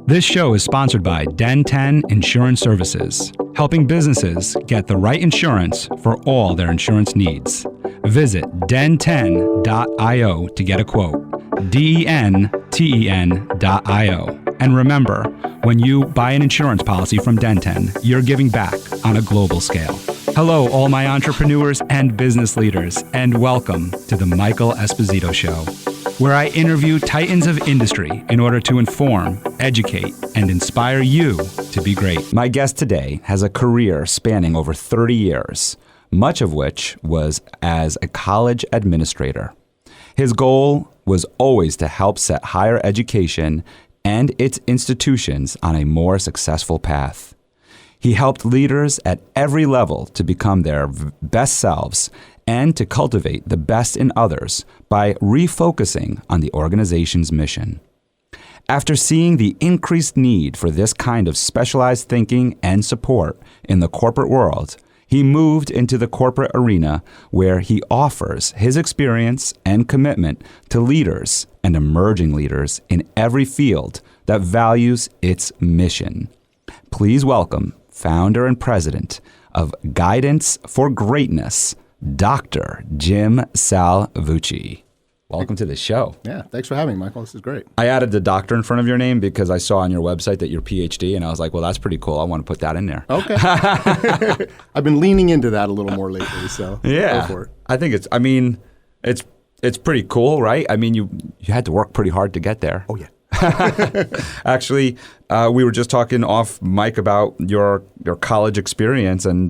This show is sponsored by Den 10 Insurance Services, helping businesses get the right insurance for all their insurance needs. Visit den10.io to get a quote. DENTEN.io. And remember, when you buy an insurance policy from Den 10, you're giving back on a global scale. Hello, all my entrepreneurs and business leaders, and welcome to the Michael Esposito Show, where I interview titans of industry in order to inform, educate, and inspire you to be great. My guest today has a career spanning over 30 years, much of which was as a college administrator. His goal was always to help set higher education and its institutions on a more successful path. He helped leaders at every level to become their best selves and to cultivate the best in others by refocusing on the organization's mission. After seeing the increased need for this kind of specialized thinking and support in the corporate world, he moved into the corporate arena where he offers his experience and commitment to leaders and emerging leaders in every field that values its mission. Please welcome founder and president of Guidance for Greatness, Dr. Jim Salvucci. Welcome to the show. Yeah, thanks for having me, Michael. This is great. I added the doctor in front of your name because I saw on your website that you're PhD, and I was like, well, that's pretty cool. I want to put that in there. Okay. I've been leaning into that a little more lately, so yeah, go for it. I think it's pretty cool, right? I mean, you had to work pretty hard to get there. Oh, yeah. Actually, we were just talking off mic about your college experience and,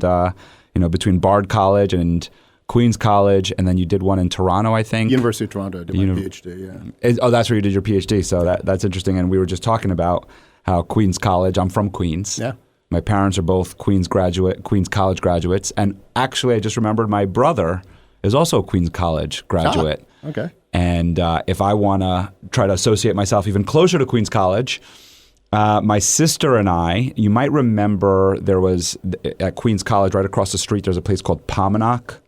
between Bard College and Queen's College, and then you did one in Toronto, I think. University of Toronto, I did my PhD, yeah. That's where you did your PhD, so that's interesting. And we were just talking about how Queen's College, I'm from Queens. Yeah. My parents are both Queen's College graduates. And actually, I just remembered my brother is also a Queen's College graduate. Ah, okay. And if I want to try to associate myself even closer to Queen's College, my sister and I, you might remember there was at Queen's College right across the street, there's a place called Pominock.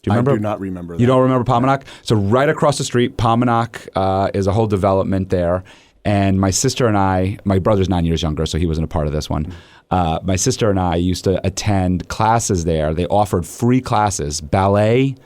Do you remember? I do not remember that. You don't remember Pominock? So right across the street, Pominock is a whole development there. And my sister and I, my brother's 9 years younger, so he wasn't a part of this one. My sister and I used to attend classes there. They offered free classes, ballet.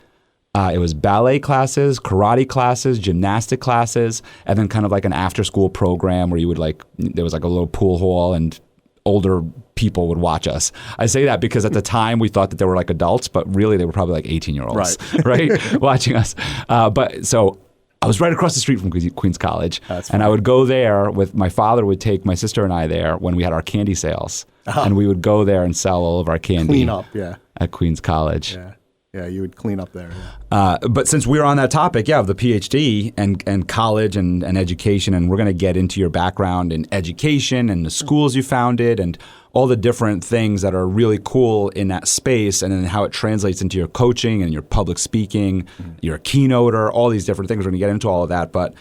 It was ballet classes, karate classes, gymnastic classes, and then kind of like an after-school program where you would there was like a little pool hall and older people would watch us. I say that because at the time we thought that they were like adults, but really they were probably like 18-year-olds, right? Watching us. But so I was right across the street from Queen's College, and I would go there with my father would take my sister and I there when we had our candy sales, and we would go there and sell all of our candy. Clean up, yeah. At Queen's College. Yeah. Yeah, you would clean up there. Yeah. But since we're on that topic, of the PhD and college and education, and we're going to get into your background in education and the schools you founded and all the different things that are really cool in that space, and then how it translates into your coaching and your public speaking, you're a keynoter, all these different things. We're going to get into all of that. But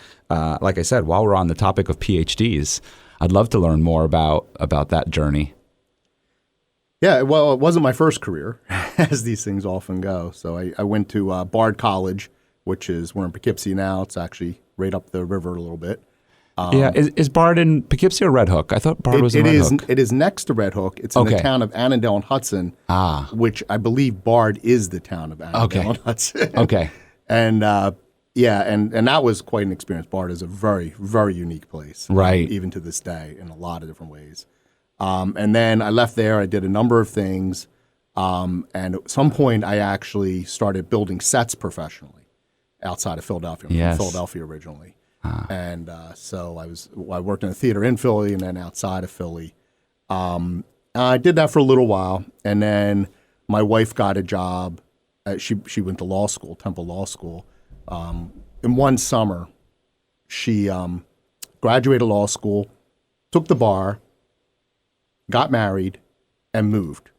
like I said, while we're on the topic of PhDs, I'd love to learn more about that journey. Yeah, well, it wasn't my first career, as these things often go. So I went to Bard College, we're in Poughkeepsie now. It's actually right up the river a little bit. Is Bard in Poughkeepsie or Red Hook? I thought Bard was in Red Hook. It is next to Red Hook. It's in the town of Annandale-on-Hudson, which I believe Bard is the town of Annandale-on-Hudson. Okay. And and that was quite an experience. Bard is a very, very unique place. Right. Even to this day in a lot of different ways. And then I left there. I did a number of things. And at some point, I actually started building sets professionally outside of Philadelphia. I'm from Philadelphia originally. And so I worked in a theater in Philly and then outside of Philly. I did that for a little while. And then my wife got a job. She went to law school, Temple Law School. In one summer, she graduated law school, took the bar, got married, and moved,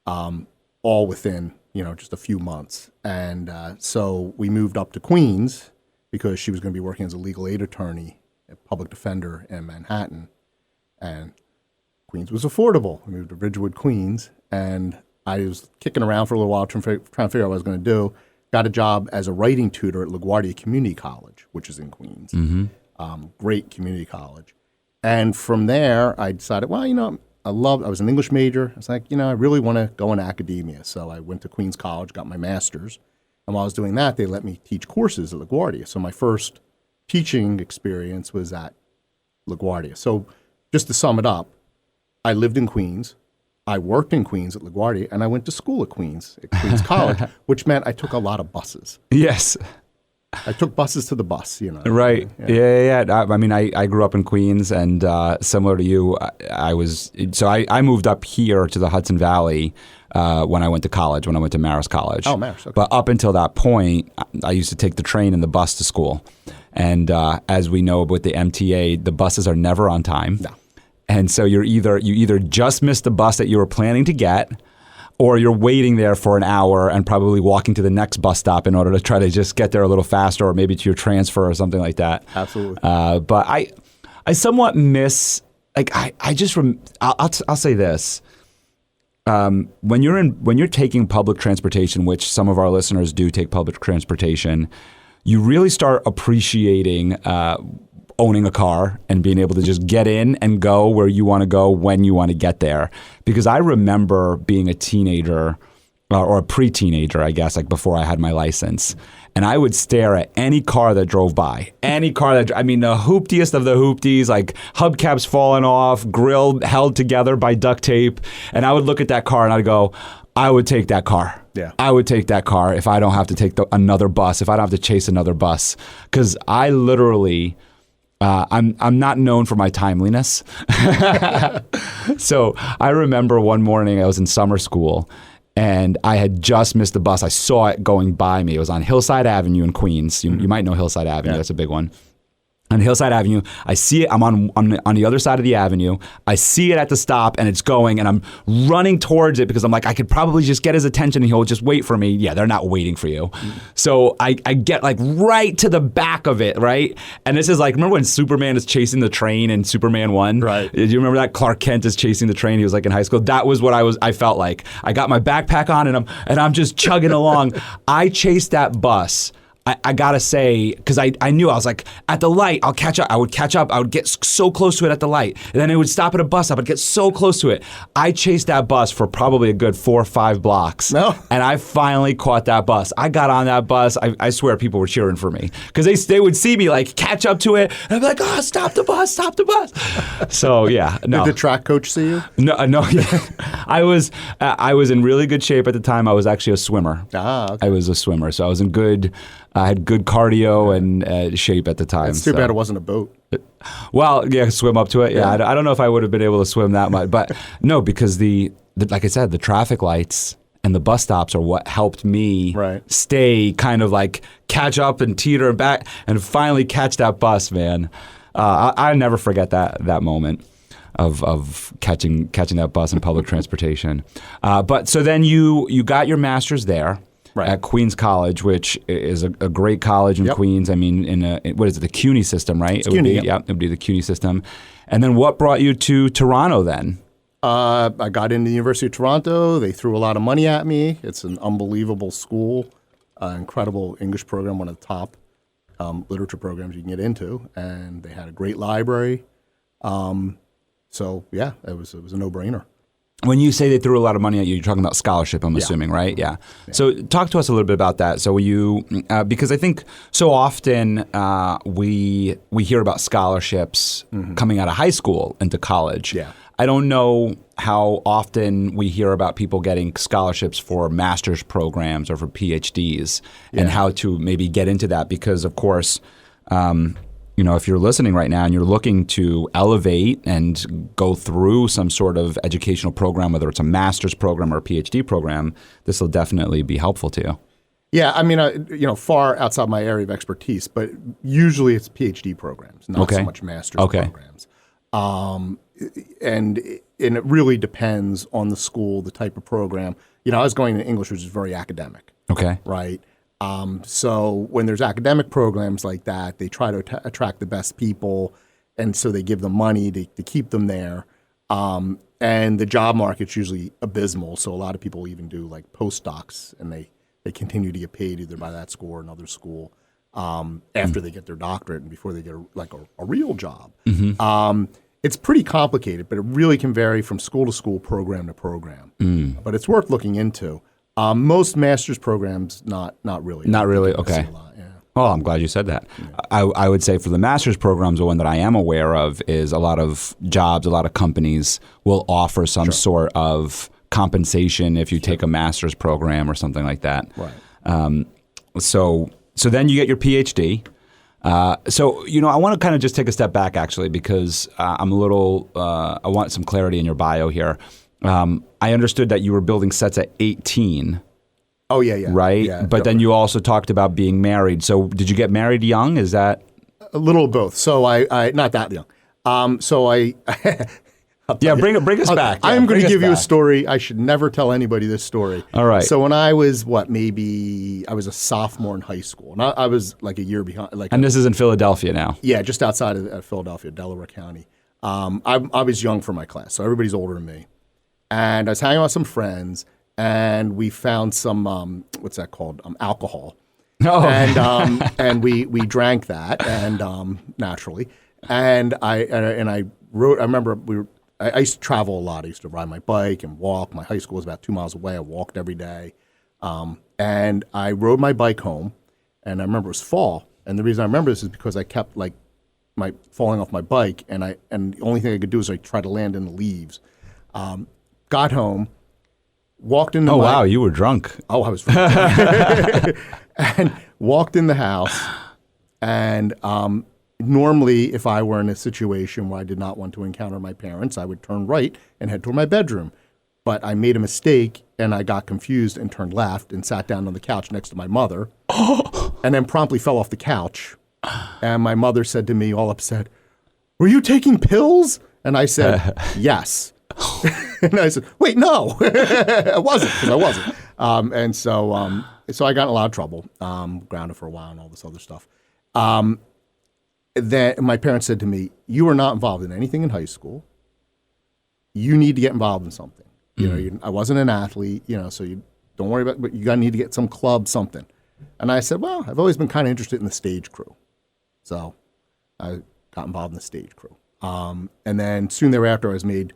all within, just a few months. And so we moved up to Queens because she was going to be working as a legal aid attorney, a public defender in Manhattan. And Queens was affordable. We moved to Ridgewood, Queens, and I was kicking around for a little while trying to figure out what I was going to do. Got a job as a writing tutor at LaGuardia Community College, which is in Queens. Great community college. And from there, I decided, well, I was an English major. I was like, I really want to go into academia. So I went to Queens College, got my master's. And while I was doing that, they let me teach courses at LaGuardia. So my first teaching experience was at LaGuardia. So just to sum it up, I lived in Queens. I worked in Queens at LaGuardia, and I went to school at Queens College, which meant I took a lot of buses. Yes. I took buses to the bus, Right. Yeah. I mean, I grew up in Queens, and similar to you, I moved up here to the Hudson Valley when I went to college, when I went to Marist College. Oh, Marist, okay. But up until that point, I used to take the train and the bus to school. And as we know with the MTA, the buses are never on time. No. And so you either just missed the bus that you were planning to get, or you're waiting there for an hour and probably walking to the next bus stop in order to try to just get there a little faster, or maybe to your transfer or something like that. Absolutely. But I somewhat miss, like, I'll say this. When you're taking public transportation, which some of our listeners do take public transportation, you really start appreciating owning a car and being able to just get in and go where you want to go when you want to get there. Because I remember being a teenager or a pre-teenager, I guess, like before I had my license. And I would stare at any car that drove by. The hooptiest of the hoopties, like hubcaps falling off, grill held together by duct tape. And I would look at that car and I'd go, I would take that car. Yeah. I would take that car if I don't have to take another bus, if I don't have to chase another bus. Because I literally... I'm not known for my timeliness. So I remember one morning I was in summer school and I had just missed the bus. I saw it going by me. It was on Hillside Avenue in Queens. You might know Hillside Avenue. Yeah. That's a big one. On Hillside Avenue, I see it. I'm on the other side of the avenue. I see it at the stop, and it's going, and I'm running towards it because I'm like, I could probably just get his attention, and he'll just wait for me. Yeah, they're not waiting for you. So I get like right to the back of it, right? And this is like, remember when Superman is chasing the train in Superman 1? Right. Did you remember that? Clark Kent is chasing the train. He was like in high school. That was what I felt like. I got my backpack on, and I'm just chugging along. I chased that bus. I gotta say, because I knew, I was like, at the light, I'll catch up. I would catch up. I would get so close to it at the light. And then it would stop at a bus stop. I'd get so close to it. I chased that bus for probably a good 4 or 5 blocks. No. And I finally caught that bus. I got on that bus. I swear people were cheering for me. Because they would see me like catch up to it. And I'd be like, oh, stop the bus, stop the bus. So, yeah. No. Did the track coach see you? No. Yeah. I was in really good shape at the time. I was actually a swimmer. Okay. I was a swimmer. So I was in good... I had good cardio and shape at the time. It's too bad it wasn't a boat. Well, yeah, swim up to it. Yeah, I don't know if I would have been able to swim that much, but no, because like I said, the traffic lights and the bus stops are what helped me stay kind of like catch up and teeter back and finally catch that bus, man. I never forget that moment of catching that bus in public transportation. But so then you got your master's there. Right. At Queens College, which is a great college in Queens. I mean, what is it, the CUNY system, right? It's CUNY, it would be the CUNY system. And then what brought you to Toronto then? I got into the University of Toronto. They threw a lot of money at me. It's an unbelievable school, incredible English program, one of the top literature programs you can get into. And they had a great library. So, yeah, it was a no-brainer. When you say they threw a lot of money at you, you're talking about scholarship, I'm assuming, right? Yeah. So talk to us a little bit about that. So because I think so often we hear about scholarships coming out of high school into college. Yeah. I don't know how often we hear about people getting scholarships for master's programs or for PhDs and how to maybe get into that because, of course, if you're listening right now and you're looking to elevate and go through some sort of educational program, whether it's a master's program or a PhD program, this will definitely be helpful to you. Yeah, I mean, far outside my area of expertise, but usually it's PhD programs, not so much master's programs. And it really depends on the school, the type of program. I was going to English, which is very academic. Okay. Right. So when there's academic programs like that, they try to attract the best people, and so they give them money to keep them there. And the job market's usually abysmal, so a lot of people even do like postdocs, and they continue to get paid either by that school or another school after they get their doctorate and before they get a real job. It's pretty complicated, but it really can vary from school to school, program to program. But it's worth looking into. Most master's programs, not really. Not really. I see Okay. a lot, yeah. Oh, I'm glad you said that. I would say for the master's programs, the one that I am aware of is a lot of jobs, a lot of companies will offer some sort of compensation if you take a master's program or something like that. Right. So then you get your PhD. So, I want to kind of just take a step back, actually, because I'm a little, I want some clarity in your bio here. I understood that you were building sets at 18. Oh, yeah. Right? Yeah, but then you also talked about being married. So did you get married young? Is that? a little of both. So I not that young. Yeah, bring us back. I am going to give you a back. story. I should never tell anybody this story. All right. So when I was I was a sophomore in high school, and I was like a year behind. And this is in Philadelphia now. Yeah, just outside of Philadelphia, Delaware County. I was young for my class, so everybody's older than me. And I was hanging out with some friends, and we found some what's that called? Alcohol. Oh. And we drank that, and naturally, and I wrote. I remember I used to travel a lot. I used to ride my bike and walk. My high school was about 2 miles away. I walked every day, and I rode my bike home. And I remember it was fall, and the reason I remember this is because I kept my falling off my bike, and the only thing I could do is try to land in the leaves. Got home, walked in the. Oh wow, you were drunk. Oh, I was drunk. And walked in the house, and normally, if I were in a situation where I did not want to encounter my parents, I would turn right and head toward my bedroom. But I made a mistake, and I got confused and turned left and sat down on the couch next to my mother, and then promptly fell off the couch. And my mother said to me, all upset, "Were you taking pills?" And I said, "Yes." And I said, "Wait, no, I wasn't," because I wasn't. And so I got in a lot of trouble, grounded for a while and all this other stuff. Then my parents said to me, "You are not involved in anything in high school. You need to get involved in something. I wasn't an athlete, so you don't worry about, but you need to get some club, something." And I said, "Well, I've always been kind of interested in the stage crew." So I got involved in the stage crew. And then soon thereafter, I was made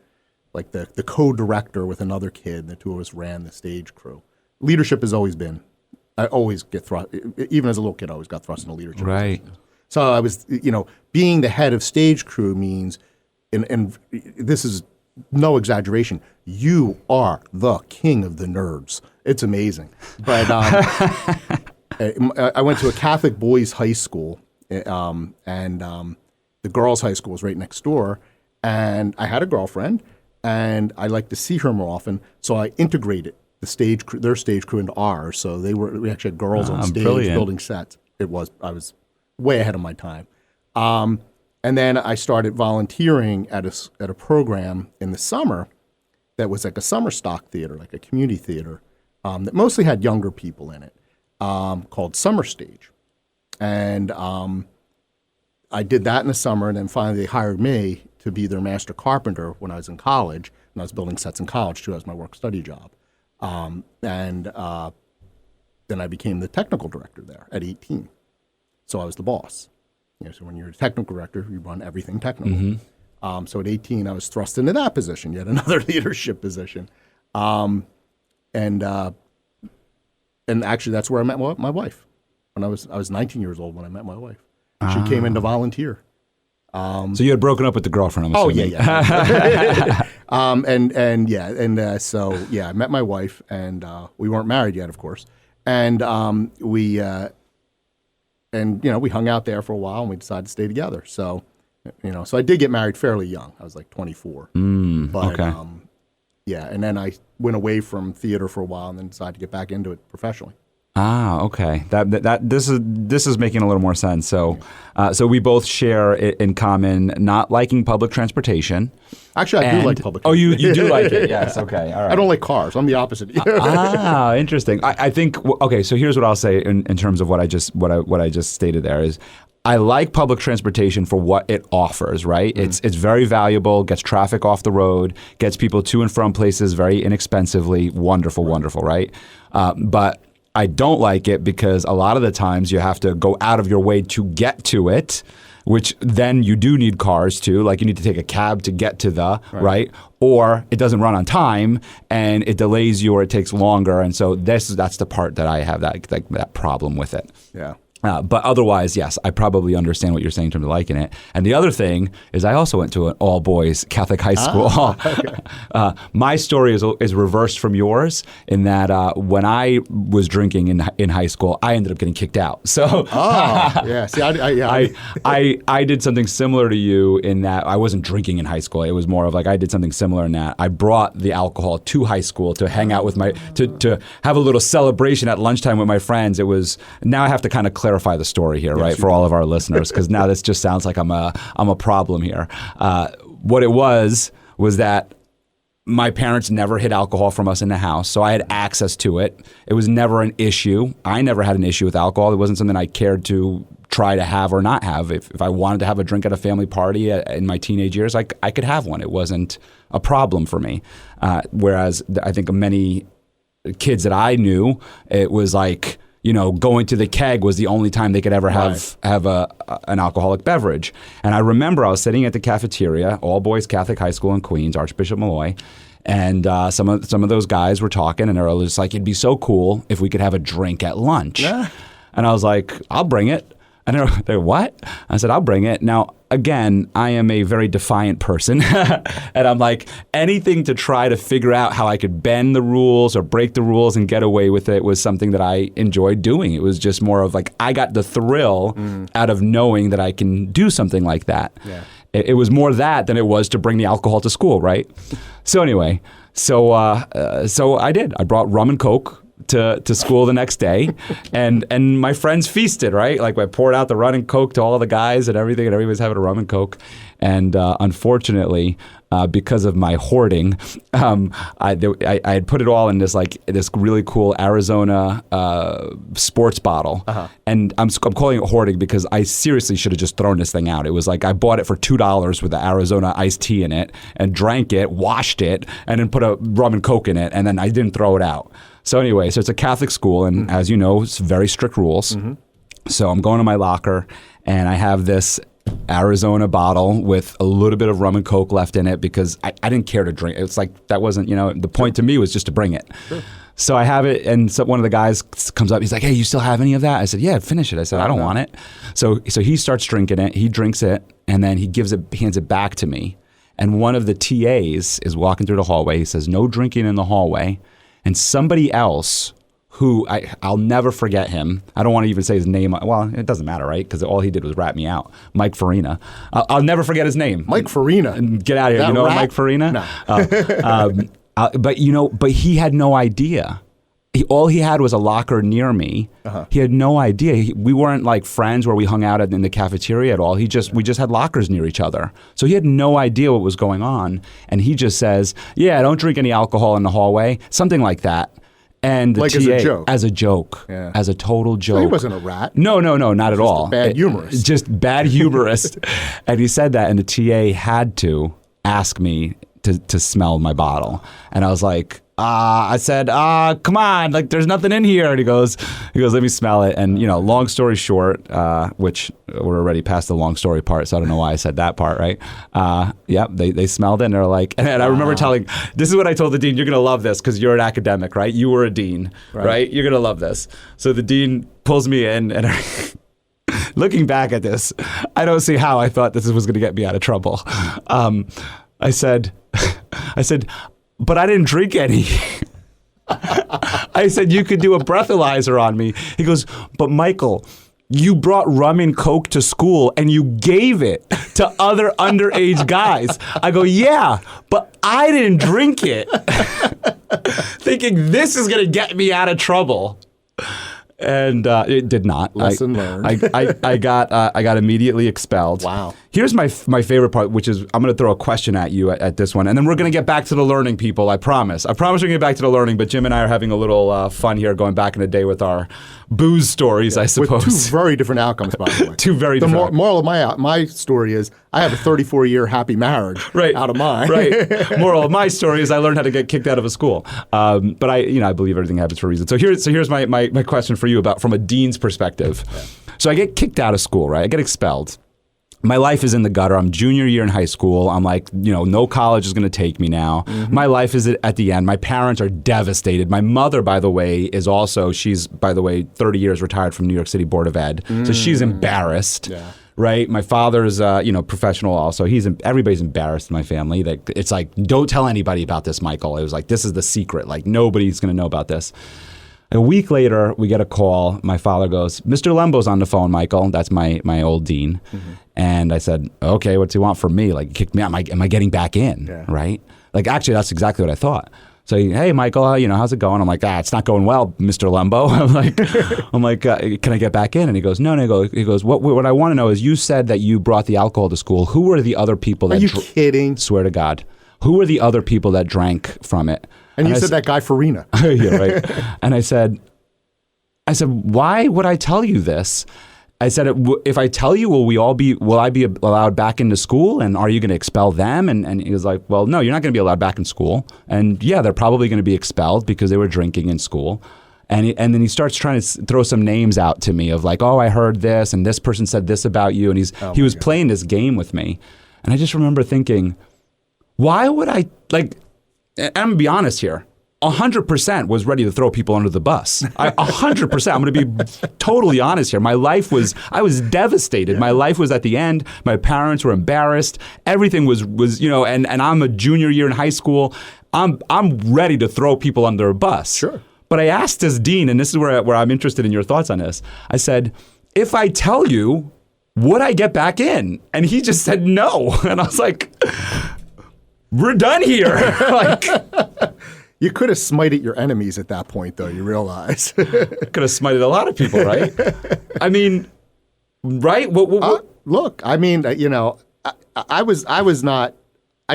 like the co-director with another kid. The two of us ran the stage crew. Leadership has always been, I always get thrust, even as a little kid, I always got thrust into leadership. Right. So I was, being the head of stage crew means, and this is no exaggeration, you are the king of the nerds. It's amazing. But I went to a Catholic boys' high school, and the girls' high school was right next door. And I had a girlfriend, and I liked to see her more often, so I integrated their stage crew into ours. So we actually had girls on stage building sets. I was way ahead of my time. And then I started volunteering at a program in the summer that was like a summer stock theater, like a community theater, that mostly had younger people in it, called Summer Stage. And I did that in the summer, and then finally they hired me to be their master carpenter when I was in college, and I was building sets in college too as my work-study job. Then I became the technical director there at 18. So I was the boss. So when you're a technical director, you run everything technical. Mm-hmm. So at 18, I was thrust into that position, yet another leadership position. And actually, that's where I met my wife. When I was 19 years old when I met my wife. She came in to volunteer. So you had broken up with the girlfriend, I'm assuming. Yeah. So I met my wife, and we weren't married yet, of course. And we hung out there for a while, and we decided to stay together. So, so I did get married fairly young. I was like 24. But okay. And then I went away from theater for a while, and then decided to get back into it professionally. Ah, okay. This is making a little more sense. So, so we both share in common not liking public transportation. Actually, I do like public transportation. Oh, you do like it? Yes. Okay. All right. I don't like cars. I'm the opposite. Interesting. I think. Okay. So here's what I'll say in terms of what I just stated there is, I like public transportation for what it offers, right? Mm-hmm. It's very valuable, gets traffic off the road, gets people to and from places very inexpensively. Wonderful, wonderful, right? But I don't like it because a lot of the times you have to go out of your way to get to it, which then you do need cars too. Like you need to take a cab to get to the, right? Or it doesn't run on time and it delays you or it takes longer. And so that's the part that I have that problem with it. Yeah. But otherwise, yes, I probably understand what you're saying in terms of liking it. And the other thing is I also went to an all-boys Catholic high school. Okay. My story is reversed from yours in that when I was drinking in high school, I ended up getting kicked out. So yeah. See, I did something similar to you in that I wasn't drinking in high school. It was more of like I did something similar in that I brought the alcohol to high school to hang out with to have a little celebration at lunchtime with my friends. It was, now I have to kind of clarify the story here, right, for all of our listeners, because now this just sounds like I'm a problem here. What it was that my parents never hid alcohol from us in the house, so I had access to it. It was never an issue. I never had an issue with alcohol. It wasn't something I cared to try to have or not have. If I wanted to have a drink at a family party in my teenage years, I could have one. It wasn't a problem for me. Whereas I think many kids that I knew, it was like, going to the keg was the only time they could ever have an alcoholic beverage. And I remember I was sitting at the cafeteria, all boys Catholic high school in Queens, Archbishop Malloy, and some of those guys were talking, and they were just like, it'd be so cool if we could have a drink at lunch. Yeah. And I was like, I'll bring it. And they're what? I said, I'll bring it. Now, again, I am a very defiant person. And I'm like, anything to try to figure out how I could bend the rules or break the rules and get away with it was something that I enjoyed doing. It was just more of like, I got the thrill out of knowing that I can do something like that. Yeah. It was more that than it was to bring the alcohol to school, right? So anyway, so I did. I brought rum and Coke to school the next day, and my friends feasted, right? Like I poured out the rum and Coke to all the guys and everything, and everybody was having a rum and Coke. And unfortunately, because of my hoarding, I had put it all in this really cool Arizona sports bottle, and I'm calling it hoarding because I seriously should have just thrown this thing out. It was like I bought it for $2 with the Arizona iced tea in it, and drank it, washed it, and then put a rum and Coke in it, and then I didn't throw it out. So anyway, so it's a Catholic school, and as you know, it's very strict rules. So I'm going to my locker, and I have this Arizona bottle with a little bit of rum and Coke left in it because I didn't care to drink. It's like that wasn't, the point to me was just to bring it. Sure. So I have it, and so one of the guys comes up. He's like, "Hey, you still have any of that?" I said, "Yeah, finish it." I said, "I don't want it." So he starts drinking it. He drinks it, and then he hands it back to me. And one of the TAs is walking through the hallway. He says, "No drinking in the hallway." And somebody else who I'll never forget him. I don't want to even say his name. Well, it doesn't matter, right? Because all he did was rat me out. Mike Farina. I'll never forget his name. Mike Farina. Get out of here. You know Mike Farina? No. But he had no idea. All he had was a locker near me. He had no idea. We weren't like friends where we hung out in the cafeteria at all. We just had lockers near each other. So he had no idea what was going on. And he just says, "Yeah, don't drink any alcohol in the hallway." Something like that. And the like TA, as a joke. As a joke. Yeah. As a total joke. So he wasn't a rat. No, not at all. A bad humorist. Just bad humorist. And he said that, and the TA had to ask me to smell my bottle. And I was like, I said, come on, like there's nothing in here. And he goes, let me smell it. And, long story short, which we're already past the long story part, so I don't know why I said that part, right? They smelled it, and they're like, and I remember telling, this is what I told the dean, you're going to love this because you're an academic, right? You were a dean, right? You're going to love this. So the dean pulls me in, and looking back at this, I don't see how I thought this was going to get me out of trouble. I said, but I didn't drink any. I said, you could do a breathalyzer on me. He goes, but Michael, you brought rum and Coke to school and you gave it to other underage guys. I go, yeah, but I didn't drink it. Thinking this is going to get me out of trouble. And it did not. Lesson learned. I got immediately expelled. Wow. Here's my favorite part, which is I'm going to throw a question at you at this one, and then we're going to get back to the learning, people. I promise. We're going to get back to the learning, but Jim and I are having a little fun here, going back in the day with our booze stories, I suppose. With two very different outcomes, by the way. Two very different. The moral of my story is I have a 34-year happy marriage out of mine. Right. Moral of my story is I learned how to get kicked out of a school. But I believe everything happens for a reason. So here's my question for you from a dean's perspective. Yeah. So I get kicked out of school, right? I get expelled. my life is in the gutter. I'm junior year in high school. I'm like, no college is going to take me now. My life is at the end. My parents are devastated. My mother, by the way, she's, by the way, 30 years retired from New York City Board of Ed. So she's embarrassed. Yeah. Right. My father's, professional also. Everybody's embarrassed in my family. That it's like, don't tell anybody about this, Michael. It was like, this is the secret. Like, nobody's going to know about this. A week later, we get a call. My father goes, Mr. Lembo's on the phone, Michael. That's my old dean. And I said, okay, what's he want from me? Like, kick me out. Am I getting back in? Yeah. Right? Like, actually, that's exactly what I thought. So, hey, Michael, how's it going? I'm like, it's not going well, Mr. Lembo. I'm like, can I get back in? And he goes, no. He goes, what I want to know is, you said that you brought the alcohol to school. Who were the other people that? Are you kidding? Swear to God. Who were the other people that drank from it? And you said that guy Farina. Yeah, right. And I said, why would I tell you this? I said, if I tell you, will I be allowed back into school? And are you going to expel them? And he was like, well, no, you're not going to be allowed back in school. And yeah, they're probably going to be expelled because they were drinking in school. And then he starts trying to throw some names out to me of like, oh, I heard this, and this person said this about you. And he was playing this game with me. And I just remember thinking, why would I, like, and I'm going to be honest here, 100% was ready to throw people under the bus. 100%. I'm going to be totally honest here. I was devastated. Yeah. My life was at the end. My parents were embarrassed. Everything was and I'm a junior year in high school. I'm ready to throw people under a bus. Sure. But I asked this dean, and this is where I'm interested in your thoughts on this. I said, if I tell you, would I get back in? And he just said no. And I was like, we're done here. Like, you could have smited your enemies at that point, though, you realize. Could have smited a lot of people, right? I mean, right? Look, I mean, I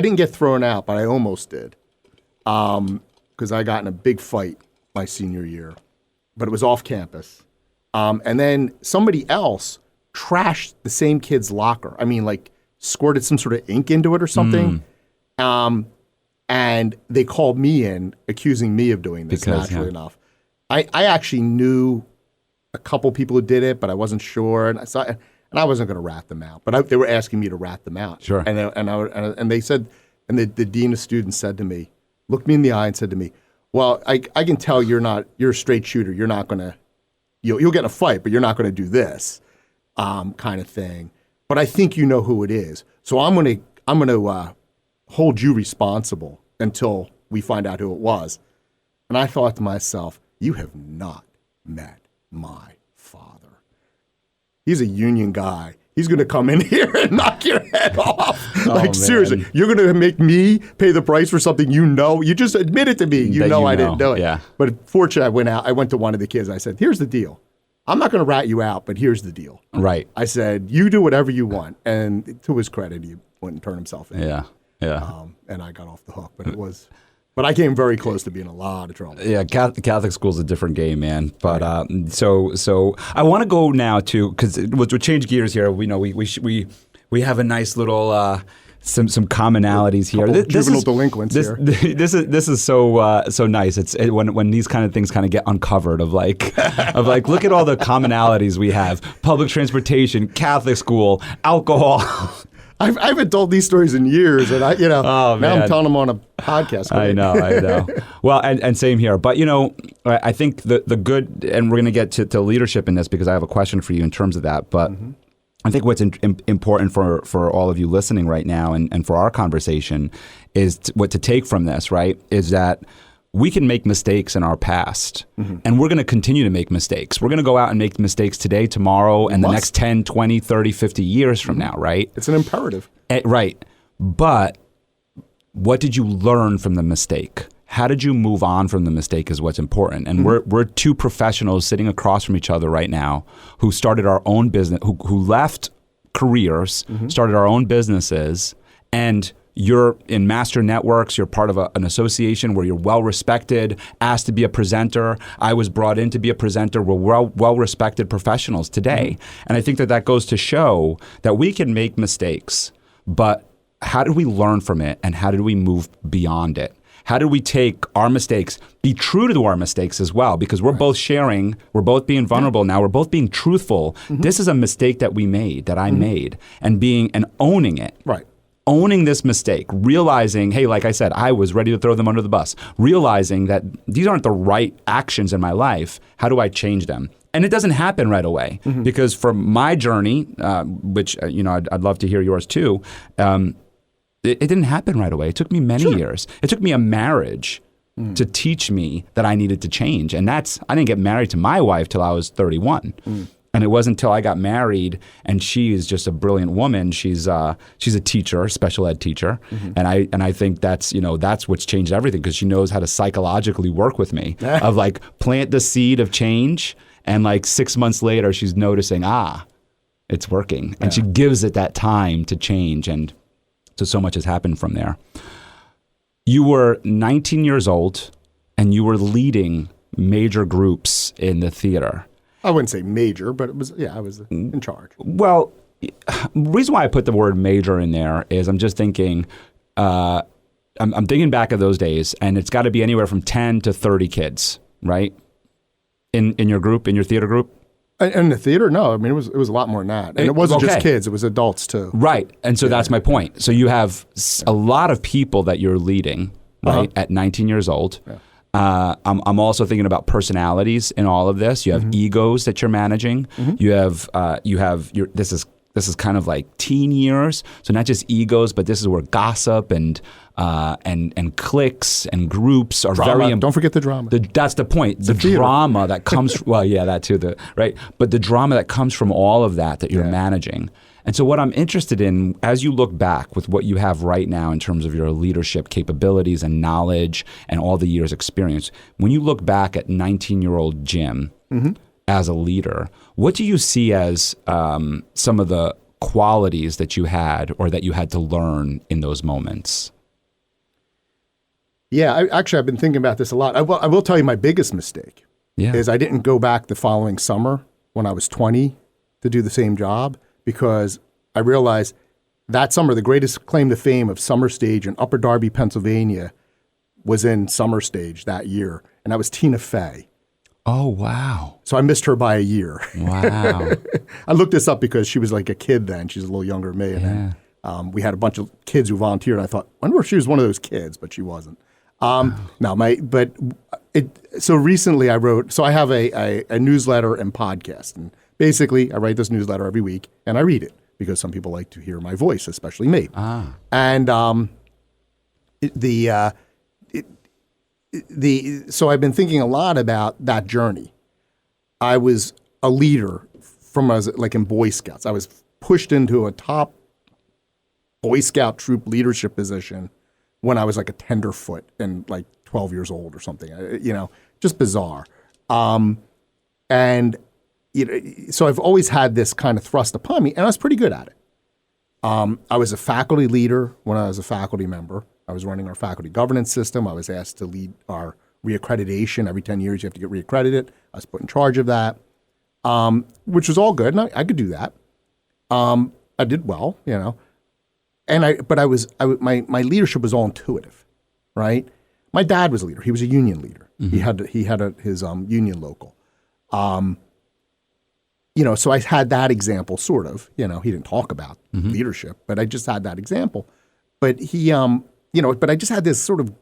didn't get thrown out, but I almost did. Because I got in a big fight my senior year, but it was off campus. And then somebody else trashed the same kid's locker. I mean, like, squirted some sort of ink into it or something. And they called me in, accusing me of doing this, naturally enough. I actually knew a couple people who did it, but I wasn't sure. And I wasn't going to rat them out. But they were asking me to rat them out. Sure. And they said, and the dean of students said to me, looked me in the eye and said to me, well, I can tell you're a straight shooter. You're not going to, you'll get in a fight, but you're not going to do this kind of thing. But I think you know who it is. So I'm going to hold you responsible until we find out who it was. And I thought to myself, you have not met my father. He's a union guy. He's going to come in here and knock your head off. Seriously, you're going to make me pay the price for something you just admitted to me. I didn't do it. Yeah. But fortunately, I went to one of the kids. I said, here's the deal. I'm not going to rat you out, but here's the deal. Right. I said, you do whatever you want. And to his credit, he wouldn't turn himself in. Yeah. Yeah. And I got off the hook, but I came very close to being in a lot of trouble. Yeah, Catholic school's a different game, man. But so I want to go now to, because we'll change gears here. We have a nice little some commonalities here. Juvenile delinquents here. This is so nice. It's when these kind of things kind of get uncovered of like look at all the commonalities we have: public transportation, Catholic school, alcohol. I haven't told these stories in years, and now I'm telling them on a podcast. I know. Well, and same here. But I think the good, and we're going to get to leadership in this because I have a question for you in terms of that. But I think what's important for all of you listening right now, and for our conversation, is what to take from this. Right, is that we can make mistakes in our past, and we're going to continue to make mistakes. We're going to go out and make mistakes today, tomorrow, and the next 10, 20, 30, 50 years from now, right? It's an imperative. Right. But what did you learn from the mistake? How did you move on from the mistake is what's important. And we're two professionals sitting across from each other right now who started our own business, who left careers, started our own businesses, and you're in Master Networks, you're part of an association where you're well-respected, asked to be a presenter. I was brought in to be a presenter. We're well-respected professionals today. And I think that goes to show that we can make mistakes, but how did we learn from it, and how did we move beyond it? How do we take our mistakes, be true to our mistakes as well? Because we're both sharing, we're both being vulnerable now, we're both being truthful. This is a mistake that we made, that I made, and owning it. Right. Owning this mistake, realizing, hey, like I said, I was ready to throw them under the bus, realizing that these aren't the right actions in my life. How do I change them? And it doesn't happen right away, because for my journey, which I'd love to hear yours too, it didn't happen right away. It took me many years. It took me a marriage to teach me that I needed to change. And I didn't get married to my wife till I was 31. And it wasn't until I got married, and she is just a brilliant woman. She's a teacher, special ed teacher, and I think that's what's changed everything, because she knows how to psychologically work with me, of like plant the seed of change, and like 6 months later she's noticing, it's working, and she gives it that time to change, and so much has happened from there. You were 19 years old, and you were leading major groups in the theater. I wouldn't say major, but it was, I was in charge. Well, the reason why I put the word major in there is I'm just thinking, I'm thinking back of those days, and it's got to be anywhere from 10 to 30 kids, right? In your group, in your theater group? In the theater? No, I mean, it was a lot more than that. And it wasn't just kids, it was adults too. Right. And so that's my point. So you have a lot of people that you're leading, right, at 19 years old. Yeah. I'm also thinking about personalities in all of this. You have egos that you're managing. You have this is kind of like teen years. So not just egos, but this is where gossip and cliques and groups are drama. very. Don't forget the drama. That's the point. The drama that comes. Well, yeah, that too. Right, but the drama that comes from all of that you're managing. And so what I'm interested in, as you look back with what you have right now in terms of your leadership capabilities and knowledge and all the years experience, when you look back at 19-year-old Jim as a leader, what do you see as some of the qualities that you had or that you had to learn in those moments? Yeah, I've been thinking about this a lot. I will tell you my biggest mistake is I didn't go back the following summer when I was 20 to do the same job, because I realized that summer, the greatest claim to fame of Summer Stage in Upper Darby, Pennsylvania, was in Summer Stage that year, and that was Tina Fey. Oh, wow. So I missed her by a year. Wow. I looked this up because she was like a kid then. She's a little younger than me. And then, we had a bunch of kids who volunteered, and I thought, I wonder if she was one of those kids, but she wasn't. So recently I wrote, so I have a newsletter and podcast, and basically I write this newsletter every week and I read it because some people like to hear my voice, especially me. And so I've been thinking a lot about that journey. I was a leader like in Boy Scouts. I was pushed into a top Boy Scout troop leadership position when I was like a tenderfoot and like 12 years old or something, just bizarre. So I've always had this kind of thrust upon me, and I was pretty good at it. I was a faculty leader when I was a faculty member. I was running our faculty governance system. I was asked to lead our reaccreditation. Every 10 years you have to get reaccredited. I was put in charge of that, which was all good, and I could do that. I did well, my leadership was all intuitive, right? My dad was a leader. He was a union leader. He had his union local. So I had that example, sort of. He didn't talk about leadership, but I just had that example. But but I just had this sort of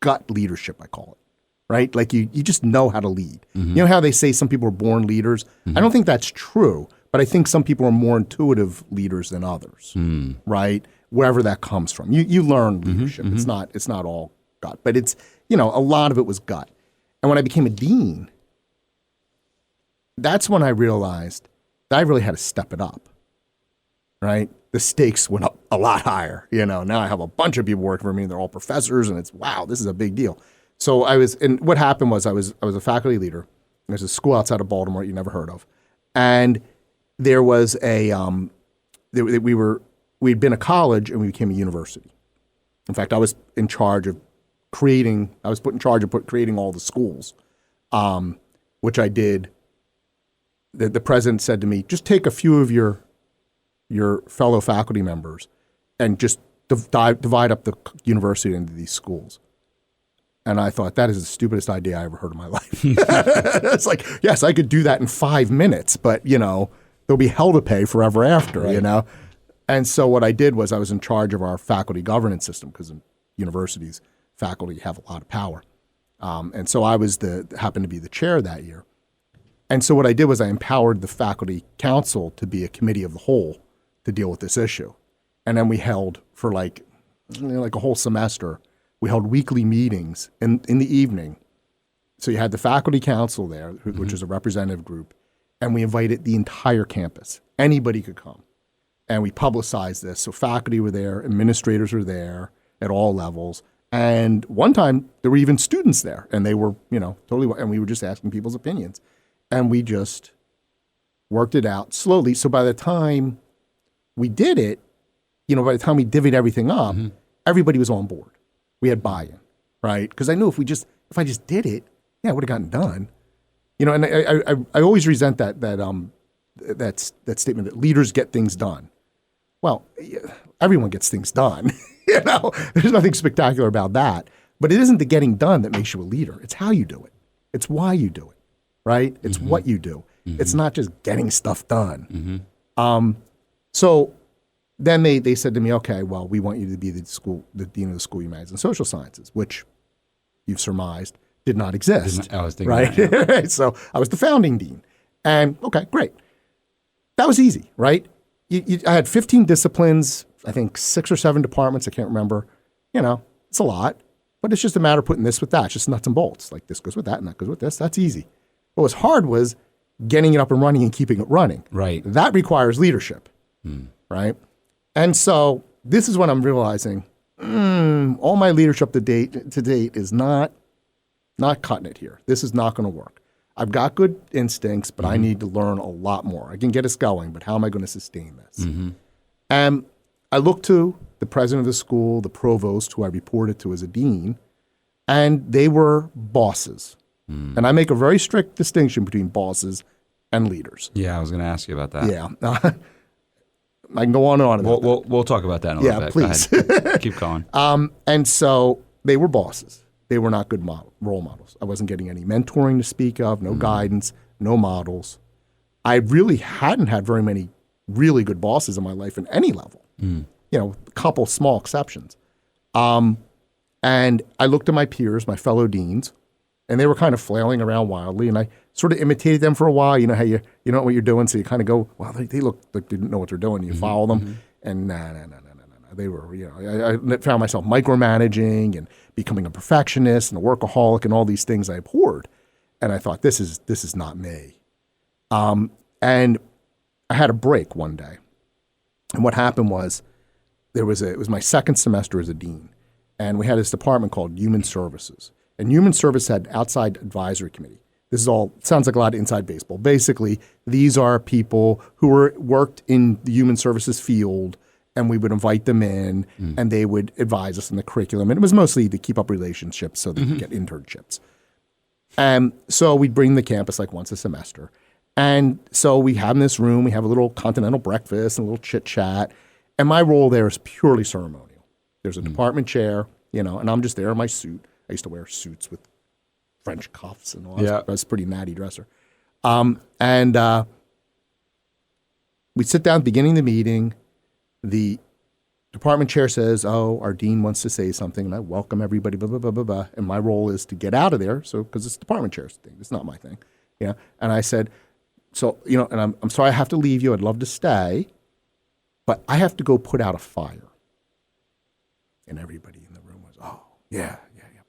gut leadership, I call it, right? Like you just know how to lead. You know how they say some people are born leaders? I don't think that's true, but I think some people are more intuitive leaders than others, right? Wherever that comes from. You learn leadership. It's not all gut, but it's, a lot of it was gut. And when I became a dean, that's when I realized that I really had to step it up, right? The stakes went up a lot higher, Now I have a bunch of people working for me, and they're all professors, and it's, wow, this is a big deal. So and what happened was I was a faculty leader. There's a school outside of Baltimore you never heard of. And there was we'd been a college and we became a university. In fact, I was put in charge of creating all the schools, which I did. The president said to me, just take a few of your fellow faculty members and just divide up the university into these schools. And I thought, that is the stupidest idea I ever heard in my life. It's like, yes, I could do that in 5 minutes, but, there'll be hell to pay forever after, Right. And so what I did was I was in charge of our faculty governance system, because in universities, faculty have a lot of power. And so I happened to be the chair that year. And so what I did was I empowered the faculty council to be a committee of the whole to deal with this issue. And then we held for like a whole semester, we held weekly meetings in the evening. So you had the faculty council there, which is a representative group, and we invited the entire campus. Anybody could come. And we publicized this. So faculty were there, administrators were there at all levels. And one time there were even students there, and they were, totally, and we were just asking people's opinions. And we just worked it out slowly. So by the time we did it, by the time we divvied everything up, everybody was on board. We had buy-in, right? Because I knew if I just did it, it would have gotten done. And I always resent that statement that leaders get things done. Well, everyone gets things done. There's nothing spectacular about that. But it isn't the getting done that makes you a leader. It's how you do it. It's why you do it, right? It's what you do. It's not just getting stuff done. So then they said to me, okay, well, we want you to be the dean of the School of Humanities and Social Sciences, which you've surmised did not exist. I was thinking right? that, yeah. So I was the founding dean. And okay, great. That was easy, right? I had 15 disciplines, I think 6 or 7 departments, I can't remember. It's a lot, but it's just a matter of putting this with that. It's just nuts and bolts. Like this goes with that and that goes with this. That's easy. What was hard was getting it up and running and keeping it running. Right. That requires leadership, right? And so this is when I'm realizing all my leadership to date is not cutting it here. This is not going to work. I've got good instincts, but I need to learn a lot more. I can get us going, but how am I going to sustain this? And I looked to the president of the school, the provost, who I reported to as a dean, and they were bosses. And I make a very strict distinction between bosses and leaders. Yeah, I was going to ask you about that. Yeah. I can go on and on about that. We'll talk about that in a little bit. Please. Go ahead. Keep going. And so they were bosses. They were not good role models. I wasn't getting any mentoring to speak of, no guidance, no models. I really hadn't had very many really good bosses in my life in any level. A couple small exceptions. And I looked at my peers, my fellow deans, and they were kind of flailing around wildly, and I sort of imitated them for a while. You know how you know what you're doing, so you kind of go, well, they look like they didn't know what they're doing. You follow them, and no. They were, I found myself micromanaging and becoming a perfectionist and a workaholic and all these things I abhorred. And I thought, this is not me. And I had a break one day. And what happened was it was my second semester as a dean. And we had this department called Human Services. And Human Service had outside advisory committee. This is all, sounds like a lot of inside baseball. Basically, these are people who worked in the human services field, and we would invite them in, and they would advise us on the curriculum. And it was mostly to keep up relationships so they could get internships. And so we'd bring the campus like once a semester. And so we have in this room, we have a little continental breakfast and a little chit-chat. And my role there is purely ceremonial. There's a department chair, and I'm just there in my suit. I used to wear suits with French cuffs and all that. Yeah. I was a pretty natty dresser. And we sit down at the beginning of the meeting. The department chair says, our dean wants to say something, and I welcome everybody, blah, blah, blah, blah, blah. And my role is to get out of there, because it's the department chair's thing. It's not my thing. And I said, and I'm sorry I have to leave you. I'd love to stay, but I have to go put out a fire. And everybody in the room was, yeah,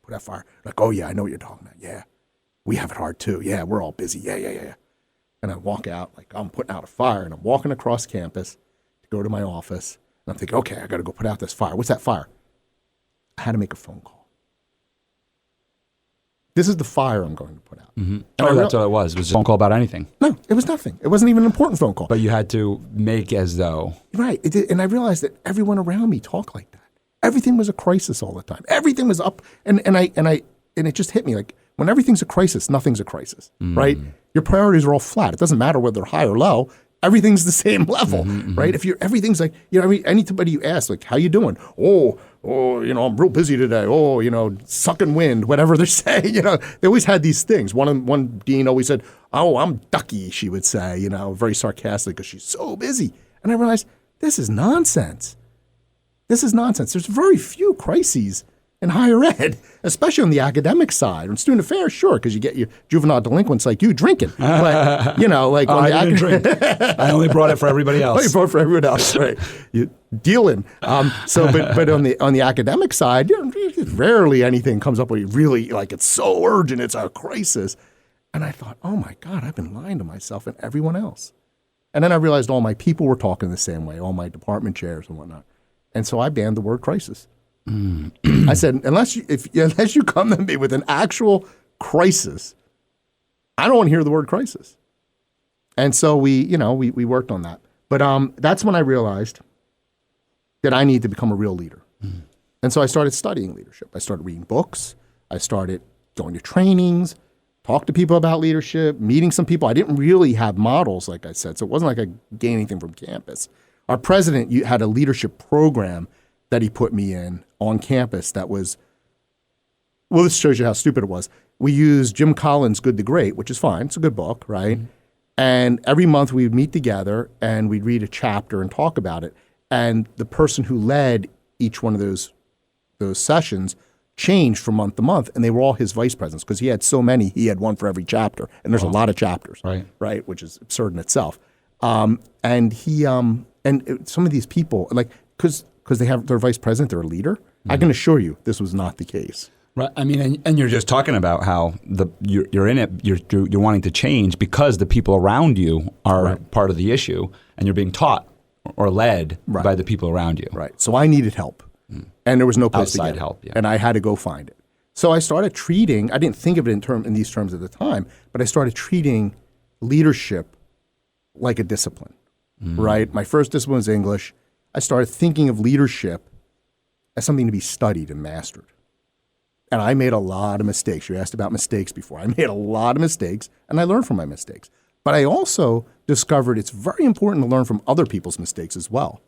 put out fire. Like, oh, yeah, I know what you're talking about. Yeah, we have it hard, too. Yeah, we're all busy. Yeah. And I walk out like I'm putting out a fire, and I'm walking across campus go to my office, and I'm thinking, okay, I got to go put out this fire. What's that fire? I had to make a phone call. This is the fire I'm going to put out. That's all it was. It was a phone call about anything. No, it was nothing. It wasn't even an important phone call. But you had to make as though. Right. And I realized that everyone around me talked like that. Everything was a crisis all the time. Everything was up. And it just hit me like, when everything's a crisis, nothing's a crisis, right? Your priorities are all flat. It doesn't matter whether they're high or low. everything's the same level, right? If everything's like, anybody you ask, like, how you doing? Oh, I'm real busy today. Oh, sucking wind, whatever they're saying. They always had these things. One dean always said, oh, I'm ducky, she would say, very sarcastic because she's so busy. And I realized this is nonsense. This is nonsense. There's very few crises in higher ed, especially on the academic side. On student affairs, sure, because you get your juvenile delinquents like you drinking. But, like on I didn't drink. I only brought it for everybody else. Oh, you brought it for everyone else, right? You dealing. But on the academic side, rarely anything comes up where you really, like, it's so urgent, it's a crisis. And I thought, oh my God, I've been lying to myself and everyone else. And then I realized all my people were talking the same way, all my department chairs and whatnot. And so I banned the word crisis. I said, unless you come to me with an actual crisis, I don't want to hear the word crisis. And so we worked on that. But that's when I realized that I need to become a real leader. And so I started studying leadership. I started reading books. I started going to trainings, talk to people about leadership, meeting some people. I didn't really have models, like I said, so it wasn't like I gained anything from campus. Our president had a leadership program that he put me in on campus that was, well, this shows you how stupid it was. We used Jim Collins' Good to Great, which is fine. It's a good book, right? And every month we would meet together and we'd read a chapter and talk about it. And the person who led each one of those sessions changed from month to month, and they were all his vice presidents because he had so many. He had one for every chapter, and there's a lot of chapters, right? Which is absurd in itself. And he and some of these people, like, because they have their vice president, they're a leader. I can assure you, this was not the case. Right. I mean, and you're just talking about how you're in it. You're wanting to change because the people around you are part of the issue, and you're being taught or led by the people around you. Right. So I needed help. And there was no place to Outside get help, it. And I had to go find it. So I started treating, I didn't think of it in these terms at the time, but I started treating leadership like a discipline, right? My first discipline was English. I started thinking of leadership as something to be studied and mastered. And I made a lot of mistakes. You asked about mistakes before. I made a lot of mistakes, and I learned from my mistakes. But I also discovered it's very important to learn from other people's mistakes as well.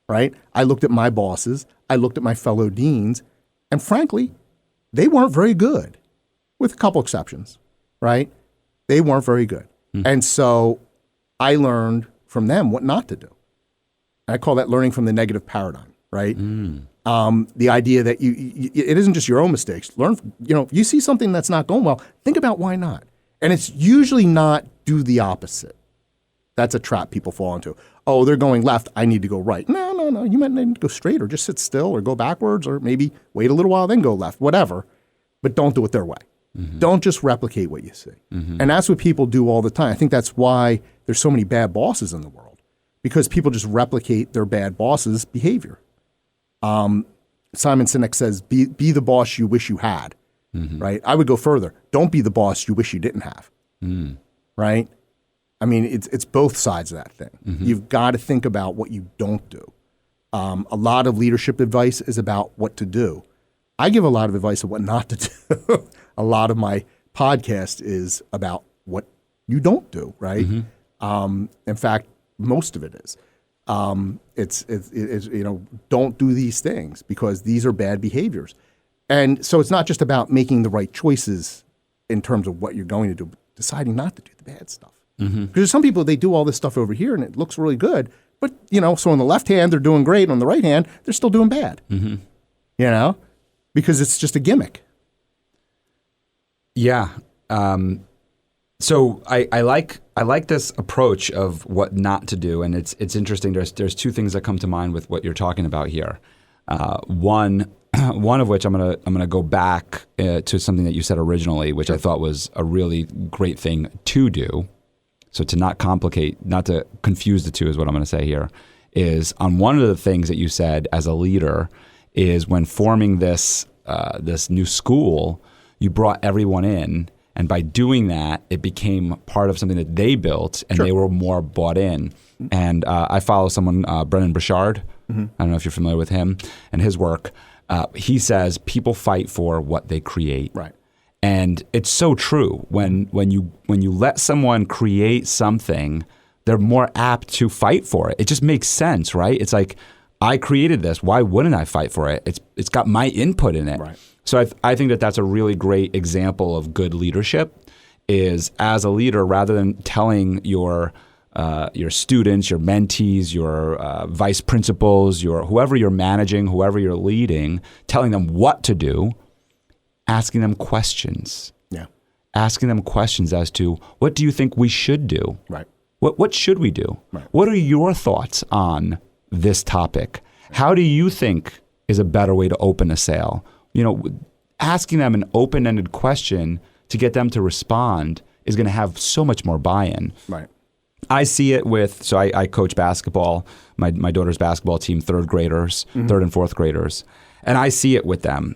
Right? I looked at my bosses, I looked at my fellow deans, and frankly, they weren't very good, with a couple exceptions, right? They weren't very good. And so I learned from them what not to do. And I call that learning from the negative paradigm, right? The idea that it isn't just your own mistakes. Learn, if you see something that's not going well, think about why not. And it's usually not do the opposite. That's a trap people fall into. Oh, they're going left, I need to go right. No. You might need to go straight or just sit still or go backwards or maybe wait a little while, then go left, whatever. But don't do it their way. Don't just replicate what you see. And that's what people do all the time. I think that's why there's so many bad bosses in the world, because people just replicate their bad boss's behavior. Simon Sinek says, be the boss you wish you had, right? I would go further. Don't be the boss you wish you didn't have, right? I mean, it's both sides of that thing. You've got to think about what you don't do. A lot of leadership advice is about what to do. I give a lot of advice of what not to do. A lot of my podcast is about what you don't do, right? In fact, most of it is. It's don't do these things because these are bad behaviors. And so it's not just about making the right choices in terms of what you're going to do, but deciding not to do the bad stuff. Because some people, they do all this stuff over here and it looks really good, but so on the left hand they're doing great, on the right hand they're still doing bad. Because it's just a gimmick. Yeah. So I like this approach of what not to do, and it's interesting. There's two things that come to mind with what you're talking about here. One of which I'm gonna go back to something that you said originally, which I thought was a really great thing to do. So to not complicate, not to confuse the two is what I'm going to say here, is on one of the things that you said as a leader is when forming this new school, you brought everyone in, and by doing that, it became part of something that they built, and they were more bought in. And I follow someone, Brennan Burchard. I don't know if you're familiar with him and his work. He says people fight for what they create. Right. And it's so true. When you let someone create something, they're more apt to fight for it. It just makes sense, right? It's like, I created this. Why wouldn't I fight for it? It's got my input in it. Right. So I think that that's a really great example of good leadership, is as a leader, rather than telling your students, your mentees, your vice principals, your whoever you're managing, whoever you're leading, telling them what to do, asking them questions. Yeah. Asking them questions as to, what do you think we should do? Right. What should we do? Right. What are your thoughts on this topic? How do you think is a better way to open a sale? Asking them an open-ended question to get them to respond is going to have so much more buy-in. Right. I see it so I coach basketball, my daughter's basketball team, third and fourth graders. And I see it with them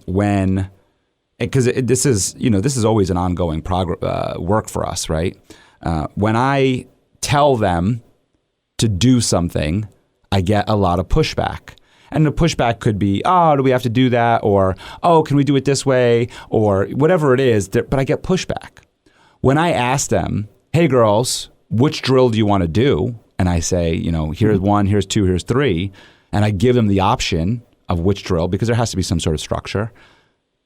because this is always an ongoing work for us, right? When I tell them to do something, I get a lot of pushback. And the pushback could be, oh, do we have to do that? Or, oh, can we do it this way? Or whatever it is, but I get pushback. When I ask them, hey, girls, which drill do you want to do? And I say, here's 1, here's 2, here's 3. And I give them the option of which drill, because there has to be some sort of structure.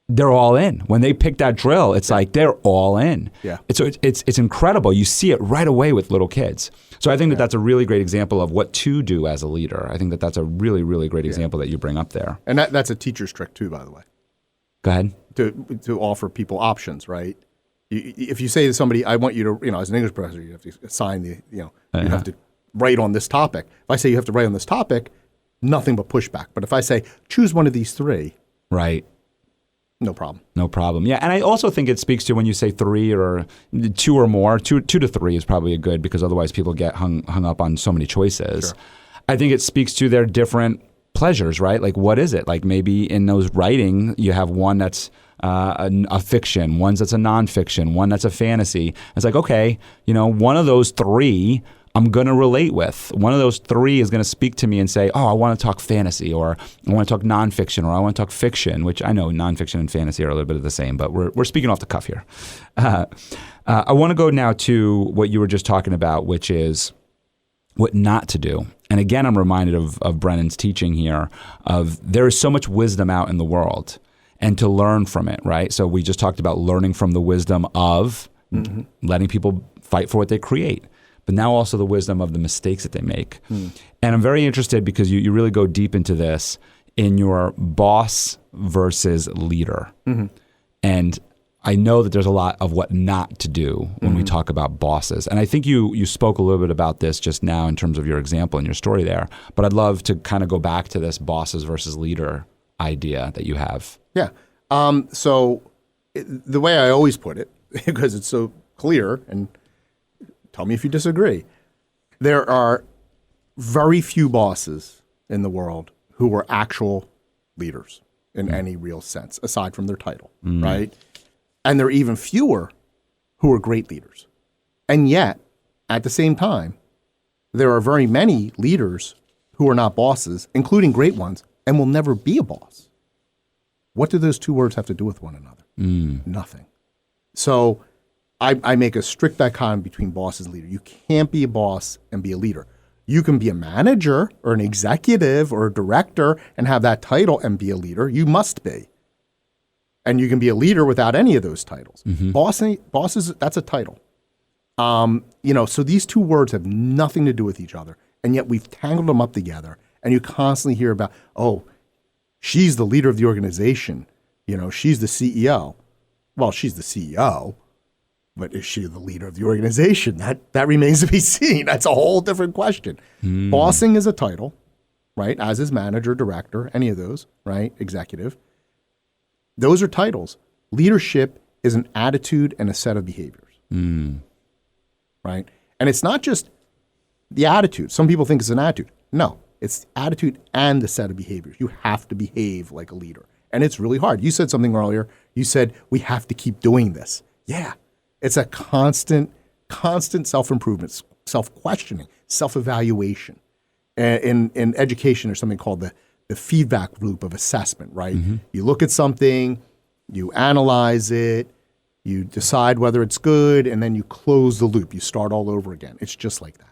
They're all in. When they pick that drill, it's like they're all in. Yeah. So it's incredible. You see it right away with little kids. So I think that that's a really great example of what to do as a leader. I think that that's a really, really great example that you bring up there. And that's a teacher's trick too, by the way. Go ahead. To offer people options, right? If you say to somebody, I want you to, as an English professor, you have to assign you have to write on this topic. If I say you have to write on this topic, nothing but pushback. But if I say, choose one of these 3. Right. No problem. No problem. Yeah, and I also think it speaks to when you say 3 or 2 or more. 2 to 3 is probably a good, because otherwise people get hung up on so many choices. Sure. I think it speaks to their different pleasures, right? Like, what is it? Like, maybe in those writing, you have one that's a fiction, one that's a nonfiction, one that's a fantasy. It's like, okay, one of those 3 I'm going to relate with. One of those 3 is going to speak to me and say, oh, I want to talk fantasy, or I want to talk nonfiction, or I want to talk fiction, which I know nonfiction and fantasy are a little bit of the same, but we're speaking off the cuff here. I want to go now to what you were just talking about, which is what not to do. And again, I'm reminded of Brennan's teaching here of there is so much wisdom out in the world, and to learn from it, right? So we just talked about learning from the wisdom of letting people fight for what they create, but now also the wisdom of the mistakes that they make. And I'm very interested, because you really go deep into this in your boss versus leader. And I know that there's a lot of what not to do when we talk about bosses. And I think you spoke a little bit about this just now in terms of your example and your story there. But I'd love to kind of go back to this bosses versus leader idea that you have. Yeah. So the way I always put it, because it's so clear, and tell me if you disagree, there are very few bosses in the world who are actual leaders in any real sense, aside from their title, right? And there are even fewer who are great leaders. And yet, at the same time, there are very many leaders who are not bosses, including great ones, and will never be a boss. What do those 2 words have to do with one another? Nothing. So I make a strict dichotomy between boss and leader. You can't be a boss and be a leader. You can be a manager or an executive or a director and have that title and be a leader. You must be. And you can be a leader without any of those titles. Bosses, that's a title. So these 2 words have nothing to do with each other, and yet we've tangled them up together. And you constantly hear about, oh, she's the leader of the organization. She's the CEO. Well, she's the CEO, but is she the leader of the organization? That remains to be seen. That's a whole different question. Bossing is a title, right? As is manager, director, any of those, right? Executive. Those are titles. Leadership is an attitude and a set of behaviors, right? And it's not just the attitude. Some people think it's an attitude. No, it's the attitude and the set of behaviors. You have to behave like a leader. And it's really hard. You said something earlier. You said, we have to keep doing this. Yeah. It's a constant self-improvement, self-questioning, self-evaluation. In education, there's something called the feedback loop of assessment, right? You look at something, you analyze it, you decide whether it's good, and then you close the loop. You start all over again. It's just like that.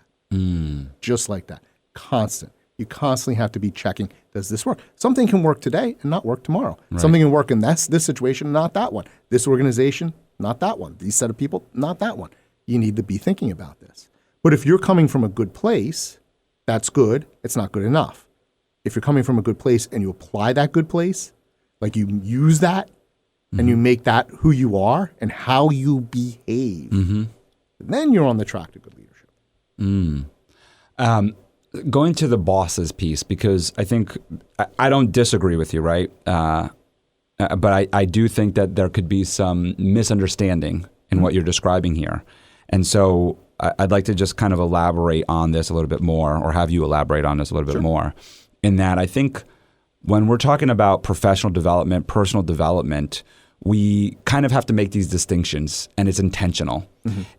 Just like that. Constant. You constantly have to be checking, does this work? Something can work today and not work tomorrow. Right. Something can work in this situation, not that one. This organization, not that one. These set of people, not that one. You need to be thinking about this. But if you're coming from a good place, that's good. It's not good enough. If you're coming from a good place and you apply that good place, like you use that and you make that who you are and how you behave, then you're on the track to good leadership. Going to the bosses piece, because I think I don't disagree with you, right? But I do think that there could be some misunderstanding in what you're describing here. And so I'd like to just kind of elaborate on this a little bit more, or have you elaborate on this a little bit more, in that I think when we're talking about professional development, personal development, we kind of have to make these distinctions, and it's intentional.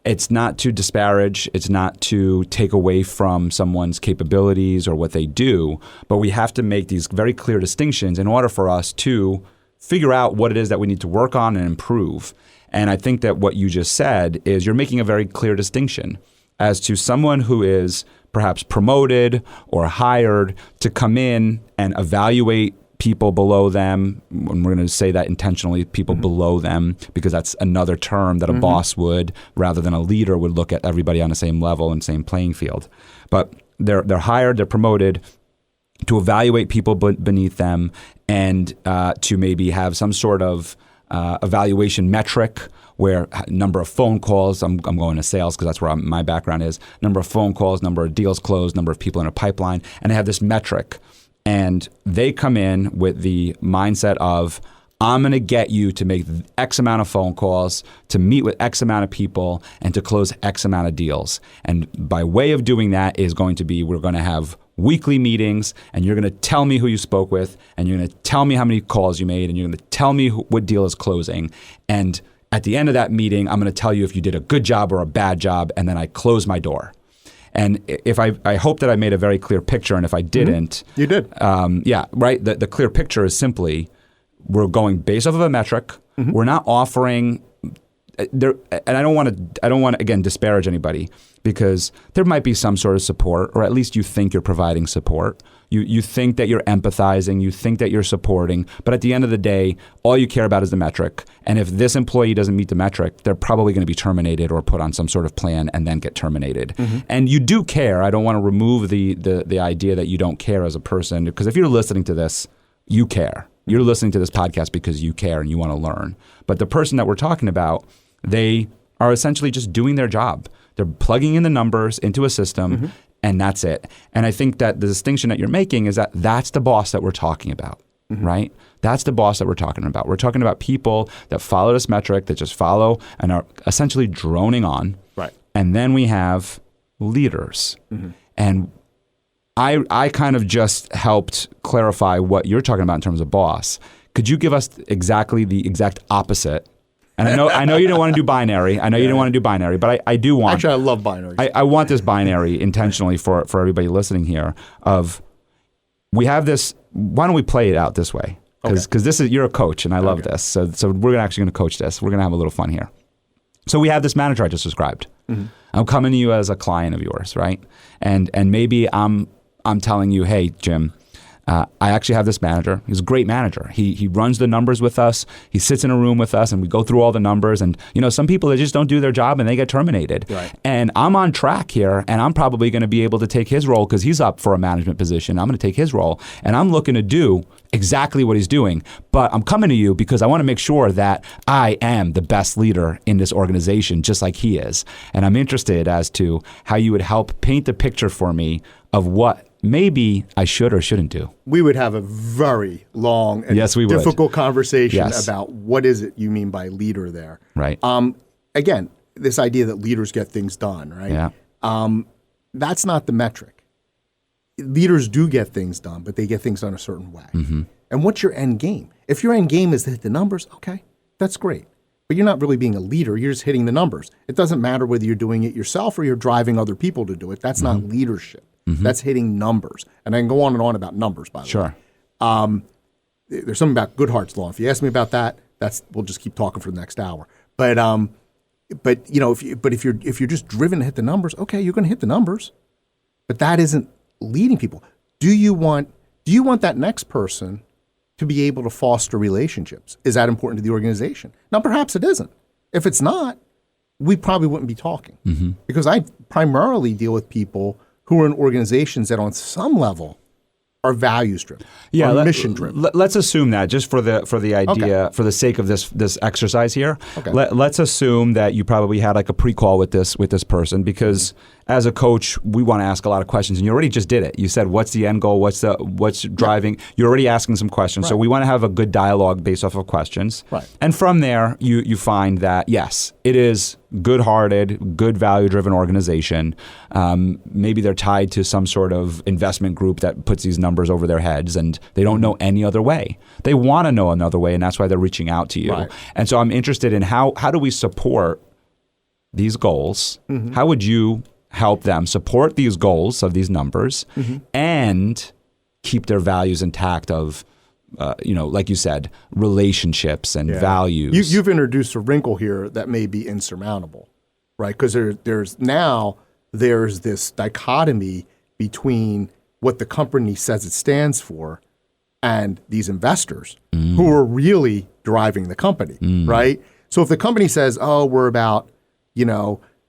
It's not to disparage, it's not to take away from someone's capabilities or what they do, but we have to make these very clear distinctions in order for us to figure out what it is that we need to work on and improve. And I think that what you just said is you're making a very clear distinction as to someone who is perhaps promoted or hired to come in and evaluate people below them, and we're going to say that intentionally, people below them, because that's another term that a boss would, rather than a leader would look at everybody on the same level and same playing field. But they're hired, they're promoted to evaluate people beneath them, and to maybe have some sort of evaluation metric, where number of phone calls, I'm going to sales because that's where my background is, number of phone calls, number of deals closed, number of people in a pipeline, and they have this metric. And they come in with the mindset of, I'm going to get you to make X amount of phone calls, to meet with X amount of people, and to close X amount of deals. And by way of doing that is going to be, we're going to have weekly meetings, and you're going to tell me who you spoke with, and you're going to tell me how many calls you made, and you're going to tell me what deal is closing. And at the end of that meeting, I'm going to tell you if you did a good job or a bad job, and then I close my door. And if I hope that I made a very clear picture, and if I didn't, you did. Yeah, right. The clear picture is simply, we're going based off of a metric. We're not offering there, and I don't want to again disparage anybody, because there might be some sort of support, or at least you think you're providing support. You think that you're empathizing, you think that you're supporting, but at the end of the day, all you care about is the metric. And if this employee doesn't meet the metric, they're probably going to be terminated or put on some sort of plan and then get terminated. And you do care. I don't want to remove the idea that you don't care as a person, because if you're listening to this, you care. You're listening to this podcast because you care and you want to learn. But the person that we're talking about, they are essentially just doing their job. They're plugging in the numbers into a system, and that's it. And I think that the distinction that you're making is that that's the boss that we're talking about, right? That's the boss that we're talking about. We're talking about people that follow this metric, that just follow and are essentially droning on. Right. And then we have leaders. And I kind of just helped clarify what you're talking about in terms of boss. Could you give us exactly the exact opposite? And I know you don't want to do binary. I know you don't want to do binary, but I do want. Actually, I love binaries. I want this binary intentionally for everybody listening here. Of, we have this. Why don't we play it out this way? Because this is, you're a coach, and I love this. So we're actually going to coach this. We're going to have a little fun here. So we have this manager I just described. I'm coming to you as a client of yours, right? And maybe I'm telling you, hey, Jim, I actually have this manager. He's a great manager. He runs the numbers with us. He sits in a room with us, and we go through all the numbers. And some people, they just don't do their job and they get terminated. Right. And I'm on track here, and I'm probably going to be able to take his role because he's up for a management position. I'm going to take his role, and I'm looking to do exactly what he's doing. But I'm coming to you because I want to make sure that I am the best leader in this organization, just like he is. And I'm interested as to how you would help paint the picture for me of what maybe I should or shouldn't do. We would have a very long and difficult conversation about what is it you mean by leader there. Right. Again, this idea that leaders get things done, right? Yeah. That's not the metric. Leaders do get things done, but they get things done a certain way. And what's your end game? If your end game is to hit the numbers, okay, that's great. But you're not really being a leader. You're just hitting the numbers. It doesn't matter whether you're doing it yourself or you're driving other people to do it. That's not leadership. That's hitting numbers. And I can go on and on about numbers, by the way. There's something about Goodhart's law. If you ask me about that, we'll just keep talking for the next hour. But if you're just driven to hit the numbers, okay, you're going to hit the numbers. but that isn't leading people. Do you want that next person to be able to foster relationships? Is that important to the organization? Now, perhaps it isn't. If it's not, we probably wouldn't be talking, because I primarily deal with people who are in organizations that on some level are values driven, are mission driven. Let's assume that, just for the idea, for the sake of this exercise here, let's assume that you probably had like a pre-call with this person, because as a coach, we want to ask a lot of questions, and you already just did it. You said, what's the end goal? What's driving? You're already asking some questions. Right. So we want to have a good dialogue based off of questions. Right. And from there, you find that, yes, it is good-hearted, good value-driven organization. Maybe they're tied to some sort of investment group that puts these numbers over their heads, and they don't know any other way. They want to know another way, and that's why they're reaching out to you. Right. And so I'm interested in how do we support these goals? How would you help them support these goals of these numbers and keep their values intact of, like you said, relationships and values? You've introduced a wrinkle here that may be insurmountable, right? Because there's this dichotomy between what the company says it stands for and these investors who are really driving the company, right? So if the company says, oh, we're about,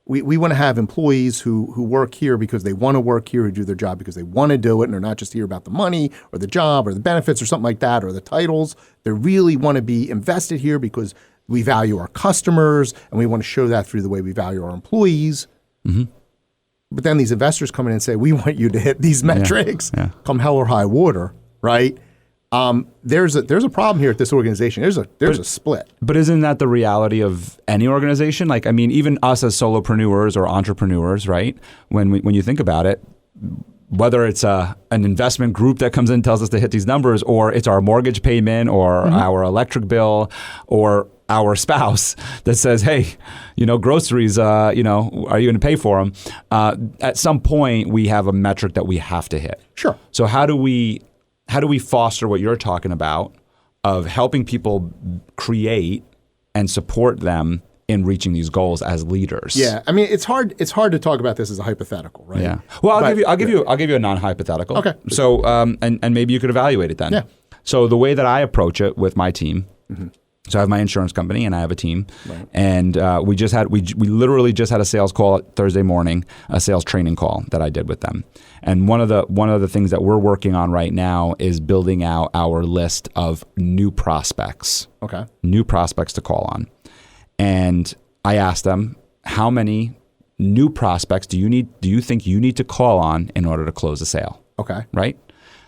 we want to have employees who work here because they want to work here, who do their job because they want to do it, and they're not just here about the money or the job or the benefits or something like that, or the titles. They really want to be invested here because we value our customers, and we want to show that through the way we value our employees. But then these investors come in and say, we want you to hit these metrics, come hell or high water, right? There's a problem here at this organization. There's a split. But isn't that the reality of any organization? Like, I mean, even us as solopreneurs or entrepreneurs, right? When you think about it, whether it's an investment group that comes in and tells us to hit these numbers, or it's our mortgage payment or our electric bill, or our spouse that says, hey, groceries, are you going to pay for them? At some point, we have a metric that we have to hit. Sure. So how do we foster what you're talking about of helping people create and support them in reaching these goals as leaders? Yeah, I mean, it's hard to talk about this as a hypothetical, right? Yeah. Well, I'll give you a non-hypothetical. Okay. So, and maybe you could evaluate it then. Yeah. So the way that I approach it with my team. So I have my insurance company and I have a team, and we literally just had a sales call Thursday morning, a sales training call that I did with them. And one of the things that we're working on right now is building out our list of new prospects. Okay. New prospects to call on. And I asked them, how many new prospects do you think you need to call on in order to close a sale? Okay. Right?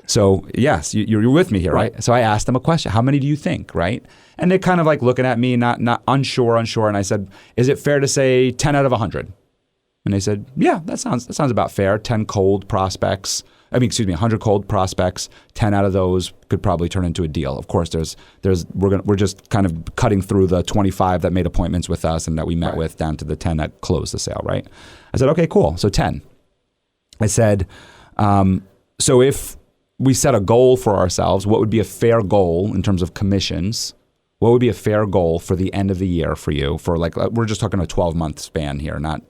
So yes, you're with me here, right? So I asked them a question. How many do you think, right? And they're kind of like looking at me, not unsure. And I said, is it fair to say 10 out of 100? And they said, yeah, that sounds about fair. 10 cold prospects. 100 cold prospects. 10 out of those could probably turn into a deal. Of course, we're just kind of cutting through the 25 that made appointments with us and that we met with down to the 10 that closed the sale, right? I said, okay, cool. So 10. I said, so if we set a goal for ourselves, what would be a fair goal in terms of commissions? What would be a fair goal for the end of the year for you? For like, we're just talking a 12-month span here, not,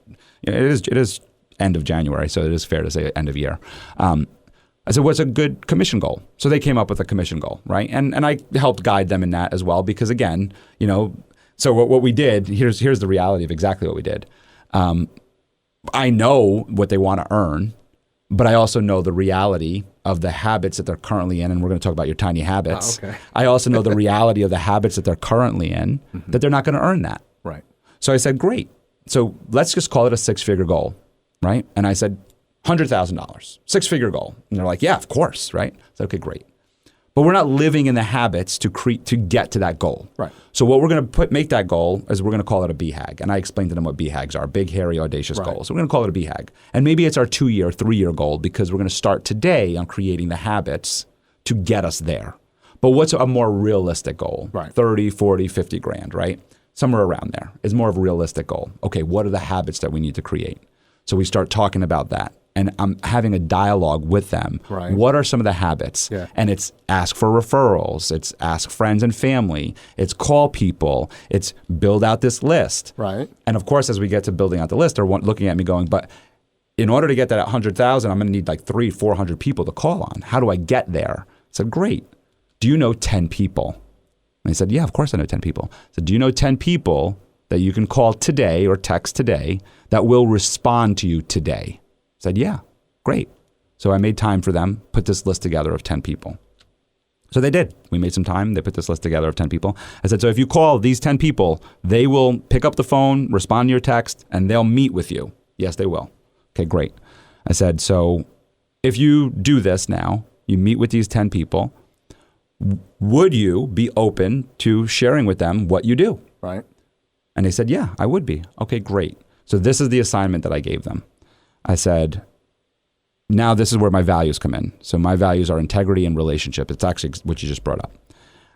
it is end of January, so it is fair to say end of year. I said, what's a good commission goal? So they came up with a commission goal, right? And I helped guide them in that as well, because again, so what we did, here's the reality of exactly what we did. I know what they want to earn, but I also know the reality of the habits that they're currently in, and we're going to talk about your tiny habits. Okay. I also know the reality of the habits that they're currently in, that they're not going to earn that. Right. So I said, great. So let's just call it a 6-figure goal, right? And I said, $100,000, 6-figure goal. And they're like, yeah, of course, right? I said, okay, great. But we're not living in the habits to get to that goal. Right. So what we're going to make that goal is we're going to call it a BHAG. And I explained to them what BHAGs are, big, hairy, audacious goals. So we're going to call it a BHAG. And maybe it's our 2-year, 3-year goal, because we're going to start today on creating the habits to get us there. But what's a more realistic goal? Right. 30, 40, 50 grand, right? Somewhere around there is more of a realistic goal. Okay, what are the habits that we need to create? So we start talking about that. And I'm having a dialogue with them. Right. What are some of the habits? Yeah. And it's ask for referrals. It's ask friends and family. It's call people. It's build out this list. Right. And of course, as we get to building out the list, they're looking at me going, but in order to get that 100,000, I'm going to need like 300-400 people to call on. How do I get there? I said, great. Do you know 10 people? And he said, yeah, of course I know 10 people. I said, do you know 10 people that you can call today or text today that will respond to you today? I said, yeah, great. So I made time for them, put this list together of 10 people. So they did. We made some time. They put this list together of 10 people. I said, so if you call these 10 people, they will pick up the phone, respond to your text, and they'll meet with you. Yes, they will. Okay, great. I said, so if you do this now, you meet with these 10 people, would you be open to sharing with them what you do? Right. And they said, yeah, I would be. Okay, great. So this is the assignment that I gave them. I said, now this is where my values come in. So my values are integrity and relationship. It's actually what you just brought up.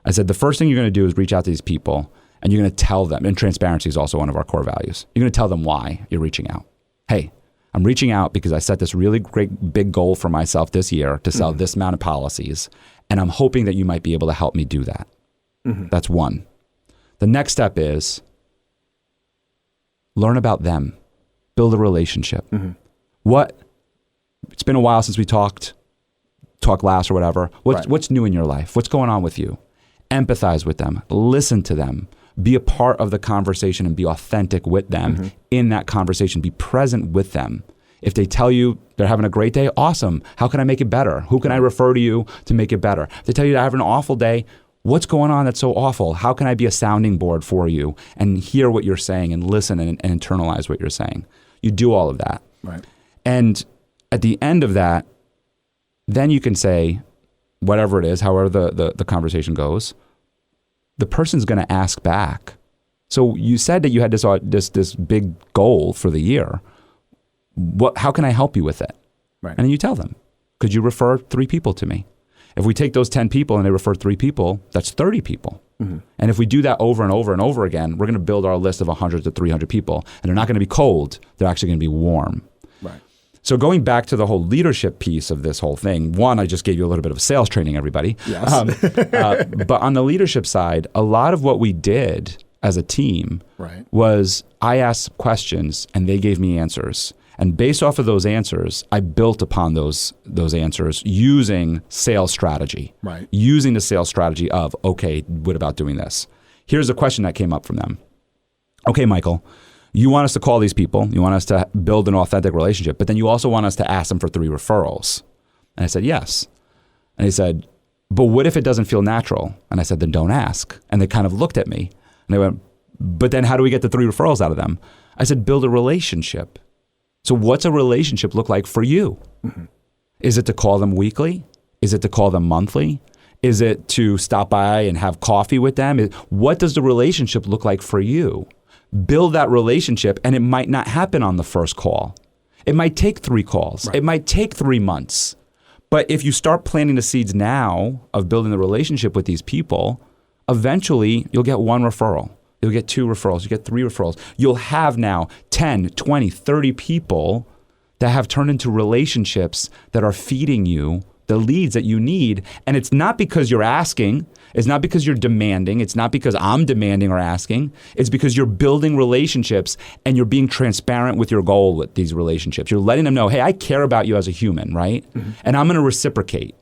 I said, the first thing you're going to do is reach out to these people and you're going to tell them, and transparency is also one of our core values. You're going to tell them why you're reaching out. Hey, I'm reaching out because I set this really great big goal for myself this year to sell this amount of policies. And I'm hoping that you might be able to help me do that. That's one. The next step is learn about them, build a relationship. It's been a while since we talked last or whatever. What's new in your life? What's going on with you? Empathize with them, listen to them, be a part of the conversation and be authentic with them in that conversation, be present with them. If they tell you they're having a great day, awesome. How can I make it better? Who can I refer to you to make it better? If they tell you they're having an awful day, what's going on that's so awful? How can I be a sounding board for you and hear what you're saying and listen and internalize what you're saying? You do all of that. Right. And at the end of that, then you can say, whatever it is, however the conversation goes, the person's going to ask back. So you said that you had this big goal for the year. How can I help you with it? Right. And then you tell them, could you refer 3 people to me? If we take those 10 people and they refer 3 people, that's 30 people. And if we do that over and over and over again, we're going to build our list of 100 to 300 people. And they're not going to be cold. They're actually going to be warm. Right. So going back to the whole leadership piece of this whole thing, one, I just gave you a little bit of sales training, everybody. Yes. But on the leadership side, a lot of what we did as a team was I asked questions and they gave me answers. And based off of those answers, I built upon those answers using sales strategy. Right. Using the sales strategy of, okay, what about doing this? Here's a question that came up from them. Okay, Michael, you want us to call these people. You want us to build an authentic relationship, but then you also want us to ask them for 3 referrals. And I said, yes. And he said, but what if it doesn't feel natural? And I said, then don't ask. And they kind of looked at me and they went, but then how do we get the 3 referrals out of them? I said, build a relationship. So what's a relationship look like for you? Is it to call them weekly? Is it to call them monthly? Is it to stop by and have coffee with them? What does the relationship look like for you? Build that relationship, and it might not happen on the first call. It might take 3 calls. Right. It might take 3 months. But if you start planting the seeds now of building the relationship with these people, eventually you'll get 1 referral. You'll get 2 referrals. You get 3 referrals. You'll have now 10, 20, 30 people that have turned into relationships that are feeding you the leads that you need. And it's not because you're asking. It's not because you're demanding. It's not because I'm demanding or asking. It's because you're building relationships and you're being transparent with your goal with these relationships. You're letting them know, hey, I care about you as a human, right? And I'm going to reciprocate.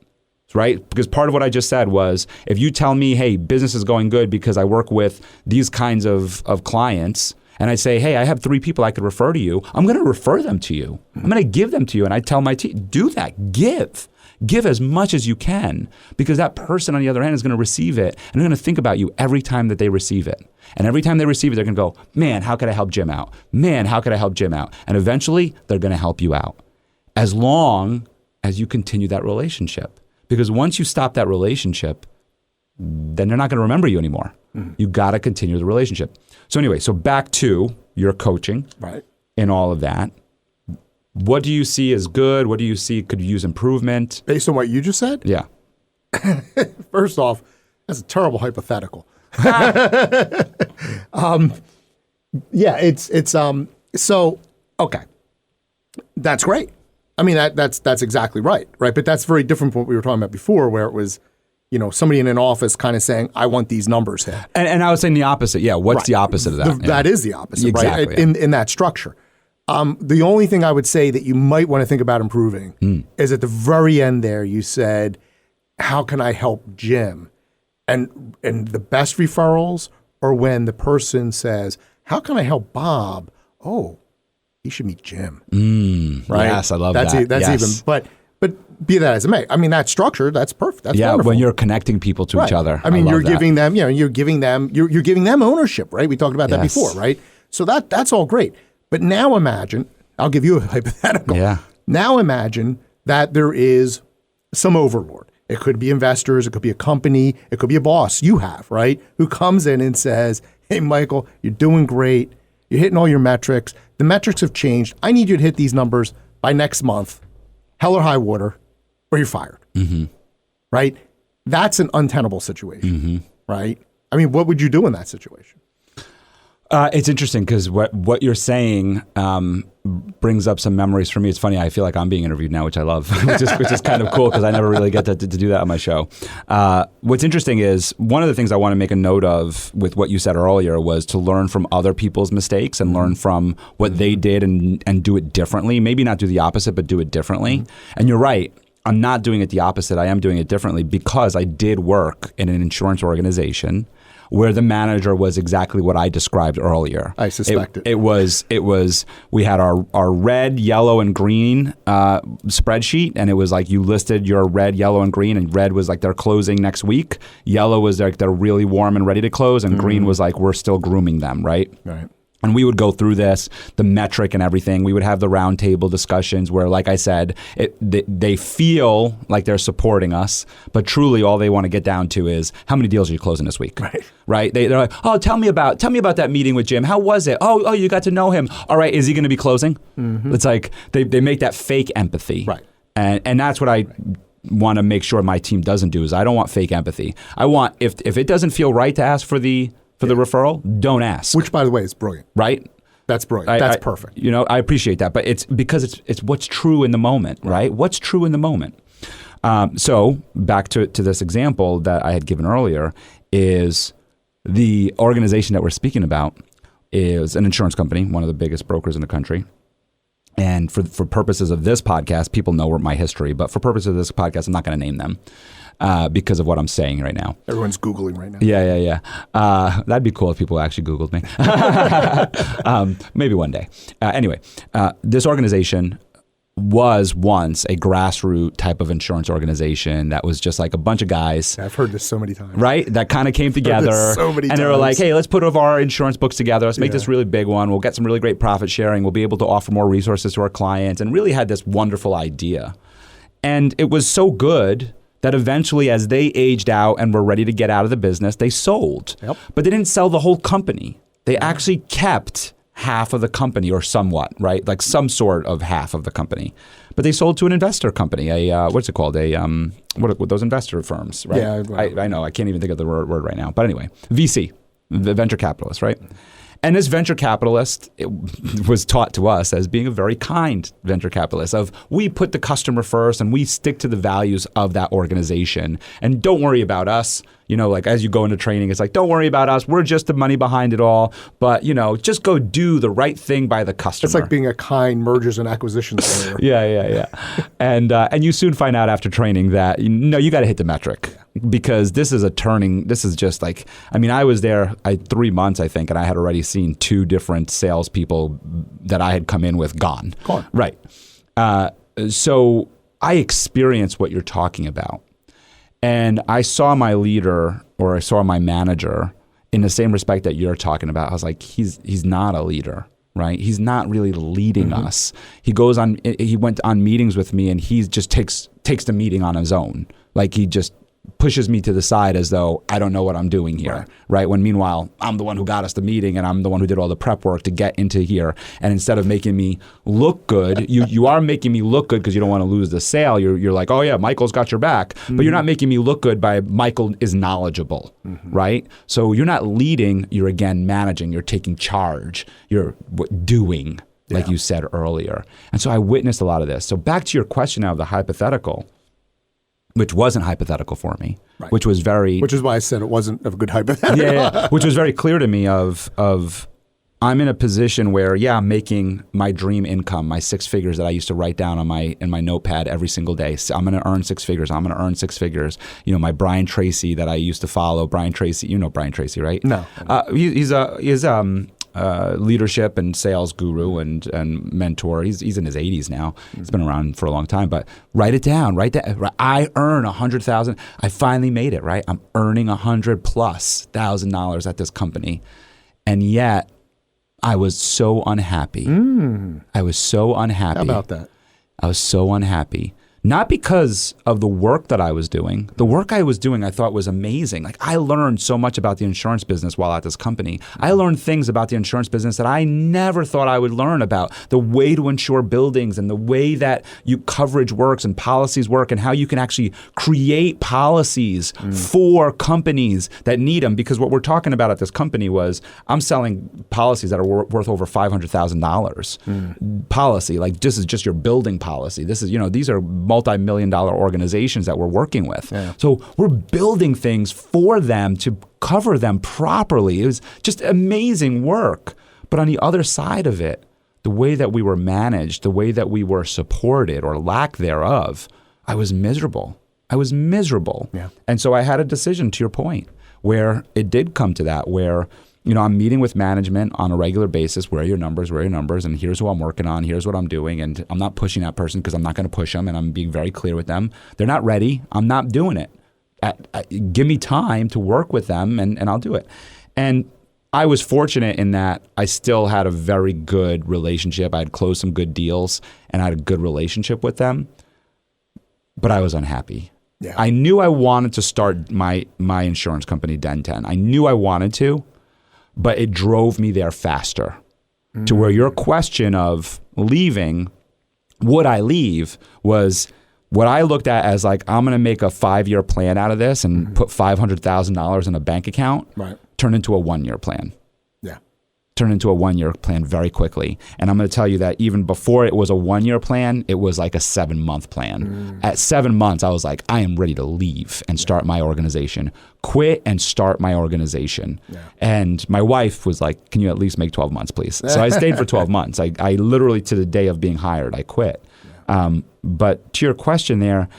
Right? Because part of what I just said was, if you tell me, hey, business is going good because I work with these kinds of clients, and I say, hey, I have 3 people I could refer to you, I'm going to refer them to you. I'm going to give them to you. And I tell my team, do that. Give as much as you can, because that person on the other end is going to receive it, and they're going to think about you every time that they receive it. And every time they receive it, they're going to go, man, how could I help Jim out? Man, how could I help Jim out? And eventually, they're going to help you out, as long as you continue that relationship. Because once you stop that relationship, then they're not going to remember you anymore. You got to continue the relationship. So anyway, so back to your coaching and all of that. What do you see as good? What do you see could use improvement? Based on what you just said? Yeah. First off, that's a terrible hypothetical. So okay. That's great. I mean, that's exactly right? But that's very different from what we were talking about before, where it was, somebody in an office kind of saying, I want these numbers hit. And I was saying the opposite. Yeah. What's the opposite of that? That is the opposite, exactly, right? In that structure. The only thing I would say that you might want to think about improving is at the very end there, you said, how can I help Jim? And the best referrals are when the person says, how can I help Bob? Oh, you should meet Jim. Right? Yes, I love that. That's yes. even, but be that as it may. I mean, that structure, that's perfect. That's wonderful. When you're connecting people to each other. I mean, love you're that. giving them, you're giving them ownership, right? We talked about that before, right? So that's all great. But now imagine, I'll give you a hypothetical. Yeah. Now imagine that there is some overlord. It could be investors, it could be a company, it could be a boss you have, right? Who comes in and says, hey, Michael, you're doing great. You're hitting all your metrics. The metrics have changed. I need you to hit these numbers by next month, hell or high water, or you're fired, right? That's an untenable situation, right? I mean, what would you do in that situation? It's interesting because what you're saying brings up some memories for me. It's funny. I feel like I'm being interviewed now, which I love, which is kind of cool because I never really get to do that on my show. What's interesting is one of the things I want to make a note of with what you said earlier was to learn from other people's mistakes and learn from what they did and do it differently. Maybe not do the opposite, but do it differently. And you're right. I'm not doing it the opposite. I am doing it differently because I did work in an insurance organization where the manager was exactly what I described earlier. I suspected. It was we had our red, yellow, and green spreadsheet, and it was like you listed your red, yellow, and green, and red was like they're closing next week. Yellow was like they're really warm and ready to close, and green was like we're still grooming them, right? Right. And we would go through this, the metric and everything. We would have the roundtable discussions where, like I said, they feel like they're supporting us, but truly all they want to get down to is how many deals are you closing this week? Right? They're like, oh, tell me about that meeting with Jim. How was it? Oh, you got to know him. All right, is he going to be closing? It's like they make that fake empathy. Right. And that's what I want to make sure my team doesn't do is I don't want fake empathy. I want if it doesn't feel right to ask for the referral, don't ask. Which, by the way, is brilliant. Right? That's brilliant. That's perfect. I appreciate that, but it's because it's what's true in the moment, right? What's true in the moment. So back to this example that I had given earlier is the organization that we're speaking about is an insurance company, one of the biggest brokers in the country. And for purposes of this podcast, people know my history, but for purposes of this podcast, I'm not going to name them. Because of what I'm saying right now. Everyone's Googling right now. Yeah. That'd be cool if people actually Googled me. Maybe one day. Anyway, this organization was once a grassroots type of insurance organization that was just like a bunch of guys. I've heard this so many times. Right? That kind of came together. So many and they were like, hey, let's put all our insurance books together. Let's make this really big one. We'll get some really great profit sharing. We'll be able to offer more resources to our clients, and really had this wonderful idea. And it was so good that eventually, as they aged out and were ready to get out of the business, they sold. Yep. But they didn't sell the whole company. They actually kept half of the company, or somewhat, right? Like some sort of half of the company. But they sold to an investor company, what's it called? What are those investor firms, right? Yeah. I know. I can't even think of the word right now. But anyway, VC, the venture capitalist, right? And this venture capitalist was taught to us as being a very kind venture capitalist of we put the customer first and we stick to the values of that organization. And don't worry about us. Like as you go into training, it's like, don't worry about us. We're just the money behind it all. But, just go do the right thing by the customer. It's like being a kind mergers and acquisitions lawyer. Yeah. And you soon find out after training that, you got to hit the metric. Because this is just like, I was there 3 months, I think, and I had already seen 2 different salespeople that I had come in with gone. Right. So I experienced what you're talking about. And I saw my leader, or I saw my manager, in the same respect that you're talking about. I was like, he's not a leader. Right? He's not really leading us. He went on meetings with me and he just takes the meeting on his own. Like he just pushes me to the side as though I don't know what I'm doing here, right? When meanwhile, I'm the one who got us the meeting and I'm the one who did all the prep work to get into here. And instead of making me look good, you are making me look good because you don't want to lose the sale. You're like, oh yeah, Michael's got your back. But you're not making me look good by Michael is knowledgeable, right? So you're not leading, you're again managing, you're taking charge, you're doing, like you said earlier. And so I witnessed a lot of this. So back to your question now of the hypothetical, which wasn't hypothetical for me, which was why I said it wasn't a good hypothetical. Which was very clear to me of I'm in a position where, I'm making my dream income, my 6 figures that I used to write down in my notepad every single day. So I'm going to earn 6 figures. I'm going to earn 6 figures. My Brian Tracy that I used to follow. Brian Tracy, you know Brian Tracy, right? No. He's leadership and sales guru and mentor. He's in his 80s now. He's been around for a long time. But write it down. I earn $100,000. I finally made it. Right. I'm earning $100,000+ at this company, and yet I was so unhappy. I was so unhappy. How about that? I was so unhappy. Not because of the work that I was doing. The work I was doing I thought was amazing. Like, I learned so much about the insurance business while at this company. I learned things about the insurance business that I never thought I would learn about. The way to insure buildings and the way that coverage works and policies work and how you can actually create policies for companies that need them. Because what we're talking about at this company was I'm selling policies that are worth over $500,000 policy. Like, this is just your building policy. This is, these are multi-million-dollar organizations that we're working with. Yeah. So we're building things for them to cover them properly. It was just amazing work. But on the other side of it, the way that we were managed, the way that we were supported or lack thereof, I was miserable. Yeah. And so I had a decision, to your point, where it did come to that, where I'm meeting with management on a regular basis. Where are your numbers? And here's what I'm working on. Here's what I'm doing. And I'm not pushing that person because I'm not going to push them. And I'm being very clear with them. They're not ready. I'm not doing it. Give me time to work with them and I'll do it. And I was fortunate in that I still had a very good relationship. I had closed some good deals and I had a good relationship with them. But I was unhappy. Yeah. I knew I wanted to start my insurance company, Den 10. I knew I wanted to. But it drove me there faster to where your question of leaving, would I leave, was what I looked at as like, I'm going to make a 5-year plan out of this and put $500,000 in a bank account, turn into a 1-year plan. Yeah. Turn into a 1-year plan very quickly. And I'm going to tell you that even before it was a 1-year plan, it was like a 7-month plan. At 7 months, I was like, I am ready to leave and start my organization. Quit and start my organization. Yeah. And my wife was like, can you at least make 12 months, please? So I stayed for 12 months. I literally, to the day of being hired, I quit. Yeah. But to your question there,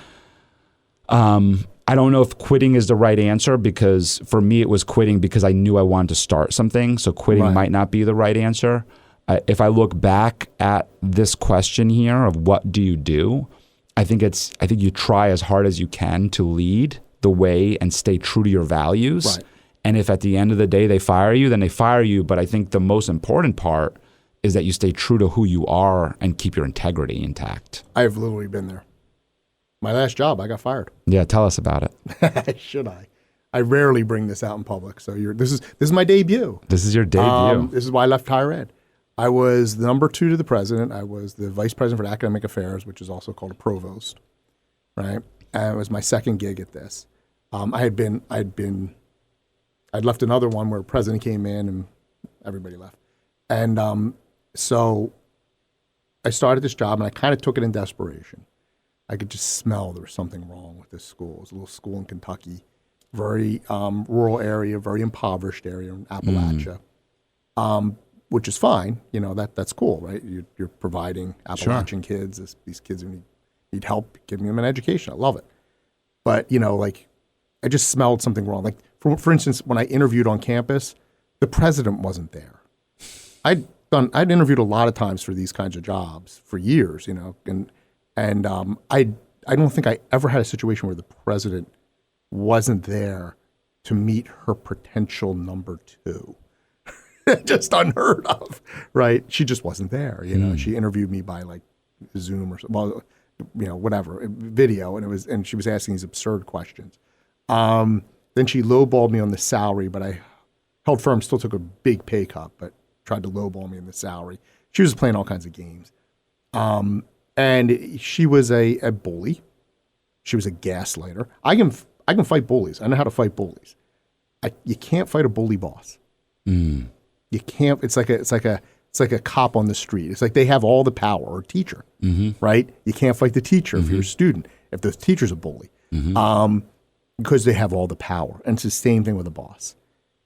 I don't know if quitting is the right answer, because for me it was quitting because I knew I wanted to start something. So quitting might not be the right answer. If I look back at this question here of what do you do, I think you try as hard as you can to lead the way and stay true to your values. Right. And if at the end of the day they fire you, then they fire you. But I think the most important part is that you stay true to who you are and keep your integrity intact. I've literally been there. My last job, I got fired. Yeah, tell us about it. Should I? I rarely bring this out in public. So this is my debut. This is your debut. This is why I left higher ed. I was the number 2 to the president. I was the vice president for academic affairs, which is also called a provost, right? And it was my second gig at this. I'd left another one where the president came in and everybody left. And so I started this job and I kind of took it in desperation. I could just smell there was something wrong with this school. It was a little school in Kentucky, very rural area, very impoverished area in Appalachia, which is fine. That's cool, right? You're providing Appalachian kids, these kids who need help, giving them an education. I love it. But, I just smelled something wrong. Like, for instance, when I interviewed on campus, the president wasn't there. I'd interviewed a lot of times for these kinds of jobs for years, and I don't think I ever had a situation where the president wasn't there to meet her potential number 2. Just unheard of, right? She just wasn't there. She interviewed me by like Zoom or whatever, video, and she was asking these absurd questions. Then she lowballed me on the salary, but I held firm, still took a big pay cut, but tried to lowball me in the salary. She was playing all kinds of games. And she was a bully. She was a gaslighter. I can fight bullies. I know how to fight bullies. You can't fight a bully boss. You can't. It's like a cop on the street. It's like they have all the power, or teacher, right? You can't fight the teacher if you're a student. If the teacher's a bully, because they have all the power. And it's the same thing with a boss,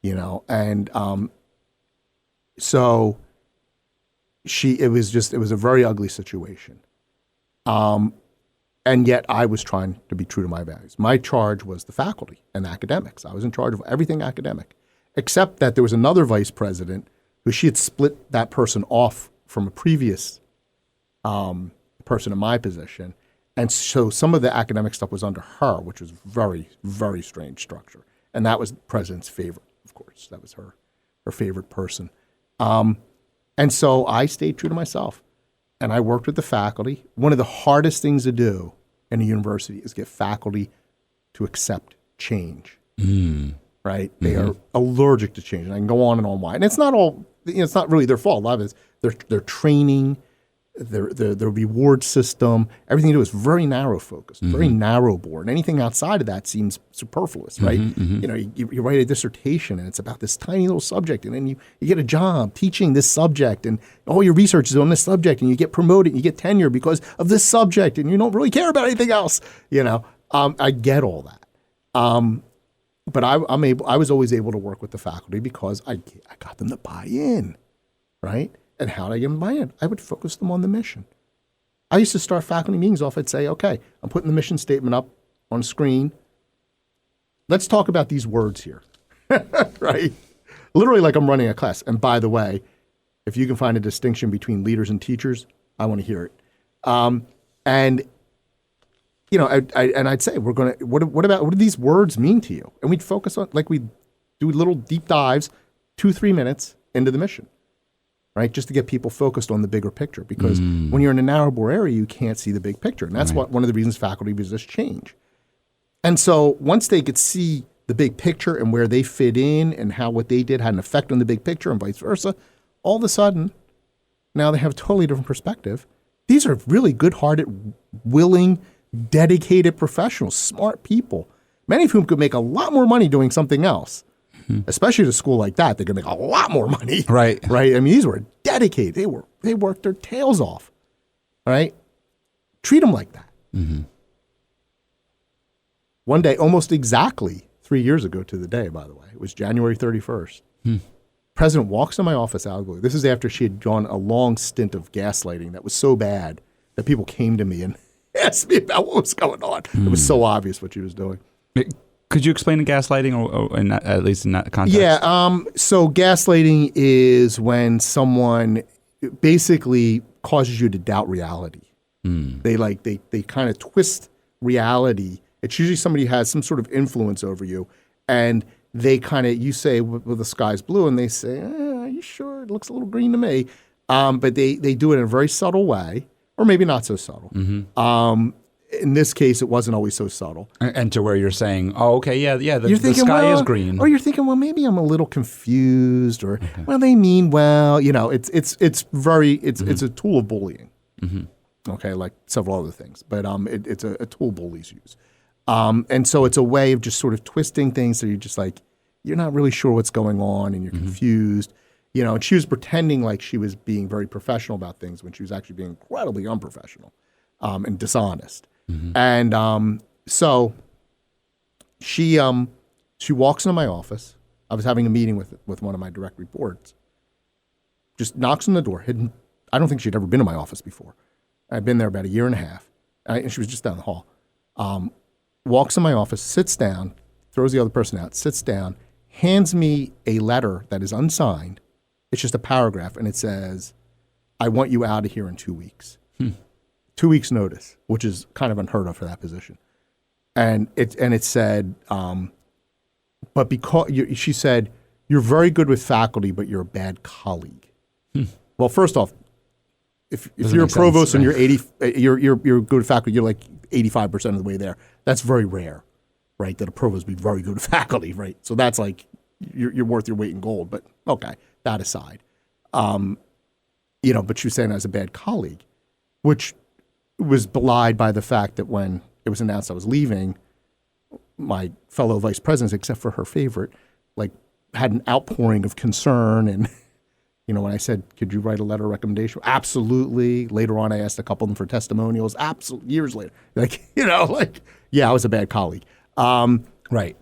And So it was a very ugly situation. And yet I was trying to be true to my values. My charge was the faculty and academics. I was in charge of everything academic, except that there was another vice president who she had split that person off from a previous person in my position. And so some of the academic stuff was under her, which was very, very strange structure. And that was the president's favorite, of course. That was her favorite person. And so I stayed true to myself. And I worked with the faculty. One of the hardest things to do in a university is get faculty to accept change. Right? They are allergic to change. And I can go on and on why. And it's not all, it's not really their fault. A lot of it is their training, their reward system, everything they do is very narrow focused, very narrow board. And anything outside of that seems superfluous, right? You know, you write a dissertation and it's about this tiny little subject, and then you get a job teaching this subject, and all your research is on this subject, and you get promoted, and you get tenure because of this subject, and you don't really care about anything else. You know, I get all that. But I was always able to work with the faculty because I got them to buy in, right? And how did I get them to buy in? I would focus them on the mission. I used to start faculty meetings off. I'd say, okay, I'm putting the mission statement up on screen. Let's talk about these words here, right? Literally like I'm running a class. And by the way, if you can find a distinction between leaders and teachers, I want to hear it. And you know, I'd say, what do these words mean to you? And we'd focus on, like, we'd do little deep dives, 2-3 minutes into the mission. Right, just to get people focused on the bigger picture, because when you're in a narrow bore area, you can't see the big picture, and that's one of the reasons faculty resist change. And so once they could see the big picture and where they fit in and how what they did had an effect on the big picture and vice versa, all of a sudden, now they have a totally different perspective. These are really good-hearted, willing, dedicated professionals, smart people, many of whom could make a lot more money doing something else. Especially at a school like that, they're going to make a lot more money. Right. Right. I mean, these were dedicated. They worked their tails off. All right. Treat them like that. One day, almost exactly 3 years ago to the day, by the way, it was January 31st. President walks in my office out of the blue. This is after she had gone a long stint of gaslighting that was so bad that people came to me and asked me about what was going on. It was so obvious what she was doing. Could you explain the gaslighting, or in that, at least in that context? Yeah. So gaslighting is when someone basically causes you to doubt reality. They kind of twist reality. It's usually somebody who has some sort of influence over you, and they kind of, you say, well, the sky's blue, and they say, are you sure? It looks a little green to me. But they do it in a very subtle way, or maybe not so subtle. In this case, it wasn't always so subtle. And to where you're saying, oh, okay, the sky is green. Or you're thinking, well, maybe I'm a little confused, or, well, they mean well. You know, it's a tool of bullying. Okay, like several other things. But it's a tool bullies use. And so it's a way of just sort of twisting things so you're just like, you're not really sure what's going on, and you're confused. You know, and she was pretending like she was being very professional about things when she was actually being incredibly unprofessional and dishonest. And so she walks into my office. I was having a meeting with one of my direct reports. Just knocks on the door. Hidden. I don't think she'd ever been in my office before. I'd been there about a year and a half, and she was just down the hall. Walks in my office, sits down, throws the other person out, sits down, hands me a letter that is unsigned. It's just a paragraph, and it says, "I want you out of here in 2 weeks." 2 weeks notice, which is kind of unheard of for that position. And it said, but because she said, "You're very good with faculty, but you're a bad colleague." Well, first off, if you're a provost and you're good with faculty, you're like 85% of the way there. That's very rare, right? That a provost be very good with faculty, right? So that's like you're worth your weight in gold. But okay, that aside, but she was saying I was a bad colleague, which was belied by the fact that when it was announced I was leaving, my fellow vice presidents, except for her favorite, like had an outpouring of concern. And, when I said, could you write a letter of recommendation? Absolutely. Later on, I asked a couple of them for testimonials. Absolutely. Years later. Yeah, I was a bad colleague. Right.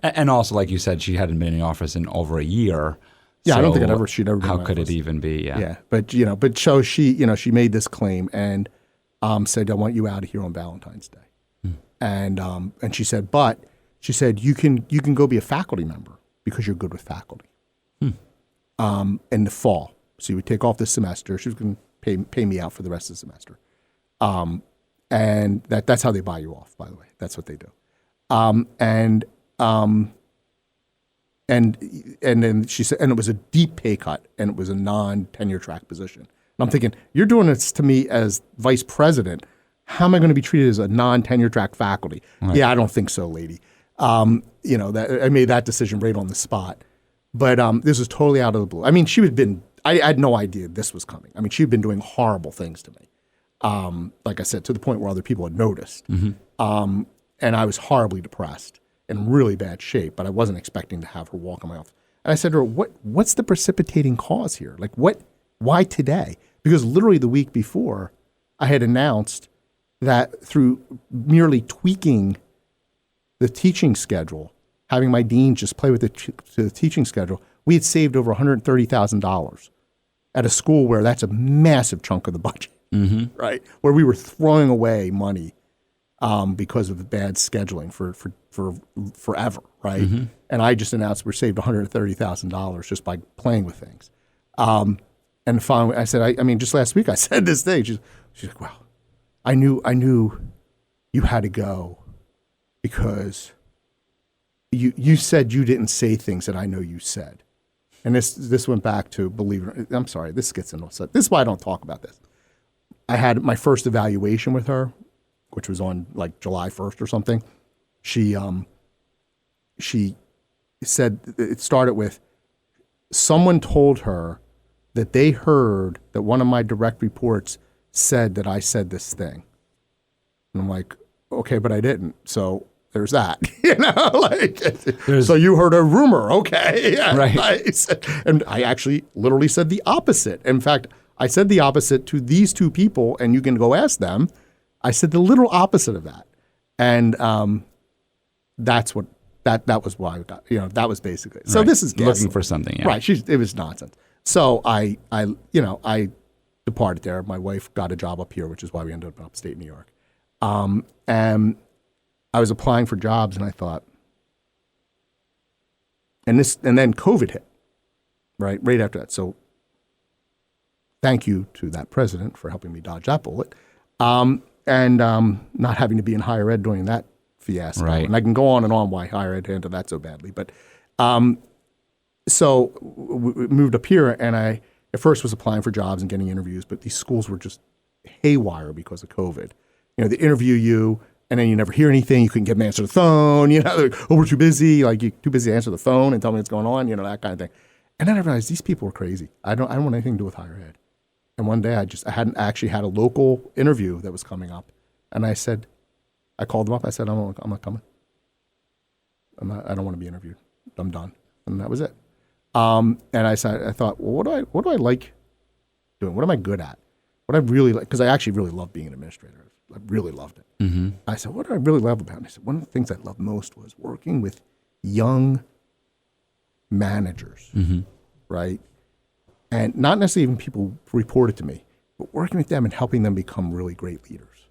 And also, like you said, she hadn't been in the office in over a year. Yeah, I don't think she'd ever been How my could boss. it even be? Yeah. Yeah, but so she made this claim and said, I want you out of here on Valentine's Day. And she said, you can go be a faculty member because you're good with faculty. In the fall. So you would take off this semester. She was going to pay me out for the rest of the semester. And that's how they buy you off, by the way. That's what they do. And then she said, and it was a deep pay cut, and it was a non-tenure track position. And I'm thinking, you're doing this to me as vice president. How am I going to be treated as a non-tenure track faculty? Right. Yeah, I don't think so, lady. That I made that decision right on the spot. But this was totally out of the blue. I mean, I had no idea this was coming. I mean, she'd been doing horrible things to me. Like I said, to the point where other people had noticed. And I was horribly depressed, in really bad shape, but I wasn't expecting to have her walk in my office. And I said to her, what's the precipitating cause here? Like, why today? Because literally the week before, I had announced that through merely tweaking the teaching schedule, having my dean just play with the teaching schedule, we had saved over $130,000 at a school where that's a massive chunk of the budget, right? Where we were throwing away money because of the bad scheduling for forever, right? And I just announced we saved $130,000 just by playing with things. And finally, I said, I mean, just last week I said this thing. She's like, well, I knew you had to go because you said you didn't say things that I know you said. And this went back to, believe it or not, I'm sorry, this gets into this. This is why I don't talk about this. I had my first evaluation with her, which was on like July 1st or something. She said, it started with, someone told her that they heard that one of my direct reports said that I said this thing. And I'm like, okay, but I didn't. So there's that, so you heard a rumor. Okay. Yeah, right. Nice. And I actually literally said the opposite. In fact, I said the opposite to these two people, and you can go ask them. I said the literal opposite of that. And that's what, that was why I got, that was basically it. So right. This is gaslighting. Looking for something. Yeah. Right. It was nonsense. So I departed there. My wife got a job up here, which is why we ended up in upstate New York. And I was applying for jobs, and I thought, and then COVID hit, right after that. So thank you to that president for helping me dodge that bullet, and not having to be in higher ed during that fiasco. Right. And I can go on and on why higher ed handled that so badly. But so we moved up here, and I at first was applying for jobs and getting interviews, but these schools were just haywire because of COVID. They interview you, and then you never hear anything. You couldn't get an answer to the phone. Like, oh, we're too busy. Like, you're too busy to answer the phone and tell me what's going on. That kind of thing. And then I realized these people are crazy. I don't want anything to do with higher ed. And one day I hadn't actually had a local interview that was coming up, and I called them up. I said, I'm not coming. I don't want to be interviewed. I'm done. And that was it. And I thought, well, what do I like doing? What am I good at? What I really like, because I actually really love being an administrator. I really loved it. Mm-hmm. I said, what do I really love about it? And I said, one of the things I loved most was working with young managers, right? And not necessarily even people who reported to me, but working with them and helping them become really great leaders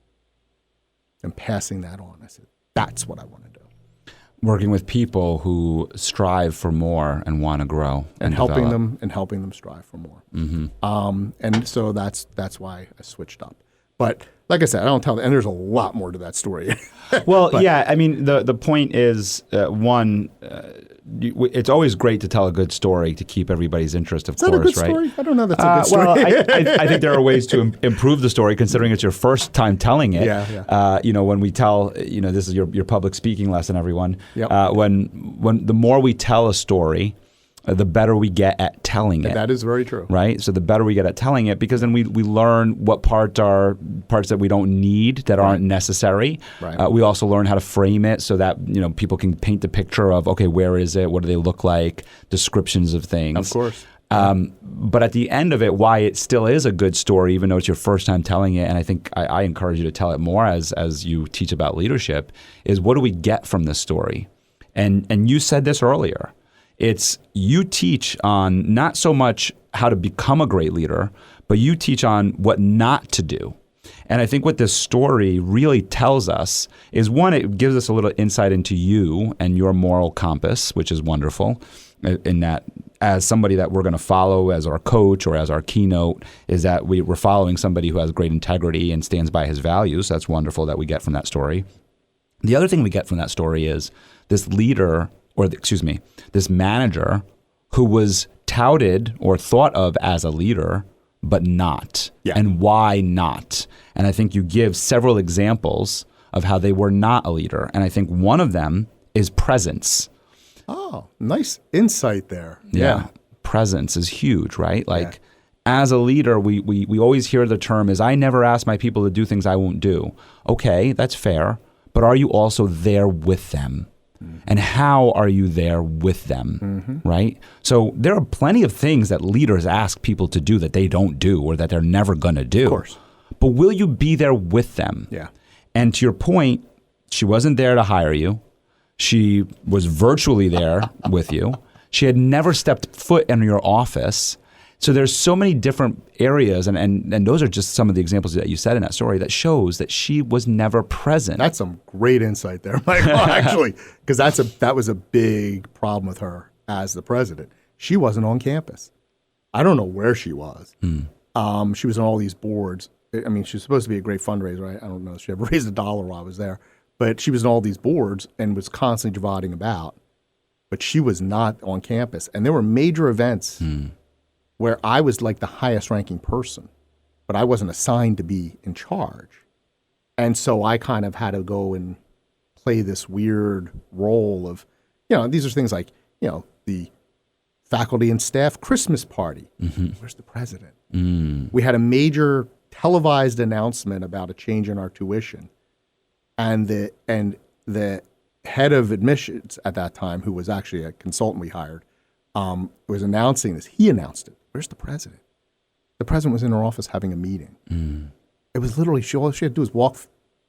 and passing that on. I said, that's what I want to do. Working with people who strive for more and want to grow and helping them strive for more. And so that's why I switched up. But like I said, I don't tell, and there's a lot more to that story. Well, yeah, I mean, the point is, it's always great to tell a good story to keep everybody's interest, of course, right? Is that a good story? I don't know that's a good story. Well, I think there are ways to improve the story, considering it's your first time telling it. Yeah. When we tell, this is your public speaking lesson, everyone. Yep. When the more we tell a story, the better we get at telling it. That is very true. Right? So the better we get at telling it, because then we learn what parts are parts that we don't need, that aren't necessary. Right. We also learn how to frame it so that people can paint the picture of, okay, where is it? What do they look like? Descriptions of things. Of course. But at the end of it, why it still is a good story, even though it's your first time telling it, and I think I encourage you to tell it more as you teach about leadership, is what do we get from this story? And you said this earlier. It's you teach on not so much how to become a great leader, but you teach on what not to do. And I think what this story really tells us is, one, it gives us a little insight into you and your moral compass, which is wonderful, in that as somebody that we're going to follow as our coach or as our keynote, is that we're following somebody who has great integrity and stands by his values. That's wonderful that we get from that story. The other thing we get from that story is this leader, this manager who was touted or thought of as a leader, but not. Yeah. And why not? And I think you give several examples of how they were not a leader. And I think one of them is presence. Oh, nice insight there. Yeah. Presence is huge, right? Like as a leader, we always hear the term is, I never ask my people to do things I won't do. Okay, that's fair. But are you also there with them? Mm-hmm. And how are you there with them, right? So there are plenty of things that leaders ask people to do that they don't do or that they're never going to do. Of course. But will you be there with them? Yeah. And to your point, she wasn't there to hire you. She was virtually there with you. She had never stepped foot in your office. So there's so many different areas, and those are just some of the examples that you said in that story that shows that she was never present. That's some great insight there, Michael, actually, because that was a big problem with her as the president. She wasn't on campus. I don't know where she was. She was on all these boards. I mean, she was supposed to be a great fundraiser. I don't know if she ever raised $1 while I was there, but she was on all these boards and was constantly jiving about. But she was not on campus, and there were major events where I was like the highest ranking person, but I wasn't assigned to be in charge. And so I kind of had to go and play this weird role of, these are things like, the faculty and staff Christmas party. Where's the president? We had a major televised announcement about a change in our tuition. And the head of admissions at that time, who was actually a consultant we hired, was announcing this. He announced it. Where's the president? The president was in her office having a meeting. It was literally, all she had to do was walk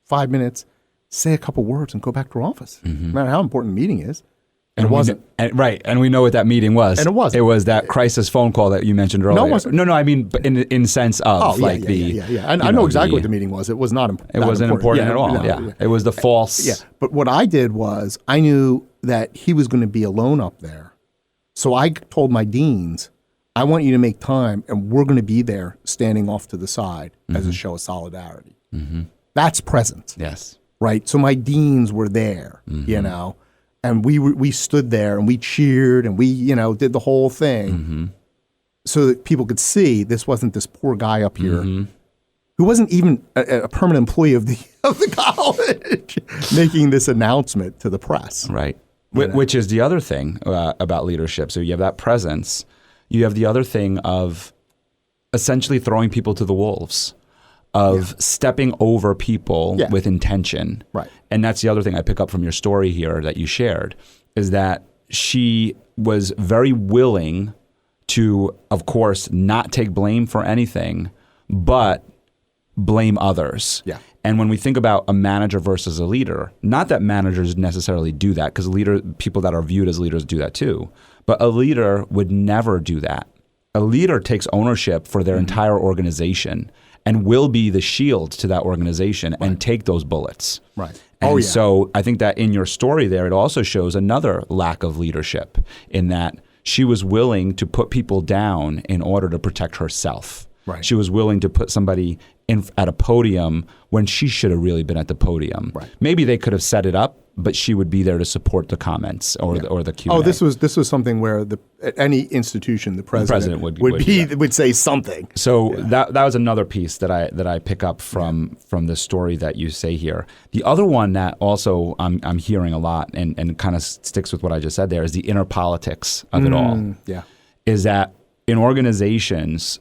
5 minutes, say a couple words, and go back to her office. No matter how important the meeting is. And it wasn't. Right. And we know what that meeting was. And it wasn't. It was that crisis phone call that you mentioned earlier. No, it wasn't. No, I mean, in sense of I know exactly what the meeting was. It was not important. It wasn't important at all. It was the false. Yeah. But what I did was I knew that he was going to be alone up there. So I told my deans, I want you to make time, and we're going to be there standing off to the side as a show of solidarity. That's presence. Yes. Right? So my deans were there, and we stood there and we cheered and we, did the whole thing so that people could see this wasn't this poor guy up here who wasn't even a permanent employee of the college making this announcement to the press. Right. Which is the other thing about leadership. So you have that presence. You have the other thing of essentially throwing people to the wolves, of stepping over people with intention. Right. And that's the other thing I pick up from your story here that you shared, is that she was very willing to, of course, not take blame for anything, but blame others. Yeah. And when we think about a manager versus a leader, not that managers necessarily do that, because people that are viewed as leaders do that too, but a leader would never do that. A leader takes ownership for their entire organization and will be the shield to that organization and take those bullets. Right. And so I think that in your story there, it also shows another lack of leadership in that she was willing to put people down in order to protect herself. Right. She was willing to put somebody at a podium when she should have really been at the podium. Right. Maybe they could have set it up, but she would be there to support the comments or the Q&A. Oh, this was something where at any institution the president would say something. So that was another piece that I pick up from the story that you say here. The other one that also I'm hearing a lot and kind of sticks with what I just said there is the inner politics of it all. Yeah, is that in organizations,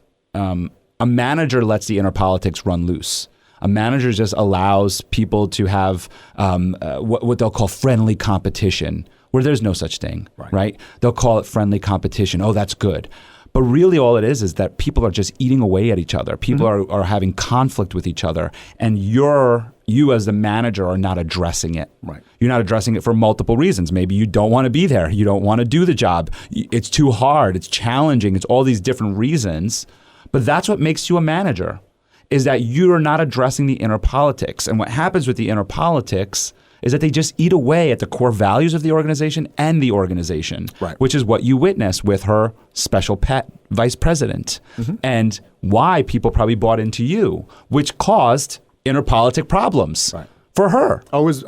a manager lets the inner politics run loose. A manager just allows people to have what they'll call friendly competition, where there's no such thing, right? They'll call it friendly competition. Oh, that's good. But really all it is that people are just eating away at each other. People are having conflict with each other. And you as the manager are not addressing it. Right. You're not addressing it for multiple reasons. Maybe you don't want to be there. You don't want to do the job. It's too hard. It's challenging. It's all these different reasons. But that's what makes you a manager, is that you're not addressing the inner politics. And what happens with the inner politics is that they just eat away at the core values of the organization and the organization, right. which is what you witnessed with her special pet vice president, and why people probably bought into you, which caused inner politic problems for her. It was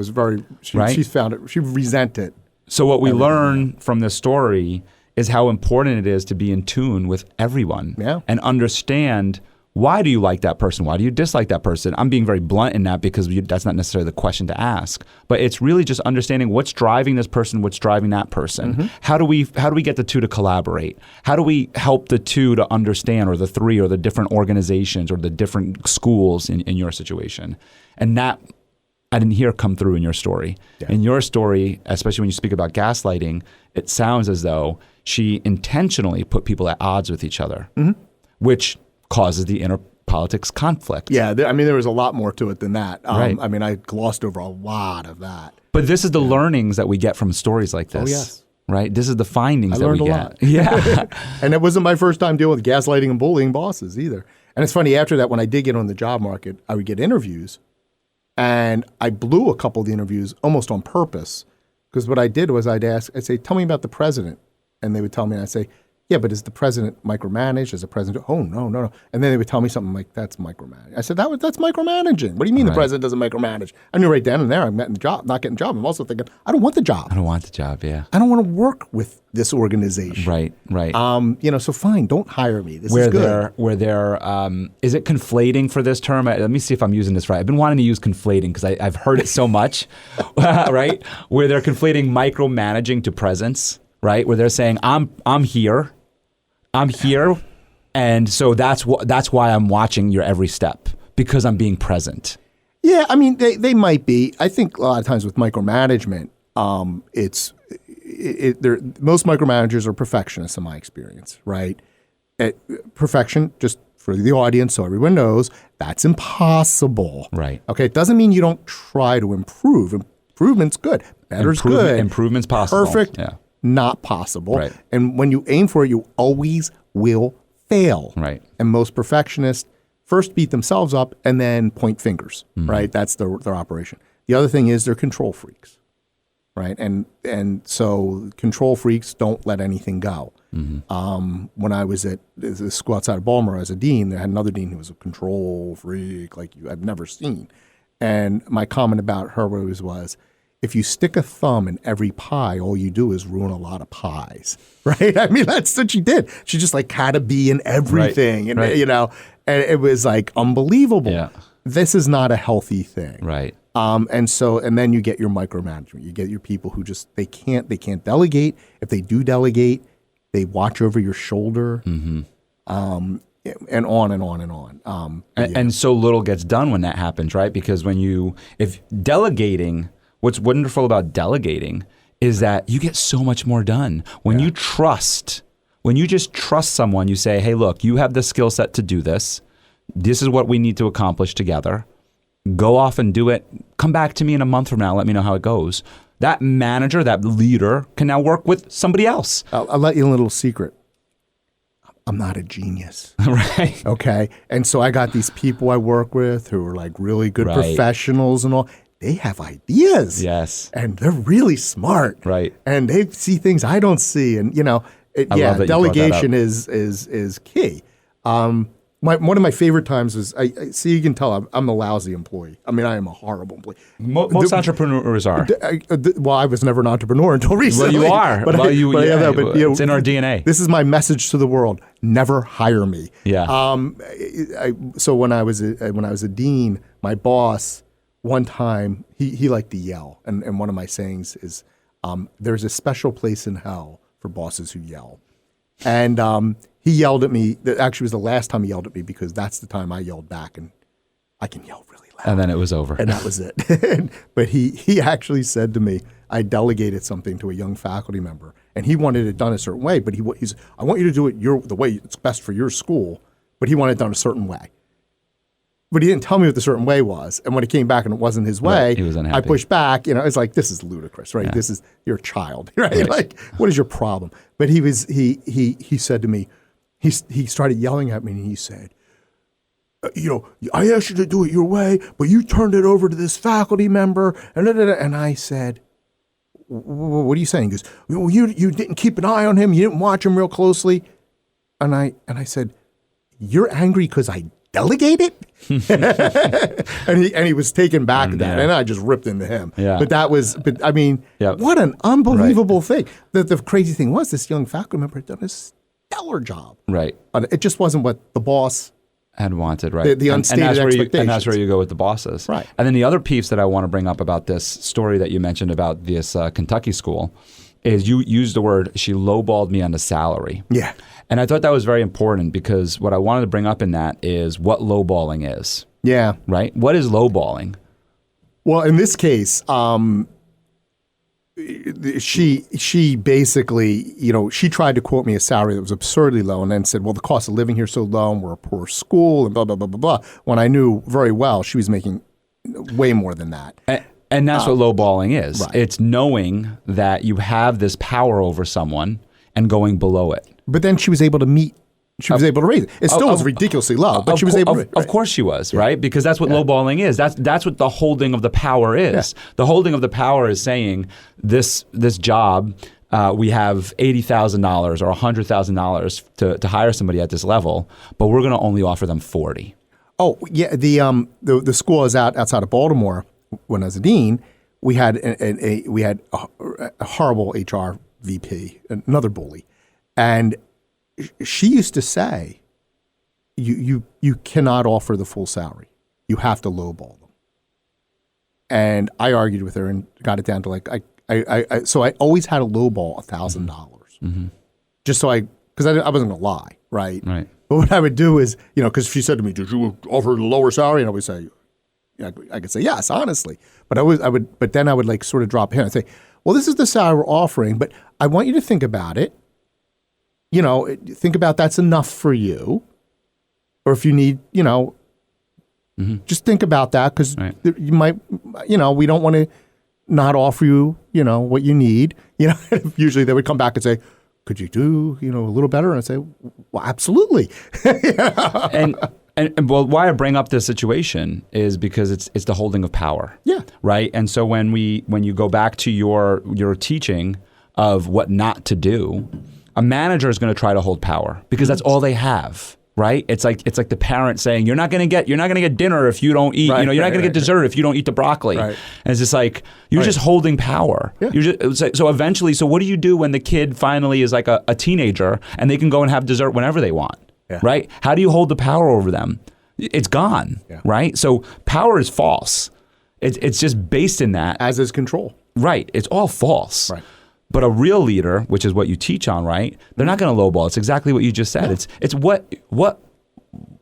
very, she found it, she resented it. So what we learn from this story is how important it is to be in tune with everyone and understand, why do you like that person? Why do you dislike that person? I'm being very blunt in that because that's not necessarily the question to ask. But it's really just understanding what's driving this person, what's driving that person. How do we get the two to collaborate? How do we help the two to understand, or the three, or the different organizations, or the different schools in your situation? And that I didn't hear come through in your story. Yeah. In your story, especially when you speak about gaslighting, it sounds as though she intentionally put people at odds with each other, which causes the inner politics conflict. Yeah, there was a lot more to it than that. Right. I glossed over a lot of that. But this is the learnings that we get from stories like this. Oh, yes. Right? This is the findings that we get. I learned a lot. Yeah. And it wasn't my first time dealing with gaslighting and bullying bosses either. And it's funny, after that, when I did get on the job market, I would get interviews. And I blew a couple of the interviews almost on purpose. Because what I did was I'd say, tell me about the president. And they would tell me, and I'd say, yeah, but is the president micromanaged? Is the president, oh, no. And then they would tell me something like, that's micromanaging. I said, that's micromanaging. What do you mean the president doesn't micromanage? I knew right then and there I'm not getting the job. I'm also thinking, I don't want the job. I don't want the job, yeah. I don't want to work with this organization. Right. So fine, don't hire me. This is good. Is it conflating for this term? Let me see if I'm using this right. I've been wanting to use conflating because I've heard it so much, right? Where they're conflating micromanaging to presence, right? Where they're saying, I'm here, and so that's why I'm watching your every step, because I'm being present. Yeah, they might be. I think a lot of times with micromanagement, most micromanagers are perfectionists in my experience, right? Perfection, just for the audience so everyone knows, that's impossible. Right. Okay, it doesn't mean you don't try to improve. Improvement's good. Better's good. Improvement's possible. Perfect. Yeah. Not possible. Right. And when you aim for it, you always will fail. Right. And most perfectionists first beat themselves up and then point fingers, right? That's their operation. The other thing is they're control freaks, right? And so control freaks don't let anything go. When I was at the school outside of Baltimore as a dean, they had another dean who was a control freak like I've never seen. And my comment about her was, if you stick a thumb in every pie, all you do is ruin a lot of pies, right? That's what she did. She just had to be in everything, and and it was unbelievable. Yeah. This is not a healthy thing, right? And then you get your micromanagement. You get your people who just they can't delegate. If they do delegate, they watch over your shoulder, and on and on and on. And so little gets done when that happens, right? Because if delegating. What's wonderful about delegating is that you get so much more done. When you just trust someone, you say, hey, look, you have the skill set to do this. This is what we need to accomplish together. Go off and do it. Come back to me in a month from now. Let me know how it goes. That manager, that leader can now work with somebody else. I'll let you in a little secret. I'm not a genius. Right. Okay. And so I got these people I work with who are really good professionals and all. They have ideas. Yes. And they're really smart. Right. And they see things I don't see. And, delegation is key. One of my favorite times is, you can tell I'm a lousy employee. I am a horrible employee. Most entrepreneurs are. Well, I was never an entrepreneur until recently. Well, you are. It's in our DNA. This is my message to the world. Never hire me. Yeah. So when I was a dean, my boss, one time, he liked to yell. And one of my sayings is, there's a special place in hell for bosses who yell. And he yelled at me. That actually was the last time he yelled at me, because that's the time I yelled back. And I can yell really loud. And then it was over. And that was it. But he actually said to me, I delegated something to a young faculty member, and he wanted it done a certain way, but he's I want you to do it the way it's best for your school, but he wanted it done a certain way. But he didn't tell me what the certain way was. And when it came back and it wasn't his way, he was unhappy. I pushed back. It's like, this is ludicrous, right? Yeah. You're a child, right? Like, what is your problem? But he said to me, he started yelling at me, and he said, I asked you to do it your way, but you turned it over to this faculty member. And I said, what are you saying? He goes, well, you didn't keep an eye on him. You didn't watch him real closely. And I said, you're angry because I delegated? and he was taken back at that, and I just ripped into him. Yeah. What an unbelievable thing. The crazy thing was, this young faculty member had done a stellar job. Right. It just wasn't what the boss had wanted, right? The unstated expectations. And that's where you go with the bosses. Right. And then the other piece that I want to bring up about this story that you mentioned about this Kentucky school is you used the word, she lowballed me on the salary. Yeah. And I thought that was very important, because what I wanted to bring up in that is what lowballing is. Yeah. Right? What is lowballing? Well, in this case, she basically, she tried to quote me a salary that was absurdly low, and then said, well, the cost of living here is so low, and we're a poor school, and blah, blah, blah, blah, blah, when I knew very well she was making way more than that. And that's what lowballing is. Right. It's knowing that you have this power over someone and going below it. But then she was able to raise it. It still was ridiculously low, but she was able to. Of course she was, right? Because that's what lowballing is. That's what the holding of the power is. Yeah. The holding of the power is saying this job, we have $80,000 or $100,000 to hire somebody at this level, but we're going to only offer them $40,000. Oh yeah, the school is outside of Baltimore. When I was a dean, we had a horrible HR VP, another bully. And she used to say, you cannot offer the full salary. You have to lowball them. And I argued with her and got it down to so I always had to lowball $1,000. Mm-hmm. Just so because I wasn't going to lie, right? Right. But what I would do is, because she said to me, did you offer the lower salary? And I would say, I could say yes, honestly. But then I would like sort of drop in and say, well, this is the salary we're offering, but I want you to think about it. Think about that's enough for you. Or if you need, just think about that, because you might, we don't want to not offer you, what you need. Usually they would come back and say, could you do, a little better? And I'd say, well, absolutely. And why I bring up this situation is because it's the holding of power. Yeah. Right. And so when you go back to your teaching of what not to do, a manager is going to try to hold power because that's all they have. Right. It's like the parent saying, you're not going to get dinner if you don't eat. You're not going to get dessert if you don't eat the broccoli. Right. And it's just like you're just holding power. Yeah. So eventually, so what do you do when the kid finally is like a teenager and they can go and have dessert whenever they want? Yeah. Right? How do you hold the power over them? It's gone, right? So power is false. It's just based in that. As is control. Right. It's all false. Right. But a real leader, which is what you teach on, right? They're not going to lowball. It's exactly what you just said. No.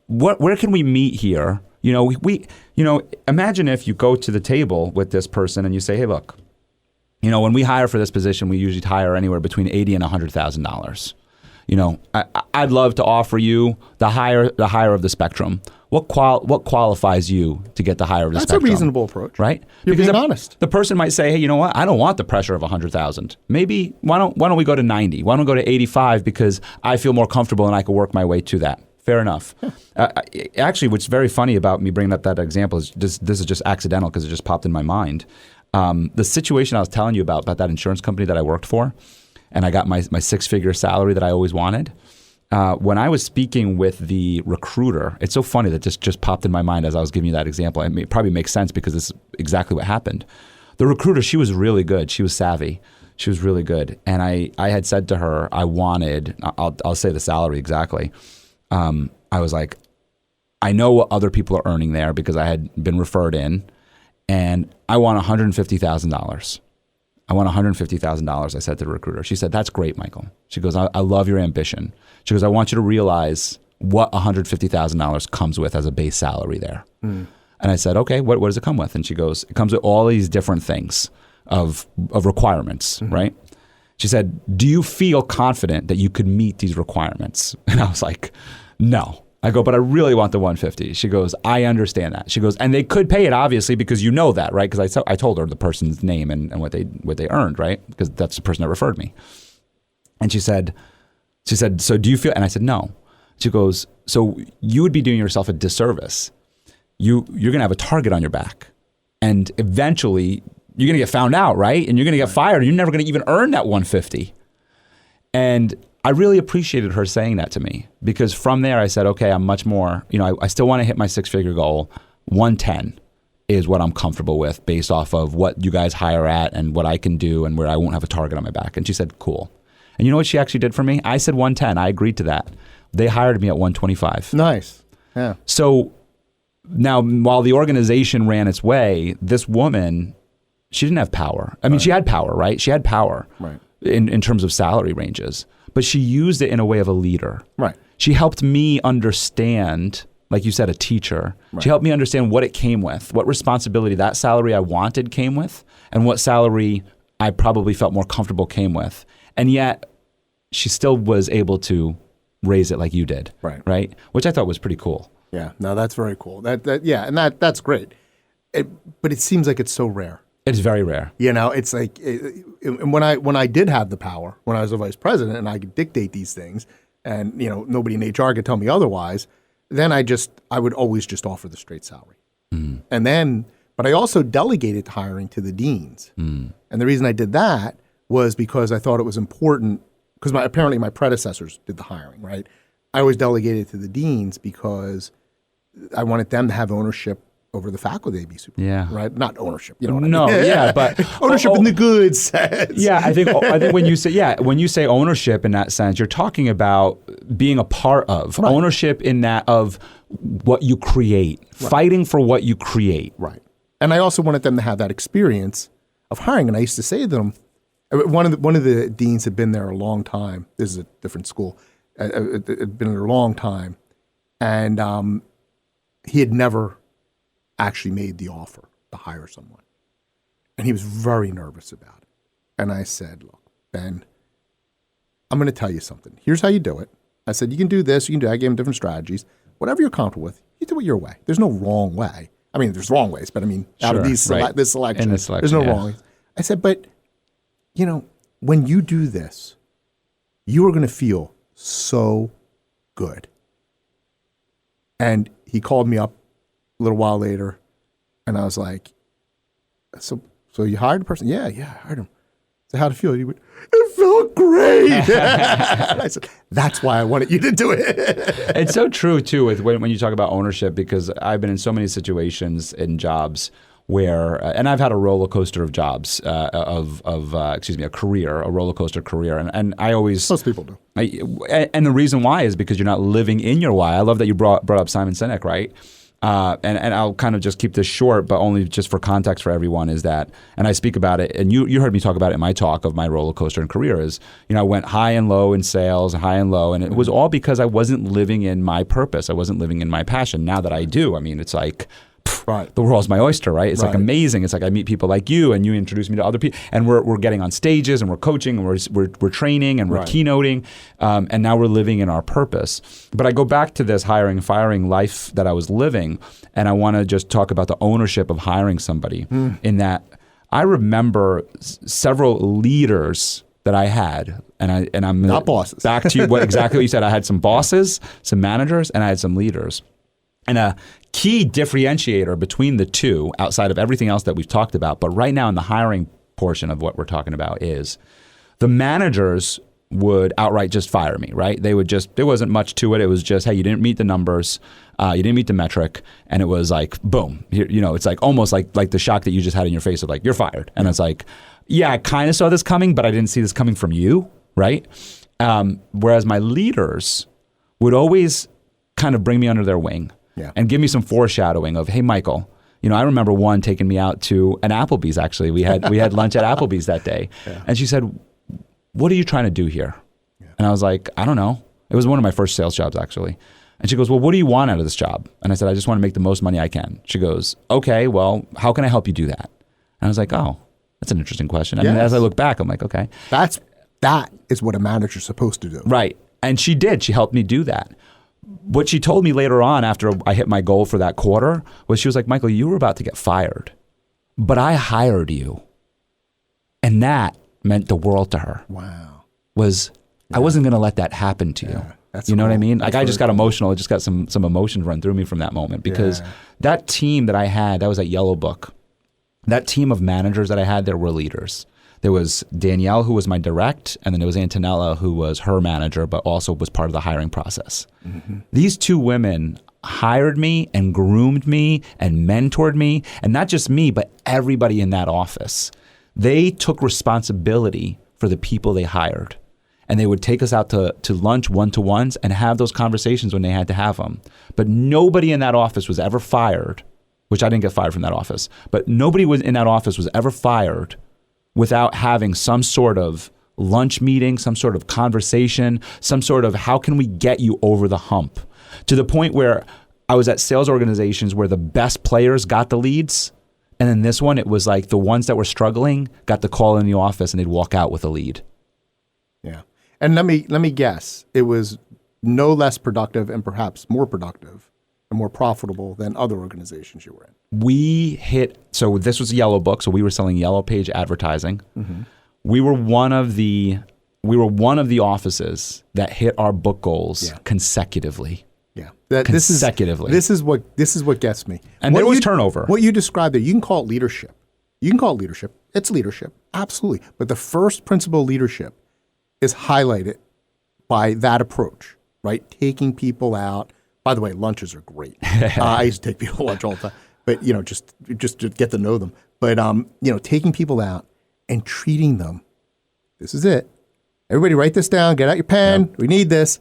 Where can we meet here? Imagine if you go to the table with this person and you say, hey, look, when we hire for this position, we usually hire anywhere between $80,000 and $100,000. I'd love to offer you the higher of the spectrum. What qualifies you to get the higher of the spectrum? That's a reasonable approach, right? You're being honest. The person might say, "Hey, you know what? I don't want the pressure of 100,000. Maybe why don't we go to 90? Why don't we go to 85 because I feel more comfortable and I can work my way to that." Fair enough. Yeah. Actually, what's very funny about me bringing up that example is this is just accidental because it just popped in my mind. The situation I was telling you about that insurance company that I worked for. And I got my six-figure salary that I always wanted. When I was speaking with the recruiter, it's so funny that just popped in my mind as I was giving you that example. It probably makes sense because this is exactly what happened. The recruiter, she was really good. She was savvy. She was really good. And I had said to her, I'll say the salary exactly. I was like, I know what other people are earning there because I had been referred in, and I want $150,000. I want $150,000, I said to the recruiter. She said, that's great, Michael. She goes, I love your ambition. She goes, I want you to realize what $150,000 comes with as a base salary there. Mm. And I said, okay, what does it come with? And she goes, it comes with all these different things. of requirements, right? She said, do you feel confident that you could meet these requirements? And I was like, no. I go, but I really want the 150. She goes, I understand that. She goes, and they could pay it obviously because you know that, right? Because I told her the person's name and what they earned, right? Because that's the person that referred me. And she said, so do you feel, and I said, no. She goes, so you would be doing yourself a disservice. You're going to have a target on your back. And eventually you're going to get found out, right? And you're going to get fired. And you're never going to even earn that 150. And I really appreciated her saying that to me, because from there I said, okay, I'm much more, I still want to hit my 6-figure goal. 110 is what I'm comfortable with based off of what you guys hire at and what I can do and where I won't have a target on my back. And she said, cool. And you know what she actually did for me? I said 110. I agreed to that. They hired me at 125. Nice. Yeah. So now, while the organization ran its way, this woman, she didn't have power. I mean, she had power, right? She had power in terms of salary ranges, but she used it in a way of a leader. Right. She helped me understand, like you said, a teacher. Right. She helped me understand what it came with, what responsibility that salary I wanted came with, and what salary I probably felt more comfortable came with. And yet, she still was able to raise it like you did, right? Which I thought was pretty cool. Yeah, no, that's very cool. That's great. But it seems like it's so rare. It's very rare. It's like when I did have the power, when I was a vice president, and I could dictate these things, and nobody in HR could tell me otherwise. Then I would always just offer the straight salary, but I also delegated hiring to the deans, and the reason I did that was because I thought it was important. Because apparently my predecessors did the hiring, right? I always delegated to the deans because I wanted them to have ownership over the faculty they'd be supervising, right? Not ownership, what I mean? Yeah, but ownership in the good sense. Yeah, I think when you say ownership in that sense, you're talking about being a part of ownership in that of what you create, fighting for what you create, right? And I also wanted them to have that experience of hiring, and I used to say to them. One of the deans had been there a long time. This is a different school. Had been there a long time, and he had never actually made the offer to hire someone, and he was very nervous about it. And I said, "Look, Ben, I'm going to tell you something. Here's how you do it." I said, "You can do this. You can do." I gave him different strategies. Whatever you're comfortable with, you do it your way. There's no wrong way. I mean, there's wrong ways, but I mean, out of this selection, there's no wrong ways. I said, but. When you do this, you are going to feel so good. And he called me up a little while later, and I was like, so you hired a person? Yeah, I hired him. So how'd it feel? He went, it felt great. And I said, that's why I wanted you to do it. It's so true, too, with when you talk about ownership, because I've been in so many situations in jobs where, and I've had a roller coaster of jobs, a career, a roller coaster career, and I always most people do. And the reason why is because you're not living in your why. I love that you brought up Simon Sinek, right? And I'll kind of just keep this short, but only just for context for everyone is that, and I speak about it, and you heard me talk about it in my talk of my roller coaster in career is, I went high and low in sales, high and low, and it was all because I wasn't living in my purpose. I wasn't living in my passion. Now that I do, I mean, it's like. The world's my oyster, right? It's like amazing. It's like I meet people like you, and you introduce me to other people, and we're getting on stages, and we're coaching, and we're training, and we're keynoting, and now we're living in our purpose. But I go back to this hiring and firing life that I was living, and I want to just talk about the ownership of hiring somebody. In that, I remember several leaders that I had, and I'm not bosses. Back to exactly what you said. I had some bosses, some managers, and I had some leaders. And a key differentiator between the two, outside of everything else that we've talked about, but right now in the hiring portion of what we're talking about is the managers would outright just fire me, right? They would just, there wasn't much to it. It was just, hey, you didn't meet the numbers, you didn't meet the metric, and it was like, boom. It's like almost like the shock that you just had in your face of like, you're fired. And it's like, yeah, I kind of saw this coming, but I didn't see this coming from you, right? Whereas my leaders would always kind of bring me under their wing. And give me some foreshadowing of, hey, Michael, I remember one taking me out to an Applebee's, actually. We had lunch at Applebee's that day. And she said, what are you trying to do here? And I was like, I don't know. It was one of my first sales jobs, actually. And she goes, well, what do you want out of this job? And I said, I just want to make the most money I can. She goes, okay, well, how can I help you do that? And I was like, oh, That's an interesting question. I mean, as I look back, I'm like, okay. That is what a manager's supposed to do. Right. And she did. She helped me do that. What she told me later on after I hit my goal for that quarter was she was like, Michael, you were about to get fired, but I hired you. And that meant the world to her. Wow. I wasn't going to let that happen to you. That's you know cool. what I mean? That's Like I just got cool. emotional. I just got some emotions run through me from that moment because that team that I had, that was at Yellow Book. That team of managers that I had, there were leaders. There was Danielle, who was my direct, and then there was Antonella, who was her manager, but also was part of the hiring process. Mm-hmm. These two women hired me and groomed me and mentored me, and not just me, but everybody in that office. They took responsibility for the people they hired. And they would take us out to lunch one-to-ones and have those conversations when they had to have them. But nobody in that office was ever fired, which I didn't get fired from that office, but nobody was in that office was ever fired without having some sort of lunch meeting, some sort of conversation, some sort of how can we get you over the hump? To the point where I was at sales organizations where the best players got the leads. And then this one, it was like the ones that were struggling got the call in the office and they'd walk out with a lead. Yeah. And let me guess, it was no less productive and perhaps more productive and more profitable than other organizations you were in. So this was Yellow Book, so we were selling Yellow Page advertising. Mm-hmm. We were one of the offices that hit our book goals consecutively. Yeah. Consecutively. This is what gets me. And there was turnover. What you described there, you can call it leadership. It's leadership, absolutely. But the first principle of leadership is highlighted by that approach, right? Taking people out. By the way, lunches are great. I used to take people to lunch all the time, but just to get to know them. But taking people out and treating them. This is it. Everybody, write this down. Get out your pen. Yep. We need this.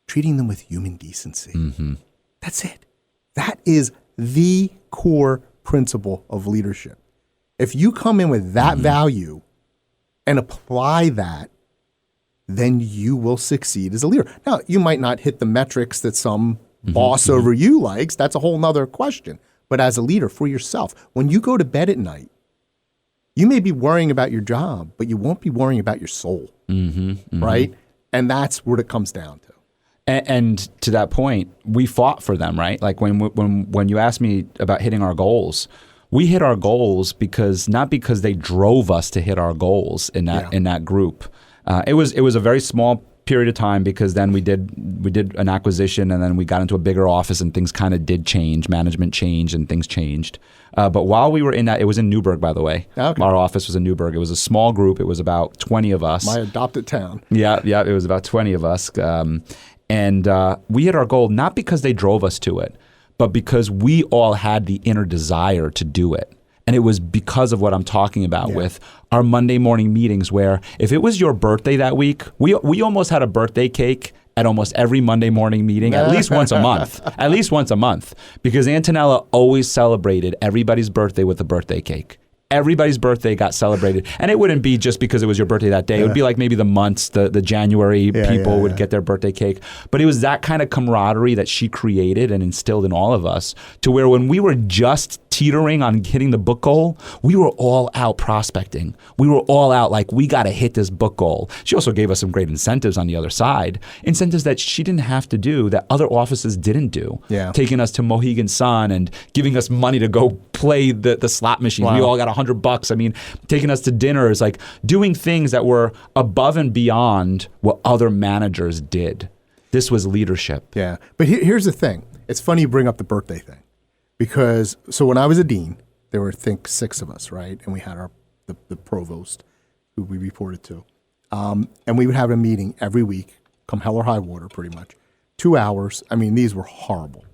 Treating them with human decency. Mm-hmm. That's it. That is the core principle of leadership. If you come in with that value and apply that, then you will succeed as a leader. Now, you might not hit the metrics that some boss over you likes. That's a whole nother question. But as a leader for yourself, when you go to bed at night, you may be worrying about your job, but you won't be worrying about your soul, right? And that's what it comes down to. And to that point, we fought for them, right? Like when you asked me about hitting our goals, we hit our goals not because they drove us to hit our goals in that group. It was a very small period of time because then we did an acquisition and then we got into a bigger office and things kind of did change. Management changed and things changed. But while we were in that, it was in Newburgh, by the way. Okay. Our office was in Newburgh. It was a small group. It was about 20 of us. My adopted town. Yeah, it was about 20 of us. And we hit our goal not because they drove us to it, but because we all had the inner desire to do it. And it was because of what I'm talking about with our Monday morning meetings where if it was your birthday that week, we almost had a birthday cake at almost every Monday morning meeting, at least once a month. At least once a month. Because Antonella always celebrated everybody's birthday with a birthday cake. Everybody's birthday got celebrated. And it wouldn't be just because it was your birthday that day. It would be like maybe the months, the January people would get their birthday cake. But it was that kind of camaraderie that she created and instilled in all of us to where when we were just teetering on hitting the book goal, we were all out prospecting. We were all out like, we got to hit this book goal. She also gave us some great incentives on the other side. Incentives that she didn't have to do, that other offices didn't do. Yeah. Taking us to Mohegan Sun and giving us money to go play the slot machines. Wow. We all got $100. I mean, taking us to dinners, like doing things that were above and beyond what other managers did. This was leadership. Yeah. But here's the thing. It's funny you bring up the birthday thing. Because, so when I was a dean, there were, I think, 6 of us, right? And we had the provost who we reported to. And we would have a meeting every week, come hell or high water, pretty much. 2 hours. I mean, these were horrible.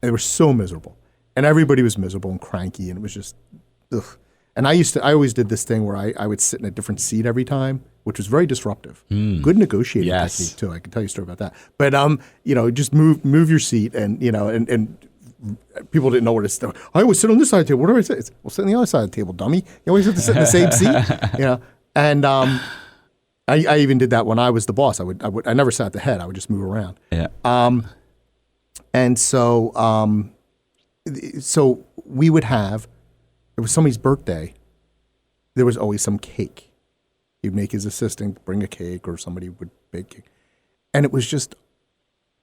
They were so miserable. And everybody was miserable and cranky, and it was just, ugh. And I always did this thing where I would sit in a different seat every time, which was very disruptive. Good negotiating technique, too. I can tell you a story about that. But, just move your seat and people didn't know where to sit. I always sit on this side of the table. What do I say? Well, sit on the other side of the table, dummy. You always have to sit in the same seat. And I even did that when I was the boss. I never sat at the head. I would just move around. Yeah. And so we would have, it was somebody's birthday, there was always some cake. He'd make his assistant bring a cake, or somebody would bake cake. And it was just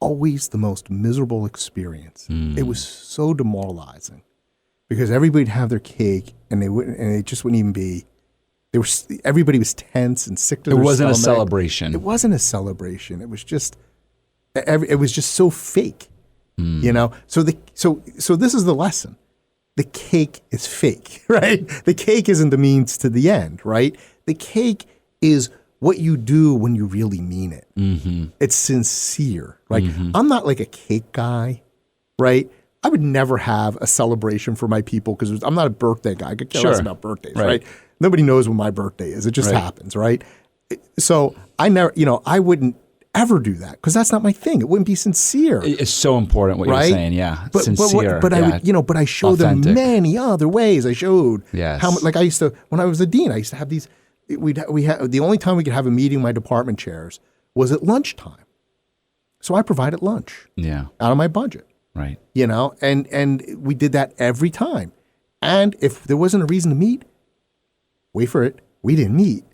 always the most miserable experience. It was so demoralizing because everybody'd have their cake and it just wouldn't even be. Everybody was tense and sick to their stomach. It wasn't a celebration. It wasn't a celebration. It was just so fake, you know. So this is the lesson. The cake is fake, right? The cake isn't the means to the end, right? The cake is what you do when you really mean it. It's sincere, right? I'm not like a cake guy, right? I would never have a celebration for my people because I'm not a birthday guy. I could care less about birthdays, right? Nobody knows when my birthday is. It just happens, right? So I wouldn't ever do that because that's not my thing. It wouldn't be sincere. It's so important what you're saying, yeah. Sincere. But I showed them many other ways. I showed how much, like I used to, when I was a dean, I used to have these, we had the only time we could have a meeting with my department chairs was at lunchtime. So I provided lunch out of my budget. Right. You know, and we did that every time. And if there wasn't a reason to meet, wait for it, we didn't meet.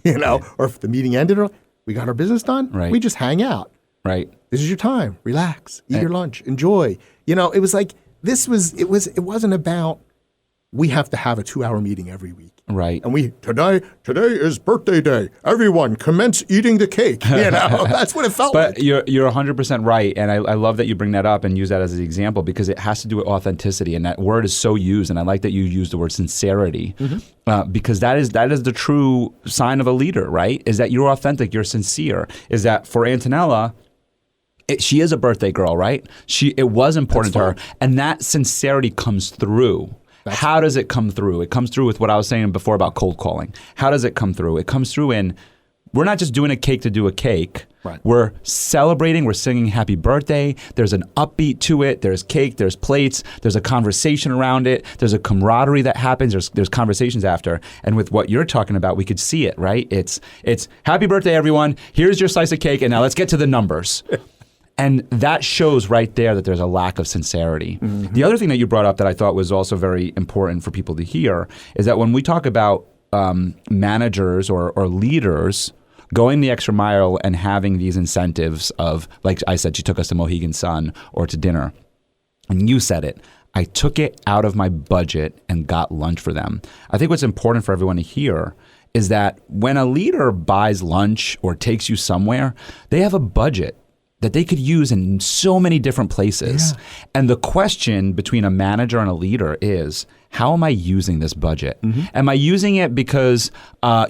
You know, or if the meeting ended, we got our business done, we just hang out. Right. This is your time. Relax. Eat your lunch. Enjoy. You know, it was like it wasn't about we have to have a 2-hour meeting every week. Right. And today is birthday day. Everyone commence eating the cake. You know, that's what it felt like. But you're 100% right. And I love that you bring that up and use that as an example because it has to do with authenticity. And that word is so used. And I like that you use the word sincerity because that is the true sign of a leader, right? Is that you're authentic, you're sincere. Is that for Antonella, she is a birthday girl, right? It was important to her. And that sincerity comes through. How does it come through? It comes through with what I was saying before about cold calling. How does it come through? It comes through in, we're not just doing a cake to do a cake. Right. We're celebrating. We're singing happy birthday. There's an upbeat to it. There's cake. There's plates. There's a conversation around it. There's a camaraderie that happens. There's conversations after. And with what you're talking about, we could see it, right? It's happy birthday, everyone. Here's your slice of cake. And now let's get to the numbers. And that shows right there that there's a lack of sincerity. The other thing that you brought up that I thought was also very important for people to hear is that when we talk about managers or leaders going the extra mile and having these incentives of, like I said, she took us to Mohegan Sun or to dinner, and you said it, I took it out of my budget and got lunch for them. I think what's important for everyone to hear is that when a leader buys lunch or takes you somewhere, they have a budget that they could use in so many different places. And the question between a manager and a leader is, how am I using this budget? Am I using it because, I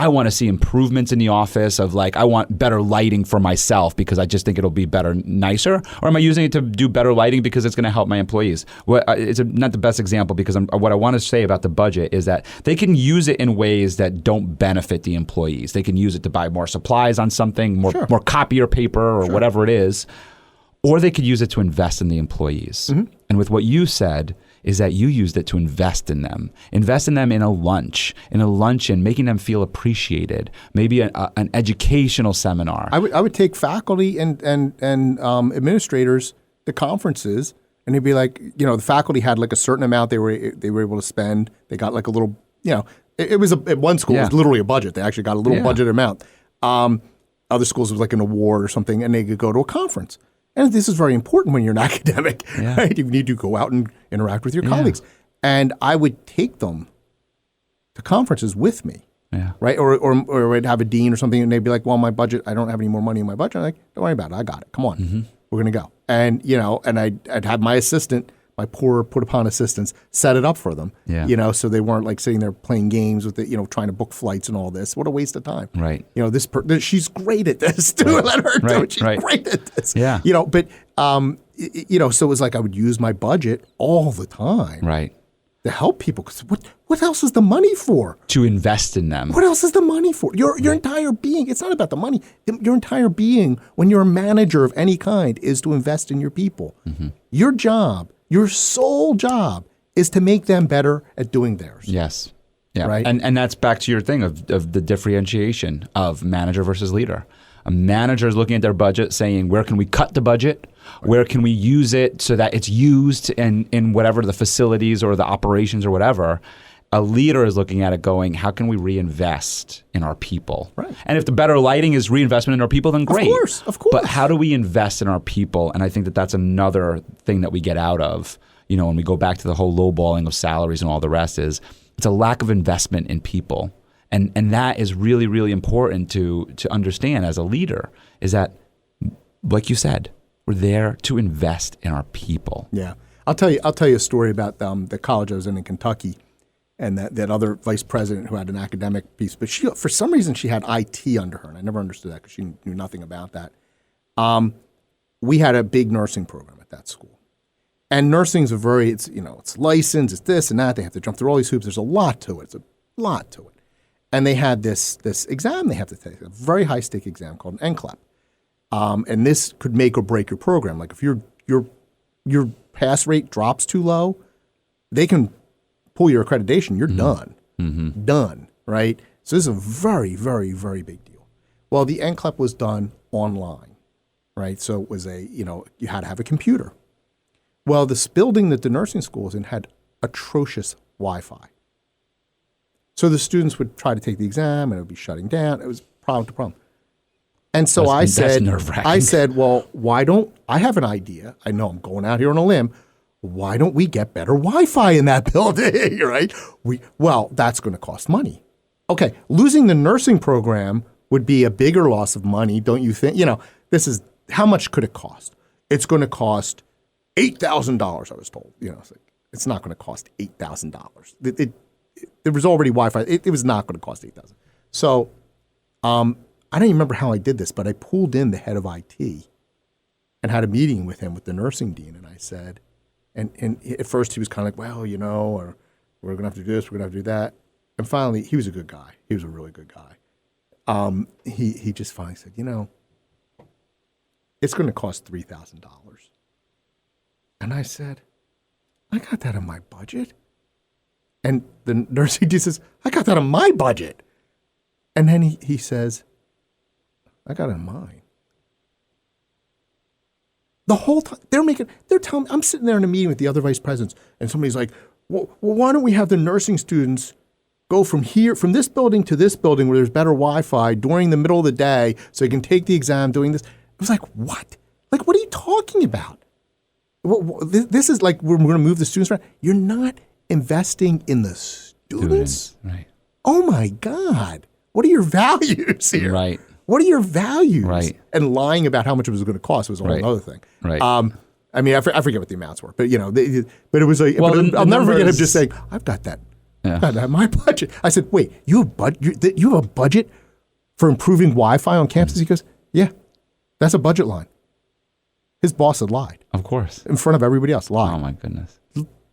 want to see improvements in the office of like, I want better lighting for myself because I just think it'll be better, nicer? Or am I using it to do better lighting because it's going to help my employees? Well, it's not the best example because what I want to say about the budget is that they can use it in ways that don't benefit the employees. They can use it to buy more supplies on something, more copier paper or whatever it is, or they could use it to invest in the employees. And with what you said, is that you used it to invest in them in a luncheon, making them feel appreciated, maybe an educational seminar. I would take faculty and administrators to conferences, and they'd be like, the faculty had like a certain amount they were able to spend. They got like a little, it was at one school it was literally a budget. They actually got a little budget amount. Other schools it was like an award or something, and they could go to a conference. And this is very important when you're an academic, right? You need to go out and interact with your colleagues. And I would take them to conferences with me, right? Or I'd have a dean or something, and they'd be like, well, my budget, I don't have any more money in my budget. I'm like, don't worry about it. I got it. Come on. We're going to go. And, and I'd have my assistant, my poor put-upon assistants, set it up for them, so they weren't like sitting there playing games with it, trying to book flights and all this. What a waste of time. Right. She's great at this too. Let her do it. She's great at this. Yeah. But, so it was like I would use my budget all the time. Right. To help people. Because what else is the money for? To invest in them. What else is the money for? Your entire being. It's not about the money. Your entire being, when you're a manager of any kind, is to invest in your people. Your job, your sole job, is to make them better at doing theirs. Yes. Yeah. Right. And that's back to your thing of the differentiation of manager versus leader. A manager is looking at their budget saying, where can we cut the budget? Where can we use it so that it's used in whatever the facilities or the operations or whatever? a leader is looking at it going, how can we reinvest in our people? Right. And if the better lighting is reinvestment in our people, then great. Of course. But how do we invest in our people? And I think that that's another thing that we get out of, when we go back to the whole lowballing of salaries and all the rest is it's a lack of investment in people. And that is really, really important to understand as a leader is that, like you said, we're there to invest in our people. Yeah. I'll tell you a story about the college I was in Kentucky and that other vice president who had an academic piece. But she, for some reason, she had IT under her. And I never understood that because she knew nothing about that. We had a big nursing program at that school. And nursing is it's licensed, it's this and that. They have to jump through all these hoops. There's a lot to it. It's a lot to it. And they had this exam they have to take, a very high-stake exam called an NCLEX. And this could make or break your program. Like if your pass rate drops too low, they can pull your accreditation. You're done. Mm-hmm. Done, right? So this is a very, very, very big deal. Well, the NCLEX was done online, right? So it was you had to have a computer. Well, this building that the nursing school was in had atrocious Wi-Fi. So the students would try to take the exam and it would be shutting down. It was problem to problem. And so I said, well, I have an idea. I know I'm going out here on a limb. Why don't we get better Wi-Fi in that building, right? Well, that's going to cost money. Okay, losing the nursing program would be a bigger loss of money, don't you think? How much could it cost? It's going to cost $8,000, I was told. It's not going to cost $8,000. There was already Wi-Fi. It was not going to cost $8,000. So I don't even remember how I did this, but I pulled in the head of IT and had a meeting with him, with the nursing dean. And I said, and at first he was kind of like, well, or we're going to have to do this, we're going to have to do that. And finally, he was a good guy. He was a really good guy. He just finally said, it's going to cost $3,000. And I said, I got that in my budget. And the nursing dean says, I got that in my budget. And then he says, I got it in mine. The whole time they're telling me, I'm sitting there in a meeting with the other vice presidents, and somebody's like, well, why don't we have the nursing students go from this building to this building where there's better Wi-Fi during the middle of the day so they can take the exam doing this? It was like, what? Like, what are you talking about? This is like we're going to move the students around. You're not investing in the students. Right. Oh my God. What are your values here? Right. What are your values? Right. And lying about how much it was going to cost was a whole other thing. Right. I forget what the amounts were, but but it was like, I'll never forget him just saying, I've got that. Yeah. Got that in my budget. I said, wait, you have a budget for improving Wi-Fi on campus? He goes, yeah, that's a budget line. His boss had lied. Of course. In front of everybody else, lied. Oh my goodness.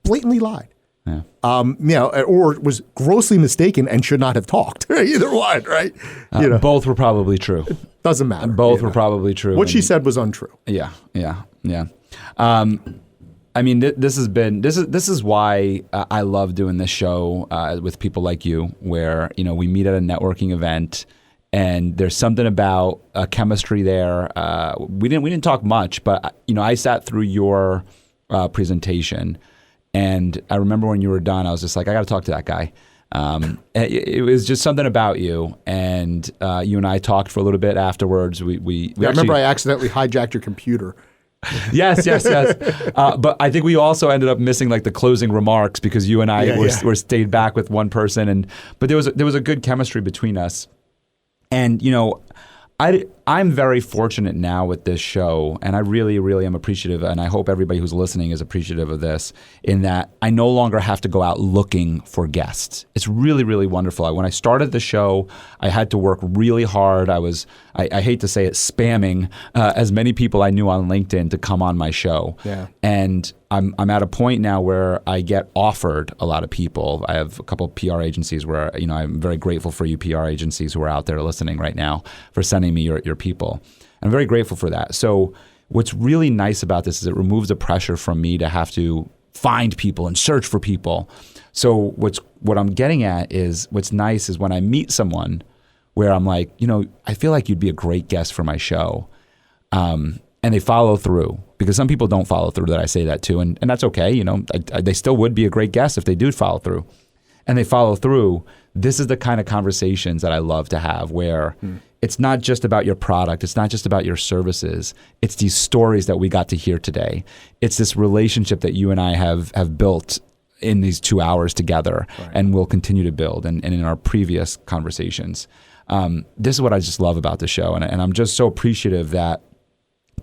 Blatantly lied. Yeah. Or was grossly mistaken and should not have talked. Either one, right? Both were probably true. Doesn't matter. Both were probably true. What she said was untrue. Yeah. This is why I love doing this show with people like you, where we meet at a networking event, and there's something about chemistry there. We didn't talk much, but I sat through your presentation. And I remember when you were done, I was just like, I got to talk to that guy. It was just something about you, and you and I talked for a little bit afterwards. I remember I accidentally hijacked your computer. Yes. But I think we also ended up missing like the closing remarks because you and I were stayed back with one person, but there was a good chemistry between us, and I'm very fortunate now with this show, and I really, really am appreciative, and I hope everybody who's listening is appreciative of this, in that I no longer have to go out looking for guests. It's really, really wonderful. When I started the show, I had to work really hard. I hate to say it, spamming as many people I knew on LinkedIn to come on my show. Yeah. And I'm at a point now where I get offered a lot of people. I have a couple of PR agencies where, I'm very grateful for you PR agencies who are out there listening right now for sending me your people. I'm very grateful for that. So what's really nice about this is it removes the pressure from me to have to find people and search for people. So what I'm getting at is what's nice is when I meet someone where I'm like, I feel like you'd be a great guest for my show. And they follow through, because some people don't follow through that I say that to, and that's okay. They still would be a great guest if they do follow through. and they follow through, this is the kind of conversations that I love to have, where it's not just about your product, it's not just about your services, it's these stories that we got to hear today. It's this relationship that you and I have built in these 2 hours together, and will continue to build, and in our previous conversations. This is what I just love about the show, and I'm just so appreciative that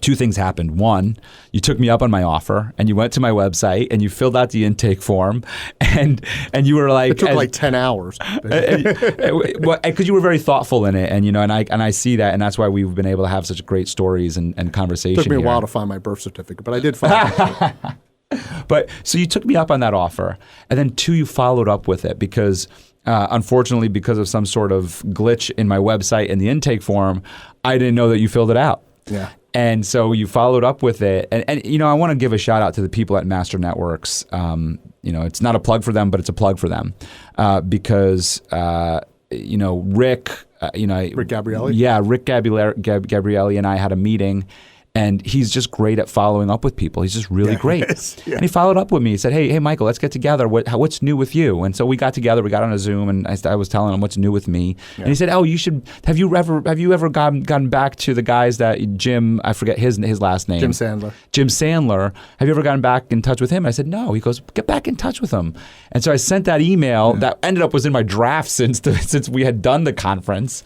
two things happened. One, you took me up on my offer, and you went to my website and you filled out the intake form, and you were like, it took like 10 hours because you were very thoughtful in it, and I see that, and that's why we've been able to have such great stories and conversation. It took me a here. while to find my birth certificate, but I did find it. But so you took me up on that offer, and then two, you followed up with it because unfortunately, because of some sort of glitch in my website in the intake form, I didn't know that you filled it out. Yeah. And so you followed up with it. And I want to give a shout out to the people at Master Networks. It's not a plug for them, but it's a plug for them because, Rick, Rick Gabrielli? Yeah, Rick Gabrielli and I had a meeting. And he's just great at following up with people. He's just really great. Yeah. And he followed up with me. He said, hey, Michael, let's get together. What's new with you? And so we got together. We got on a Zoom, and I was telling him what's new with me. Yeah. And he said, oh, you should. Have you ever gotten back to the guys that Jim? I forget his last name. Jim Sandler. Jim Sandler. Have you ever gotten back in touch with him? And I said, no. He goes, get back in touch with him. And so I sent that email that ended up was in my draft since we had done the conference.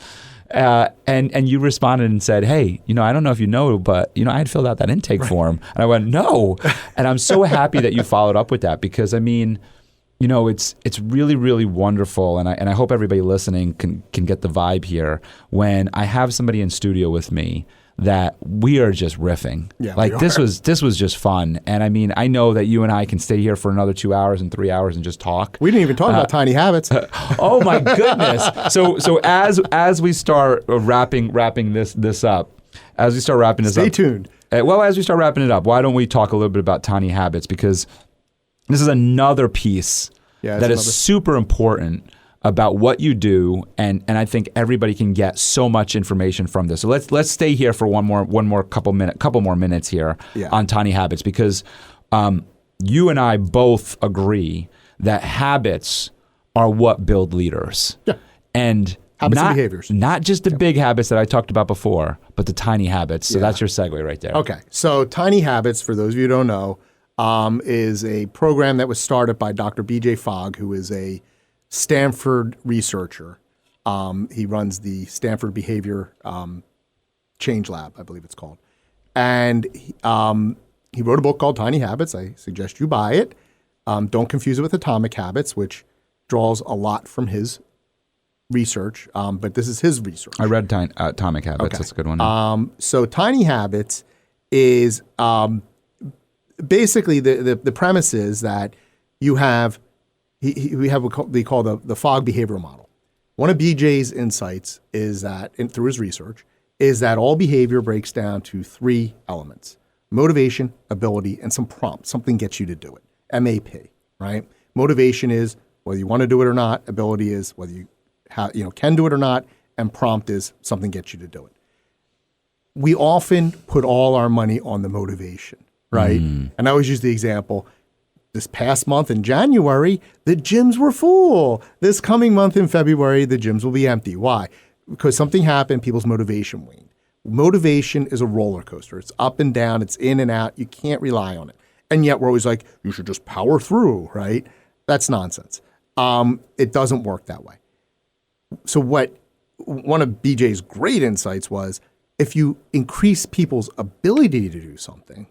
And you responded and said, hey, I don't know if you know, but, I had filled out that intake form. And I went, no. And I'm so happy that you followed up with that because, it's really, really wonderful. And I hope everybody listening can get the vibe here when I have somebody in studio with me that we are just riffing. Yeah, this was just fun. And I know that you and I can stay here for another 2 hours and 3 hours and just talk. We didn't even talk about tiny habits. Oh my goodness. So as we start wrapping this up, Stay tuned. As we start wrapping it up, why don't we talk a little bit about tiny habits, because this is another piece that is super important about what you do, and I think everybody can get so much information from this. So let's stay here for one more couple more minutes here on tiny habits, because you and I both agree that habits are what build leaders. Yeah. And habits and behaviors. Not just the big habits that I talked about before, but the tiny habits. So that's your segue right there. Okay. So Tiny Habits, for those of you who don't know, is a program that was started by Dr. B.J. Fogg, who is a Stanford researcher. He runs the Stanford Behavior Change Lab, I believe it's called. And he wrote a book called Tiny Habits. I suggest you buy it. Don't confuse it with Atomic Habits, which draws a lot from his research, but this is his research. I read Atomic Habits. Okay. That's a good one. So Tiny Habits is basically the premise is that you have we have what they call the Fogg behavioral model. One of BJ's insights is that, through his research, is that all behavior breaks down to three elements: motivation, ability, and some prompt. Something gets you to do it. MAP, right? Motivation is whether you want to do it or not. Ability is whether you can do it or not. And prompt is something gets you to do it. We often put all our money on the motivation, right? And I always use the example, this past month in January, the gyms were full. This coming month in February, the gyms will be empty. Why? Because something happened, people's motivation waned. Motivation is a roller coaster. It's up and down, it's in and out. You can't rely on it. And yet we're always like, you should just power through, right? That's nonsense. It doesn't work that way. So one of BJ's great insights was, if you increase people's ability to do something,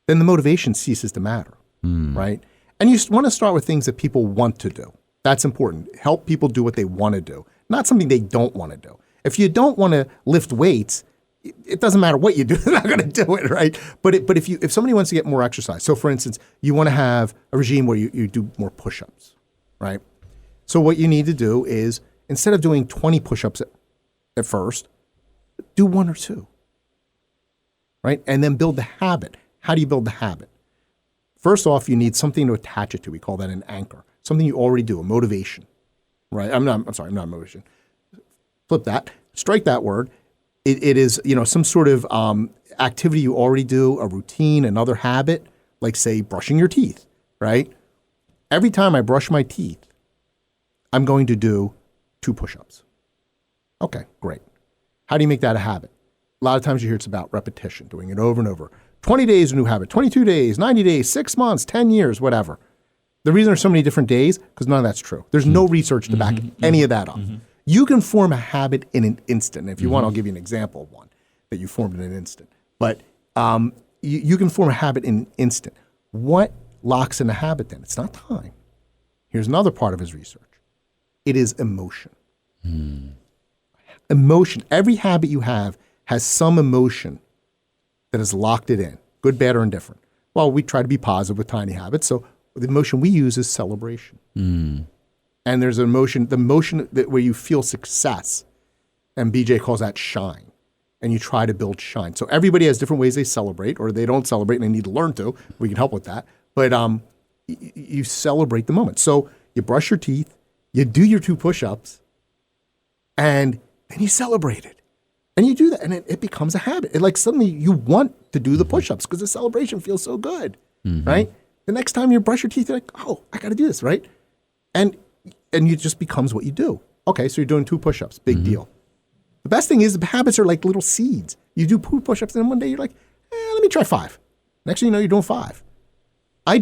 then the motivation ceases to matter. Right? And you want to start with things that people want to do. That's important. Help people do what they want to do, not something they don't want to do. If you don't want to lift weights, it doesn't matter what you do, they're not going to do it, right? But if somebody wants to get more exercise, so for instance, you want to have a regime where you do more push-ups, right? So what you need to do is, instead of doing 20 push-ups at first, do one or two, right? And then build the habit. How do you build the habit? First off, you need something to attach it to. We call that an anchor. Something you already do, a motivation, right? I'm not motivation. Flip that, strike that word. It is, some sort of activity you already do, a routine, another habit, like say brushing your teeth, right? Every time I brush my teeth, I'm going to do 2 push-ups. Okay, great. How do you make that a habit? A lot of times you hear it's about repetition, doing it over and over. 20 days, a new habit. 22 days, 90 days, 6 months, 10 years, whatever. The reason there's so many different days, because none of that's true. There's no research to back any of that up. You can form a habit in an instant. And if you want, I'll give you an example of one that you formed in an instant. But you can form a habit in an instant. What locks in a habit then? It's not time. Here's another part of his research. It is emotion. Emotion. Every habit you have has some emotion that has locked it in, good, bad, or indifferent. Well, we try to be positive with tiny habits. So the emotion we use is celebration. And there's an emotion, the emotion where you feel success. And BJ calls that shine. And you try to build shine. So everybody has different ways they celebrate, or they don't celebrate and they need to learn to. We can help with that. But you celebrate the moment. So you brush your teeth, you do your 2 push-ups, and then you celebrate it. And you do that, and it becomes a habit. It, like, suddenly you want to do the push-ups because the celebration feels so good, right? The next time you brush your teeth, you're like, oh, I got to do this, right? And it just becomes what you do. Okay, so you're doing 2 push-ups, big deal. The best thing is the habits are like little seeds. You do 2 push-ups, and then one day you're like, let me try 5. Next thing you know, you're doing 5. I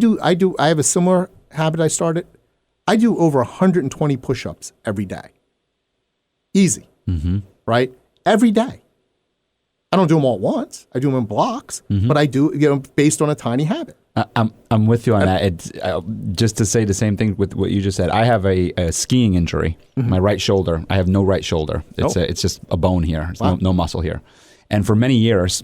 have a similar habit I started. I do over 120 push-ups every day. Easy, right? Every day. I don't do them all at once. I do them in blocks, but I do, based on a tiny habit. I'm with you on that. It's, just to say the same thing with what you just said. I have a skiing injury, my right shoulder. I have no right shoulder. It's just a bone here. There's no muscle here. And for many years,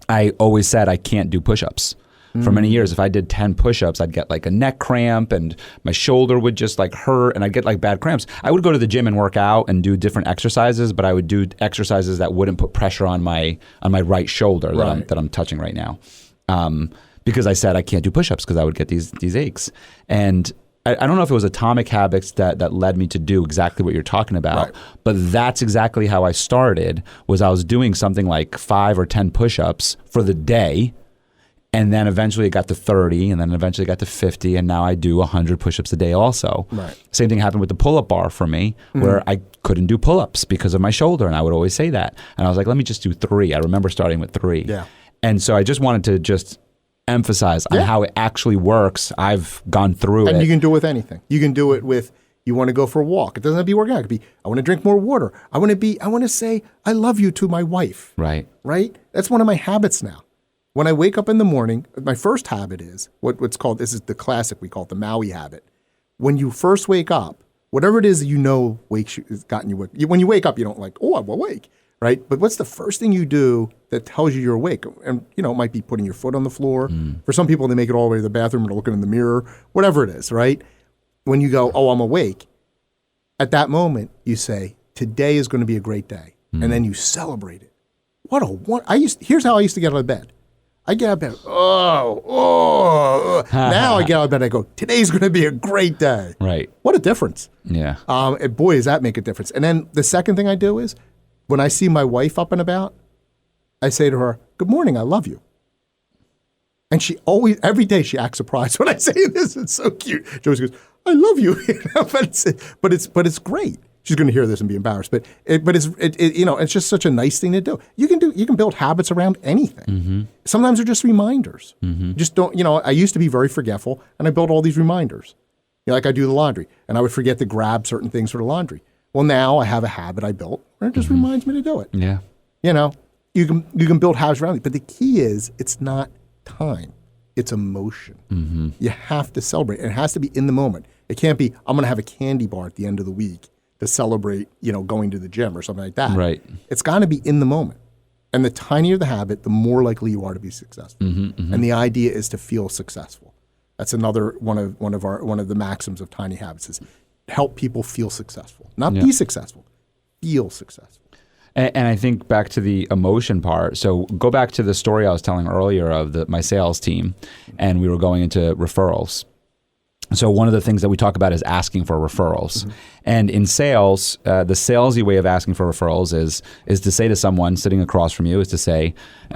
I always said I can't do push-ups. For many years, if I did 10 push-ups, I'd get like a neck cramp and my shoulder would just like hurt and I'd get like bad cramps. I would go to the gym and work out and do different exercises, but I would do exercises that wouldn't put pressure on my right shoulder that I'm touching right now. Because I said I can't do push-ups because I would get these aches. And I don't know if it was Atomic Habits that led me to do exactly what you're talking about, but that's exactly how I started. Was I was doing something like 5 or 10 push-ups for the day. And then eventually it got to 30, and then eventually it got to 50, and now I do 100 push-ups a day also. Same thing happened with the pull-up bar for me, where I couldn't do pull-ups because of my shoulder, and I would always say that. And I was like, let me just do 3. I remember starting with 3. And so I just wanted to just emphasize on how it actually works. I've gone through it. And you can do it with anything. You can do it with, you want to go for a walk. It doesn't have to be working out. It could be, I want to drink more water. I want to say, I love you to my wife. Right? That's one of my habits now. When I wake up in the morning, my first habit is what's called, this is the classic, we call it the Maui habit. When you first wake up, whatever it is has gotten you awake. When you wake up, you don't like, oh, I'm awake, right? But what's the first thing you do that tells you you're awake? And, it might be putting your foot on the floor. For some people, they make it all the way to the bathroom or looking in the mirror, whatever it is, right? When you go, oh, I'm awake, at that moment, you say, today is going to be a great day. And then you celebrate it. Here's how I used to get out of bed. I get out of bed, now I get out of bed, I go, today's going to be a great day. Right. What a difference. Yeah. And boy, does that make a difference. And then the second thing I do is, when I see my wife up and about, I say to her, good morning, I love you. And she always, every day she acts surprised when I say this. It's so cute. She always goes, I love you. But it's great. She's going to hear this and be embarrassed, but it's just such a nice thing to do. You can build habits around anything. Sometimes they're just reminders. Just don't, I used to be very forgetful, and I built all these reminders. Like I do the laundry, and I would forget to grab certain things for the laundry. Well, now I have a habit I built, and it just reminds me to do it. Yeah. You can build habits around it, but the key is it's not time, it's emotion. You have to celebrate, and it has to be in the moment. It can't be, I'm going to have a candy bar at the end of the week to celebrate, going to the gym or something like that. Right. It's got to be in the moment. And the tinier the habit, the more likely you are to be successful. And the idea is to feel successful. That's another one of the maxims of tiny habits is help people feel successful. Not be successful, feel successful. And I think back to the emotion part. So go back to the story I was telling earlier of my sales team, and we were going into referrals. So one of the things that we talk about is asking for referrals. And in sales, the salesy way of asking for referrals is to say to someone sitting across from you, is to say,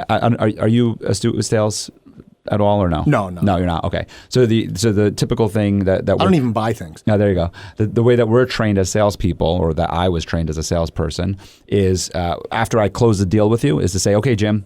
are you astute with sales, at all, or no? No. No, you're not. Okay. So the typical thing that I don't even buy things. No, there you go. The way that we're trained as salespeople, or that I was trained as a salesperson, is after I close the deal with you, is to say, okay, Jim,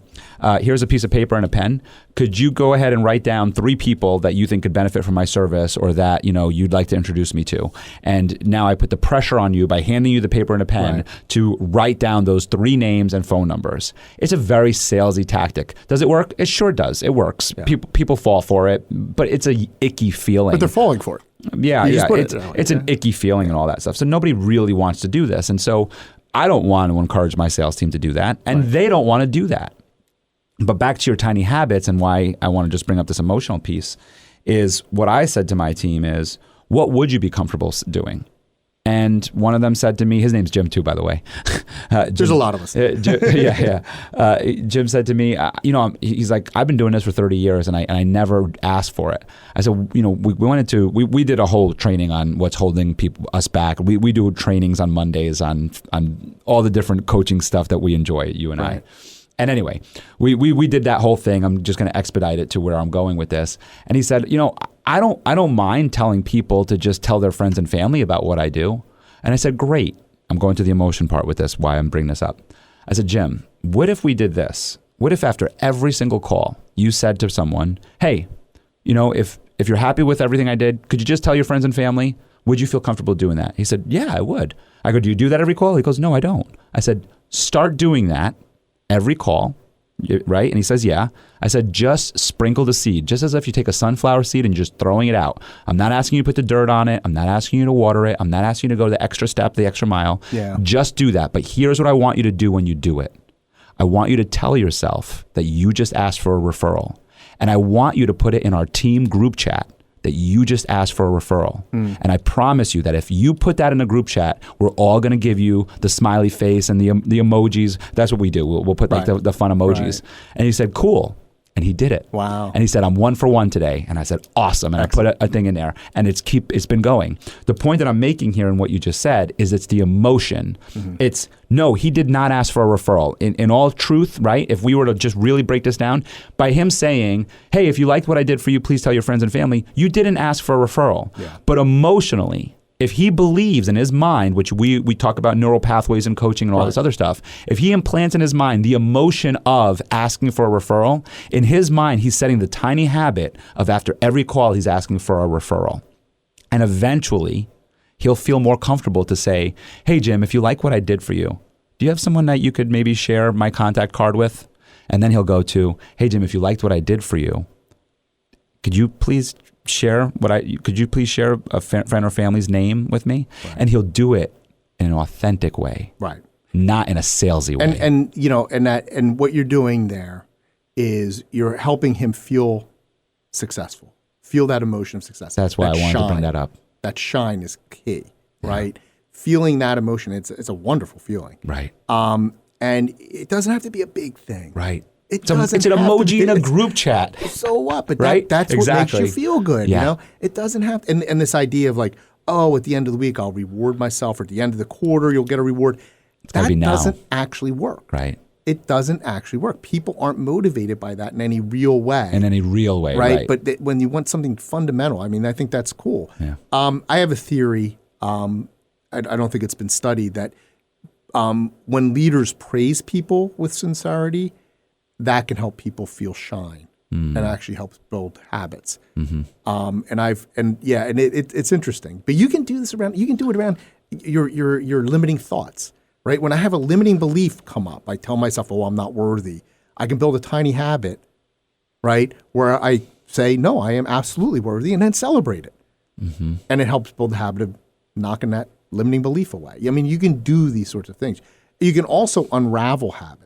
here's a piece of paper and a pen. Could you go ahead and write down 3 people that you think could benefit from my service, or that you'd like to introduce me to? And now I put the pressure on you by handing you the paper and a pen to write down those 3 names and phone numbers. It's a very salesy tactic. Does it work? It sure does. It works. Yeah. People fall for it, but it's a icky feeling. But they're falling for it. Yeah. It's an icky feeling and all that stuff. So nobody really wants to do this. And so I don't want to encourage my sales team to do that, and they don't want to do that. But back to your tiny habits, and why I want to just bring up this emotional piece, is what I said to my team is, what would you be comfortable doing? And one of them said to me, his name's Jim too, by the way. Jim, there's a lot of us. Jim said to me, he's like, I've been doing this for 30 years and I never asked for it. I said, we did a whole training on what's holding us back. We do trainings on Mondays on all the different coaching stuff that we enjoy, you and I. And anyway, we did that whole thing. I'm just going to expedite it to where I'm going with this. And he said, I don't mind telling people to just tell their friends and family about what I do. And I said, great. I'm going to the emotion part with this, why I'm bringing this up. I said, Jim, what if we did this? What if after every single call you said to someone, hey, if you're happy with everything I did, could you just tell your friends and family? Would you feel comfortable doing that? He said, yeah, I would. I go, do you do that every call? He goes, no, I don't. I said, start doing that every call, right? And he says, yeah. I said, just sprinkle the seed, just as if you take a sunflower seed and just throwing it out. I'm not asking you to put the dirt on it. I'm not asking you to water it. I'm not asking you to go the extra step, the extra mile. Yeah. Just do that. But here's what I want you to do when you do it. I want you to tell yourself that you just asked for a referral. And I want you to put it in our team group chat that you just asked for a referral. And I promise you that if you put that in a group chat, we're all going to give you the smiley face and the emojis. That's what we do. We'll put like the fun emojis. And he said, cool. And he did it. Wow. And he said, I'm 1 for 1 today. And I said, awesome. And excellent. I put a thing in there. And it's been going. The point that I'm making here in what you just said is it's the emotion. It's, no, he did not ask for a referral. In all truth, right? If we were to just really break this down, by him saying, hey, if you liked what I did for you, please tell your friends and family, you didn't ask for a referral. Yeah. But emotionally, if he believes in his mind, which we talk about neural pathways and coaching and all this other stuff, if he implants in his mind the emotion of asking for a referral, in his mind, he's setting the tiny habit of after every call, he's asking for a referral. And eventually, he'll feel more comfortable to say, hey, Jim, if you like what I did for you, do you have someone that you could maybe share my contact card with? And then he'll go to, hey, Jim, if you liked what I did for you, could you please share a friend or family's name with me? Right. And he'll do it in an authentic way. Right. Not in a salesy way. And what you're doing there is you're helping him feel successful. Feel that emotion of success. That's why I wanted to bring that up. That shine is key, right? Feeling that emotion, it's a wonderful feeling. Right. And it doesn't have to be a big thing. Right. It's an emoji in a group chat. So what? But right? that's exactly. what makes you feel good. Yeah. It doesn't have to, and this idea of like, oh, at the end of the week I'll reward myself, or at the end of the quarter you'll get a reward. That doesn't actually work. Right. It doesn't actually work. People aren't motivated by that in any real way. Right. But when you want something fundamental, I think that's cool. Yeah. I have a theory. I don't think it's been studied that when leaders praise people with sincerity, that can help people feel shine and actually helps build habits. It's interesting. But you can do this around. You can do it around your limiting thoughts, right? When I have a limiting belief come up, I tell myself, "Oh, I'm not worthy." I can build a tiny habit, right, where I say, "No, I am absolutely worthy," and then celebrate it. And it helps build the habit of knocking that limiting belief away. You can do these sorts of things. You can also unravel habits.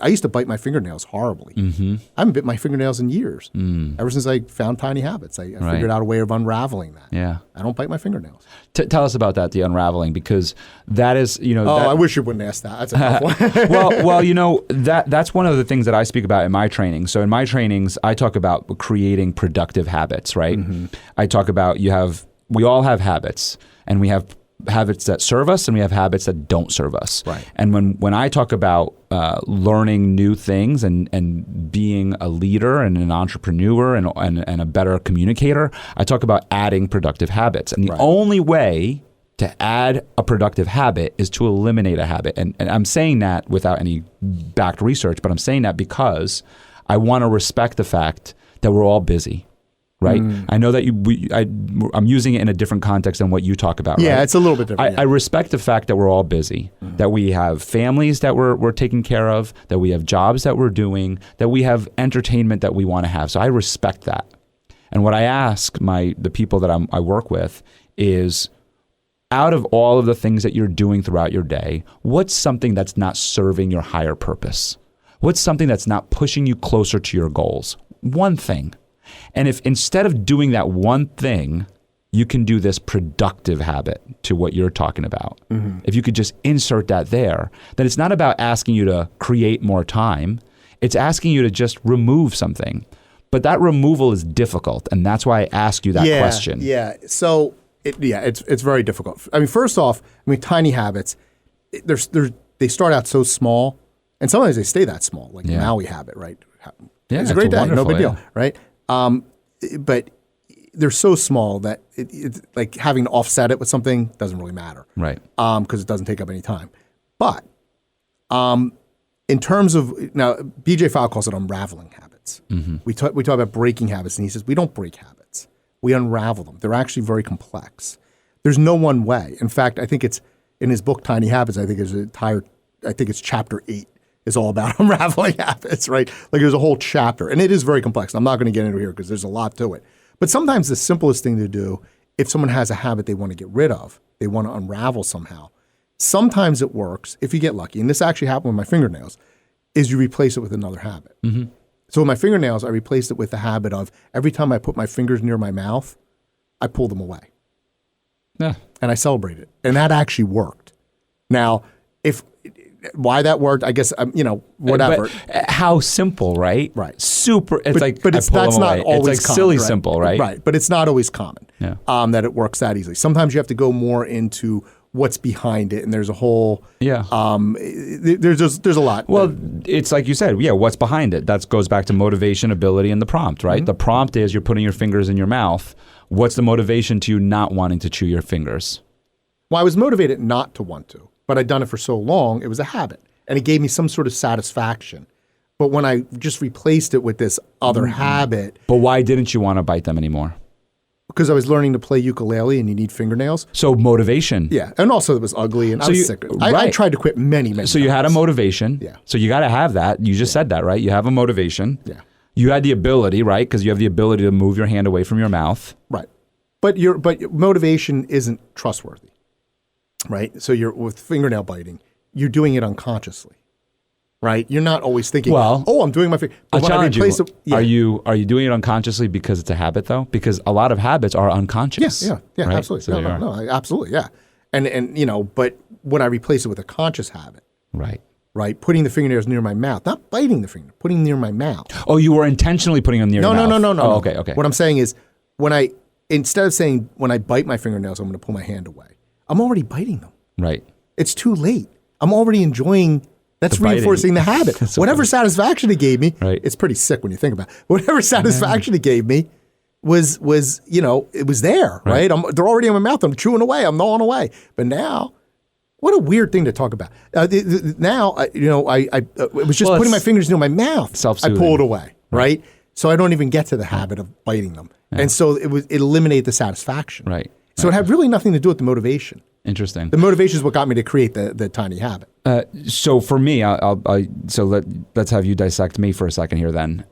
I used to bite my fingernails horribly. I haven't bit my fingernails in years. Ever since I found tiny habits, I figured out a way of unraveling that. Yeah, I don't bite my fingernails. Tell us about that, the unraveling, because that is, I wish you wouldn't ask that. That's a tough one. well, that's one of the things that I speak about in my training. So in my trainings, I talk about creating productive habits, right? I talk about we all have habits, and we have habits that serve us and we have habits that don't serve us. Right. And when I talk about learning new things and being a leader and an entrepreneur and a better communicator, I talk about adding productive habits. And the only way to add a productive habit is to eliminate a habit. And I'm saying that without any backed research, but I'm saying that because I want to respect the fact that we're all busy. Right. I know that I'm using it in a different context than what you talk about. Yeah, right? it's a little bit different. I respect the fact that we're all busy, that we have families that we're taking care of, that we have jobs that we're doing, that we have entertainment that we want to have. So I respect that. And what I ask the people that I work with is, out of all of the things that you're doing throughout your day, what's something that's not serving your higher purpose? What's something that's not pushing you closer to your goals? One thing. And if instead of doing that one thing, you can do this productive habit to what you're talking about, if you could just insert that there, then it's not about asking you to create more time. It's asking you to just remove something. But that removal is difficult. And that's why I ask you that question. Yeah. So, it's very difficult. I mean, first off, tiny habits, they start out so small, and sometimes they stay that small, like the Maui habit, right? Yeah, it's a great day, no big deal, right? But they're so small that it's like having to offset it with something doesn't really matter, right? Because it doesn't take up any time. But in terms of now, BJ Fowle calls it unraveling habits. We talk about breaking habits, and he says we don't break habits. We unravel them. They're actually very complex. There's no one way. In fact, I think it's in his book, Tiny Habits, I think it's chapter 8 is all about unraveling habits, right? Like there's a whole chapter. And it is very complex. I'm not going to get into it here because there's a lot to it. But sometimes the simplest thing to do, if someone has a habit they want to get rid of, they want to unravel somehow, sometimes it works if you get lucky. And this actually happened with my fingernails, is you replace it with another habit. So with my fingernails, I replaced it with the habit of every time I put my fingers near my mouth, I pull them away. Yeah. And I celebrate it. And that actually worked. Now, why that worked, I guess, whatever. But how simple, right? Right. Super. It's that's not always it's like common, silly right? simple, right? Right. But it's not always common that it works that easily. Sometimes you have to go more into what's behind it, and there's a whole there's a lot. Well, it's like you said, what's behind it? That goes back to motivation, ability, and the prompt, right? The prompt is you're putting your fingers in your mouth. What's the motivation to you not wanting to chew your fingers? Well, I was motivated not to want to, but I'd done it for so long, it was a habit, and it gave me some sort of satisfaction. But when I just replaced it with this other habit. But why didn't you want to bite them anymore? Because I was learning to play ukulele and you need fingernails. So motivation. Yeah. And also it was ugly and I was sick. I tried to quit many times. So you had a motivation. Yeah. So you got to have that. You just said that, right? You have a motivation. Yeah. You had the ability, right? Because you have the ability to move your hand away from your mouth. Right. But motivation isn't trustworthy, right? So with fingernail biting, you're doing it unconsciously. Right, you're not always thinking. Well, I'm doing my finger. I'll challenge you. Are you doing it unconsciously because it's a habit, though? Because a lot of habits are unconscious. Yeah, right? Absolutely. So Absolutely, yeah. And but when I replace it with a conscious habit, right, putting the fingernails near my mouth, not biting the finger, putting them near my mouth. Oh, you were intentionally putting them near your mouth. No. Oh, okay. What I'm saying is, instead of saying when I bite my fingernails, I'm going to pull my hand away. I'm already biting them. Right. It's too late. I'm already enjoying. That's reinforcing the habit. Whatever satisfaction it gave me, it's pretty sick when you think about it. Whatever satisfaction it gave me was it was there, right? They're already in my mouth. I'm chewing away. I'm gnawing away. But now, what a weird thing to talk about. Now, I was just putting my fingers near my mouth. I pull it away, right? So I don't even get to the habit of biting them. Yeah. And so it eliminated the satisfaction. Right. So it had really nothing to do with the motivation. Interesting. The motivation is what got me to create the tiny habit. So for me, let's have you dissect me for a second here. Then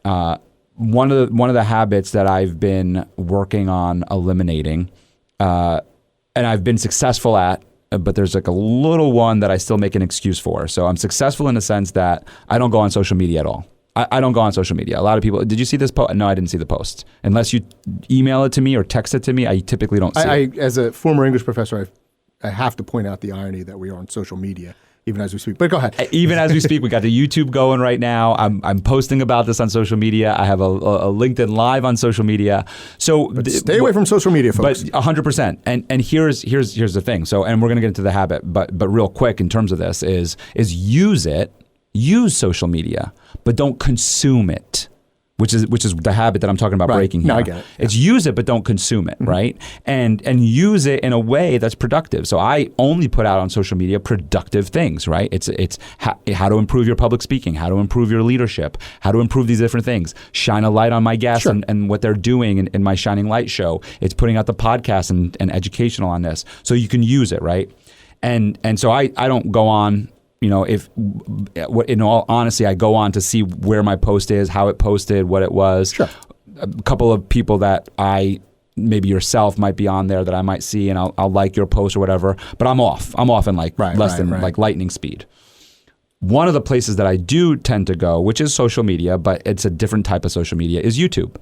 one of the habits that I've been working on eliminating, and I've been successful at, but there's like a little one that I still make an excuse for. So I'm successful in the sense that I don't go on social media at all. I don't go on social media. A lot of people, did you see this post? No, I didn't see the post. Unless you email it to me or text it to me, I typically don't see it. As a former English professor, I have to point out the irony that we are on social media even as we speak. But go ahead. Even as we speak, we got the YouTube going right now. I'm posting about this on social media. I have a LinkedIn Live on social media. So stay away from social media, folks. But 100%. And here's the thing. So, and we're going to get into the habit, but real quick in terms of this is use social media, but don't consume it. Which is the habit that I'm talking about breaking here. No, I get it. Yeah. It's use it, but don't consume it, right? And use it in a way that's productive. So I only put out on social media productive things, right? It's how to improve your public speaking, how to improve your leadership, how to improve these different things. Shine a light on my guests and what they're doing in my Shining Light show. It's putting out the podcast and educational on this. So you can use it, right? And so I don't go on. In all honesty, I go on to see where my post is, how it posted, what it was. Sure. A couple of people that maybe yourself might be on there that I might see, and I'll like your post or whatever. But I'm off. I'm off in less than lightning speed. One of the places that I do tend to go, which is social media, but it's a different type of social media, is YouTube.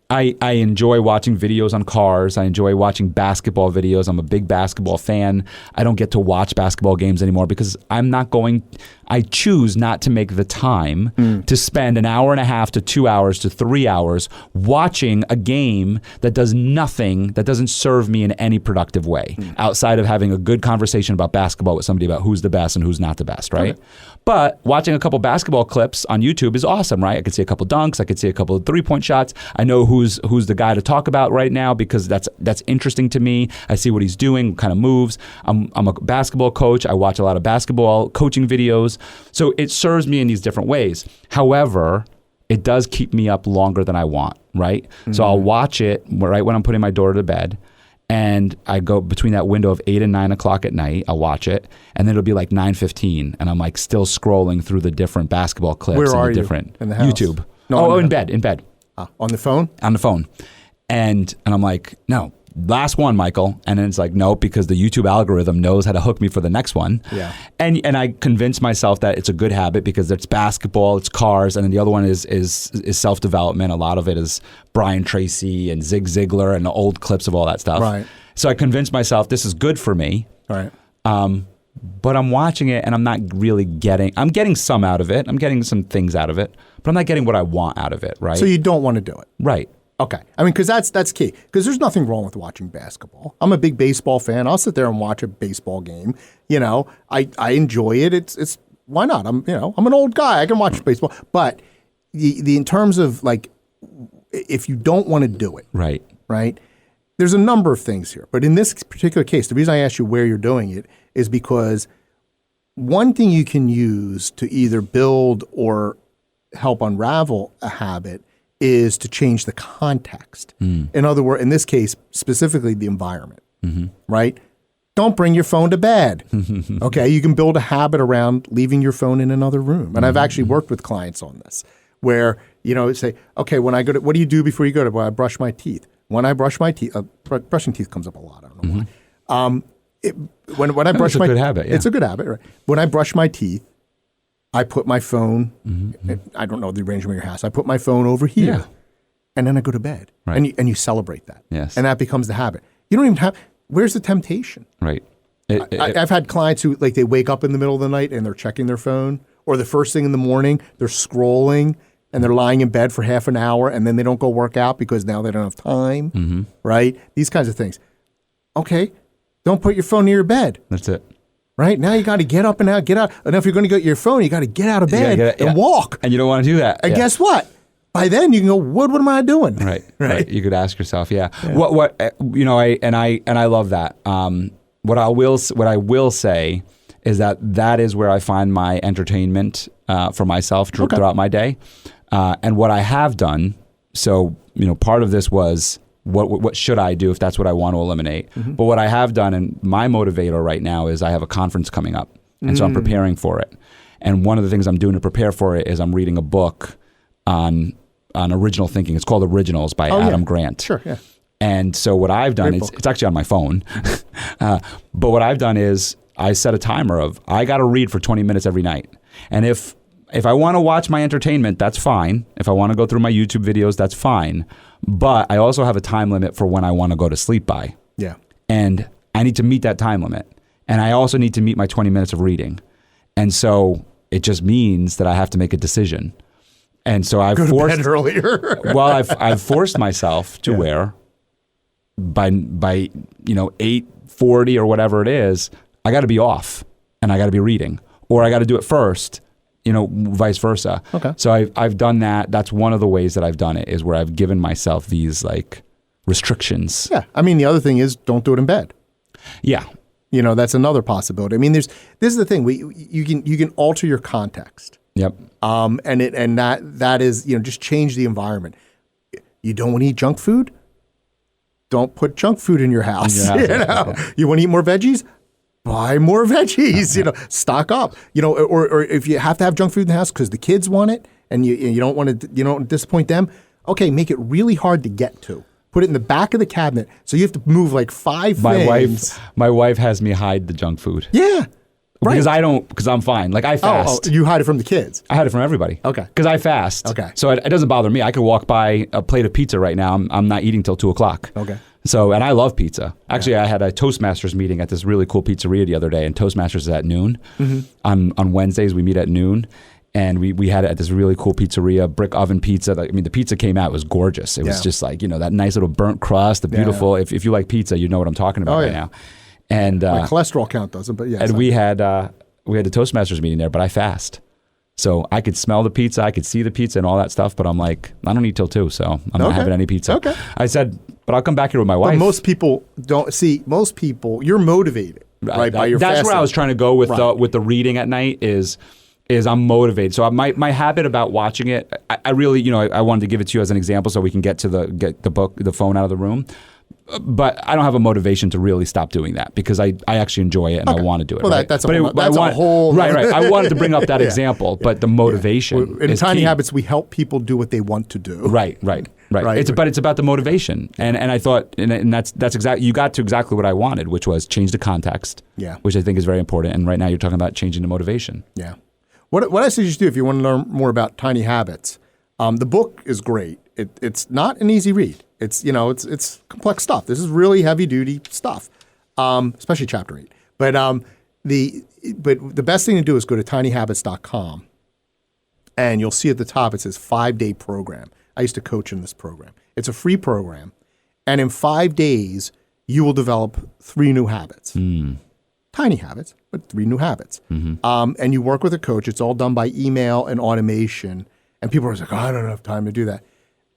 I enjoy watching videos on cars. I enjoy watching basketball videos. I'm a big basketball fan. I don't get to watch basketball games anymore because I choose not to make the time to spend an hour and a half to 2 hours to 3 hours watching a game that does nothing, that doesn't serve me in any productive way outside of having a good conversation about basketball with somebody about who's the best and who's not the best, right? Okay. But watching a couple basketball clips on YouTube is awesome, right? I could see a couple dunks. I could see a couple of three-point shots. I know who's the guy to talk about right now because that's interesting to me. I see what he's doing, what kind of moves. I'm a basketball coach. I watch a lot of basketball coaching videos. So it serves me in these different ways. However, it does keep me up longer than I want, right? So I'll watch it right when I'm putting my daughter to bed. And I go between that window of 8 and 9 o'clock at night, I'll watch it. And then it'll be like 9:15. And I'm like still scrolling through the different basketball clips. Where are you? In the house? YouTube. No, in bed. On the phone? On the phone. And I'm like, no, last one, Michael. And then it's like, no, because the YouTube algorithm knows how to hook me for the next one. Yeah. And I convince myself that it's a good habit because it's basketball, it's cars, and then the other one is self-development. A lot of it is Brian Tracy and Zig Ziglar and the old clips of all that stuff. Right. So I convinced myself this is good for me. Right. But I'm watching it and I'm not really I'm getting some out of it. I'm getting some things out of it, but I'm not getting what I want out of it, right? So you don't want to do it. Right. Okay. I mean, because that's key. Because there's nothing wrong with watching basketball. I'm a big baseball fan. I'll sit there and watch a baseball game. I enjoy it. It's why not? I'm an old guy. I can watch baseball. But the in terms of like, if you don't want to do it, right? There's a number of things here. But in this particular case, the reason I asked you where you're doing it is because one thing you can use to either build or help unravel a habit is to change the context. In other words, in this case, specifically the environment, right? Don't bring your phone to bed. Okay, you can build a habit around leaving your phone in another room. And I've actually worked with clients on this where, say, okay, when I go to, what do you do before you go to, well, I brush my teeth. When I brush my teeth, brushing teeth comes up a lot. I don't know why. When I brush my teeth, it's a good habit. Yeah. It's a good habit, right? When I brush my teeth, I put my phone, I don't know the arrangement of your house, I put my phone over here, and then I go to bed. Right. And you celebrate that. Yes. And that becomes the habit. You don't even have, where's the temptation? Right. I've had clients who, like, they wake up in the middle of the night and they're checking their phone, or the first thing in the morning, they're scrolling, and they're lying in bed for half an hour, and then they don't go work out because now they don't have time, right? These kinds of things. Okay, don't put your phone near your bed. That's it. Right? Now you got to get up and out, get out. And if you're going to get your phone, you got to get out of bed and walk. And you don't want to do that. And guess what? By then you can go, what am I doing? Right. You could ask yourself, what I love that. What I will say is that is where I find my entertainment for myself throughout my day. And what I have done, so part of this was what should I do if that's what I want to eliminate? But what I have done, and my motivator right now, is I have a conference coming up, and so I'm preparing for it. And one of the things I'm doing to prepare for it is I'm reading a book on original thinking. It's called Originals by Adam Grant. Sure, yeah. And so what I've done, it's actually on my phone, but what I've done is I set a timer of I got to read for 20 minutes every night. And if I want to watch my entertainment, that's fine. If I want to go through my YouTube videos, that's fine. But I also have a time limit for when I want to go to sleep by. Yeah. And I need to meet that time limit. And I also need to meet my 20 minutes of reading. And so it just means that I have to make a decision. And so I've Go to forced bed earlier. well, I've forced myself to where by 8:40 or whatever it is, I got to be off and I got to be reading, or I got to do it first, vice versa. Okay. So I've done that. That's one of the ways that I've done it, is where I've given myself these like restrictions. Yeah. I mean, the other thing is don't do it in bed. Yeah. That's another possibility. I mean, this is the thing. You can alter your context. Yep. And that is, just change the environment. You don't want to eat junk food? Don't put junk food in your house. You want to eat more veggies? Buy more veggies. Stock up. Or if you have to have junk food in the house because the kids want it and you don't want to disappoint them. Okay, make it really hard to get to. Put it in the back of the cabinet, so you have to move like 5 things. My wife has me hide the junk food. Yeah. Right. Because I'm fine. Like I fast. Oh, you hide it from the kids. I hide it from everybody. Okay. Because I fast. Okay. So it doesn't bother me. I could walk by a plate of pizza right now. I'm not eating till 2:00. Okay. So, and I love pizza. Actually, I had a Toastmasters meeting at this really cool pizzeria the other day, and Toastmasters is at noon. Mm-hmm. On Wednesdays, we meet at noon. And we had it at this really cool pizzeria, brick oven pizza. The pizza came out, it was gorgeous. It was just like, that nice little burnt crust, the beautiful, if you like pizza, you know what I'm talking about now. And my cholesterol count doesn't, but yeah. And we had the Toastmasters meeting there, but I fast. So I could smell the pizza, I could see the pizza and all that stuff, but I'm like, I don't eat till 2, so I'm not having any pizza. Okay. I said, but I'll come back here with my wife. But most people don't see, you're motivated, right, by your That's fasting. where I was trying to go with the reading at night is I'm motivated. So my habit about watching it, I really, I wanted to give it to you as an example so we can get the phone out of the room. But I don't have a motivation to really stop doing that because I actually enjoy it and I want to do it. Well, right? that's a whole... Right. I wanted to bring up that example, but the motivation In is Tiny key. Habits, we help people do what they want to do. Right. It's about the motivation. And I thought, and that's exactly, you got to exactly what I wanted, which was change the context, which I think is very important. And right now you're talking about changing the motivation. Yeah. What I suggest you do if you want to learn more about Tiny Habits, the book is great. It's not an easy read. It's complex stuff. This is really heavy duty stuff, especially chapter 8. But the best thing to do is go to tinyhabits.com, and you'll see at the top it says 5-day program. I used to coach in this program. It's a free program, and in 5 days you will develop 3 new habits. Tiny habits, but 3 new habits. Mm-hmm. And you work with a coach. It's all done by email and automation. And people are like, I don't have time to do that.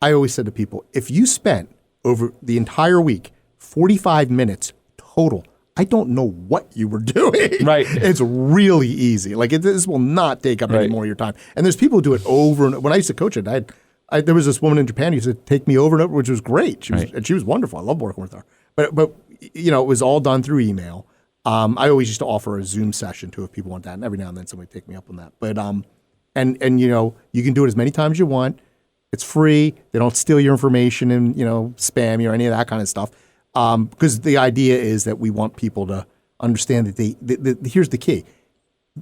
I always said to people, if you spent over the entire week 45 minutes total, I don't know what you were doing. Right. It's really easy. Like this will not take up any more of your time. And there's people who do it over and over. When I used to coach it, there was this woman in Japan who used to take me over and over, which was great. She was wonderful. I love working with her. But it was all done through email. I always used to offer a Zoom session too if people want that, and every now and then somebody take me up on that. But and you can do it as many times as you want. It's free. They don't steal your information and spam you or any of that kind of stuff. Because the idea is that we want people to understand that here's the key: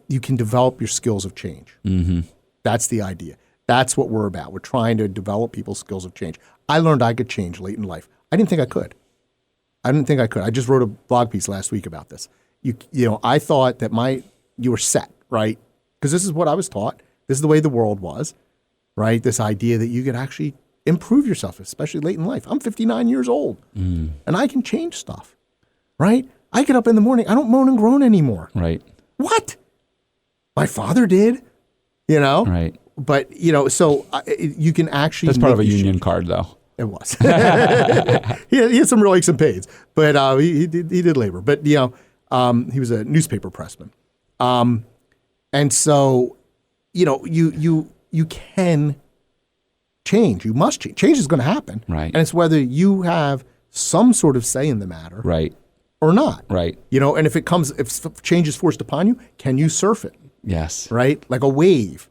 you can develop your skills of change. Mm-hmm. That's the idea. That's what we're about. We're trying to develop people's skills of change. I learned I could change late in life. I didn't think I could. I just wrote a blog piece last week about this. I thought that you were set, right? Because this is what I was taught. This is the way the world was, right? This idea that you could actually improve yourself, especially late in life. I'm 59 years old, and I can change stuff, right? I get up in the morning. I don't moan and groan anymore. Right. What? My father did, Right. But, so you can actually... That's part of a union card, though. It was. He had some real aches and pains, but he did labor. But, he was a newspaper pressman. And so, you can change. You must change. Change is going to happen. Right. And it's whether you have some sort of say in the matter. Right. Or not. Right. And if change is forced upon you, can you surf it? Yes. Right? Like a wave.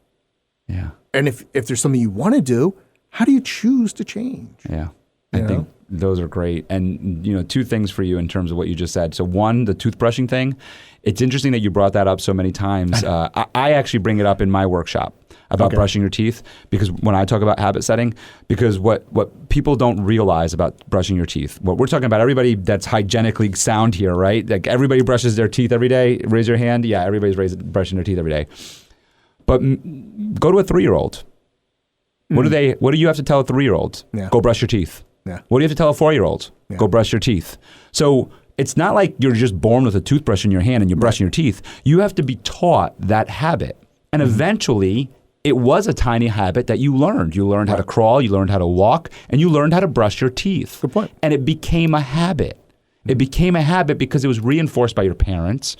Yeah. And if there's something you want to do, how do you choose to change? Yeah. I think Those are great. And, two things for you in terms of what you just said. So one, the toothbrushing thing, it's interesting that you brought that up so many times. I actually bring it up in my workshop about brushing your teeth, because when I talk about habit setting, because what people don't realize about brushing your teeth, what we're talking about, everybody that's hygienically sound here, right? Like everybody brushes their teeth every day. Raise your hand. Yeah, everybody's brushing their teeth every day. But go to a 3-year-old. What do you have to tell a 3-year-old? Yeah. Go brush your teeth. Yeah. What do you have to tell a 4-year-old? Yeah. Go brush your teeth. So it's not like you're just born with a toothbrush in your hand and you're brushing your teeth. You have to be taught that habit. And eventually, it was a tiny habit that you learned. You learned how to crawl, you learned how to walk, and you learned how to brush your teeth. Good point. And it became a habit. It became a habit because it was reinforced by your parents.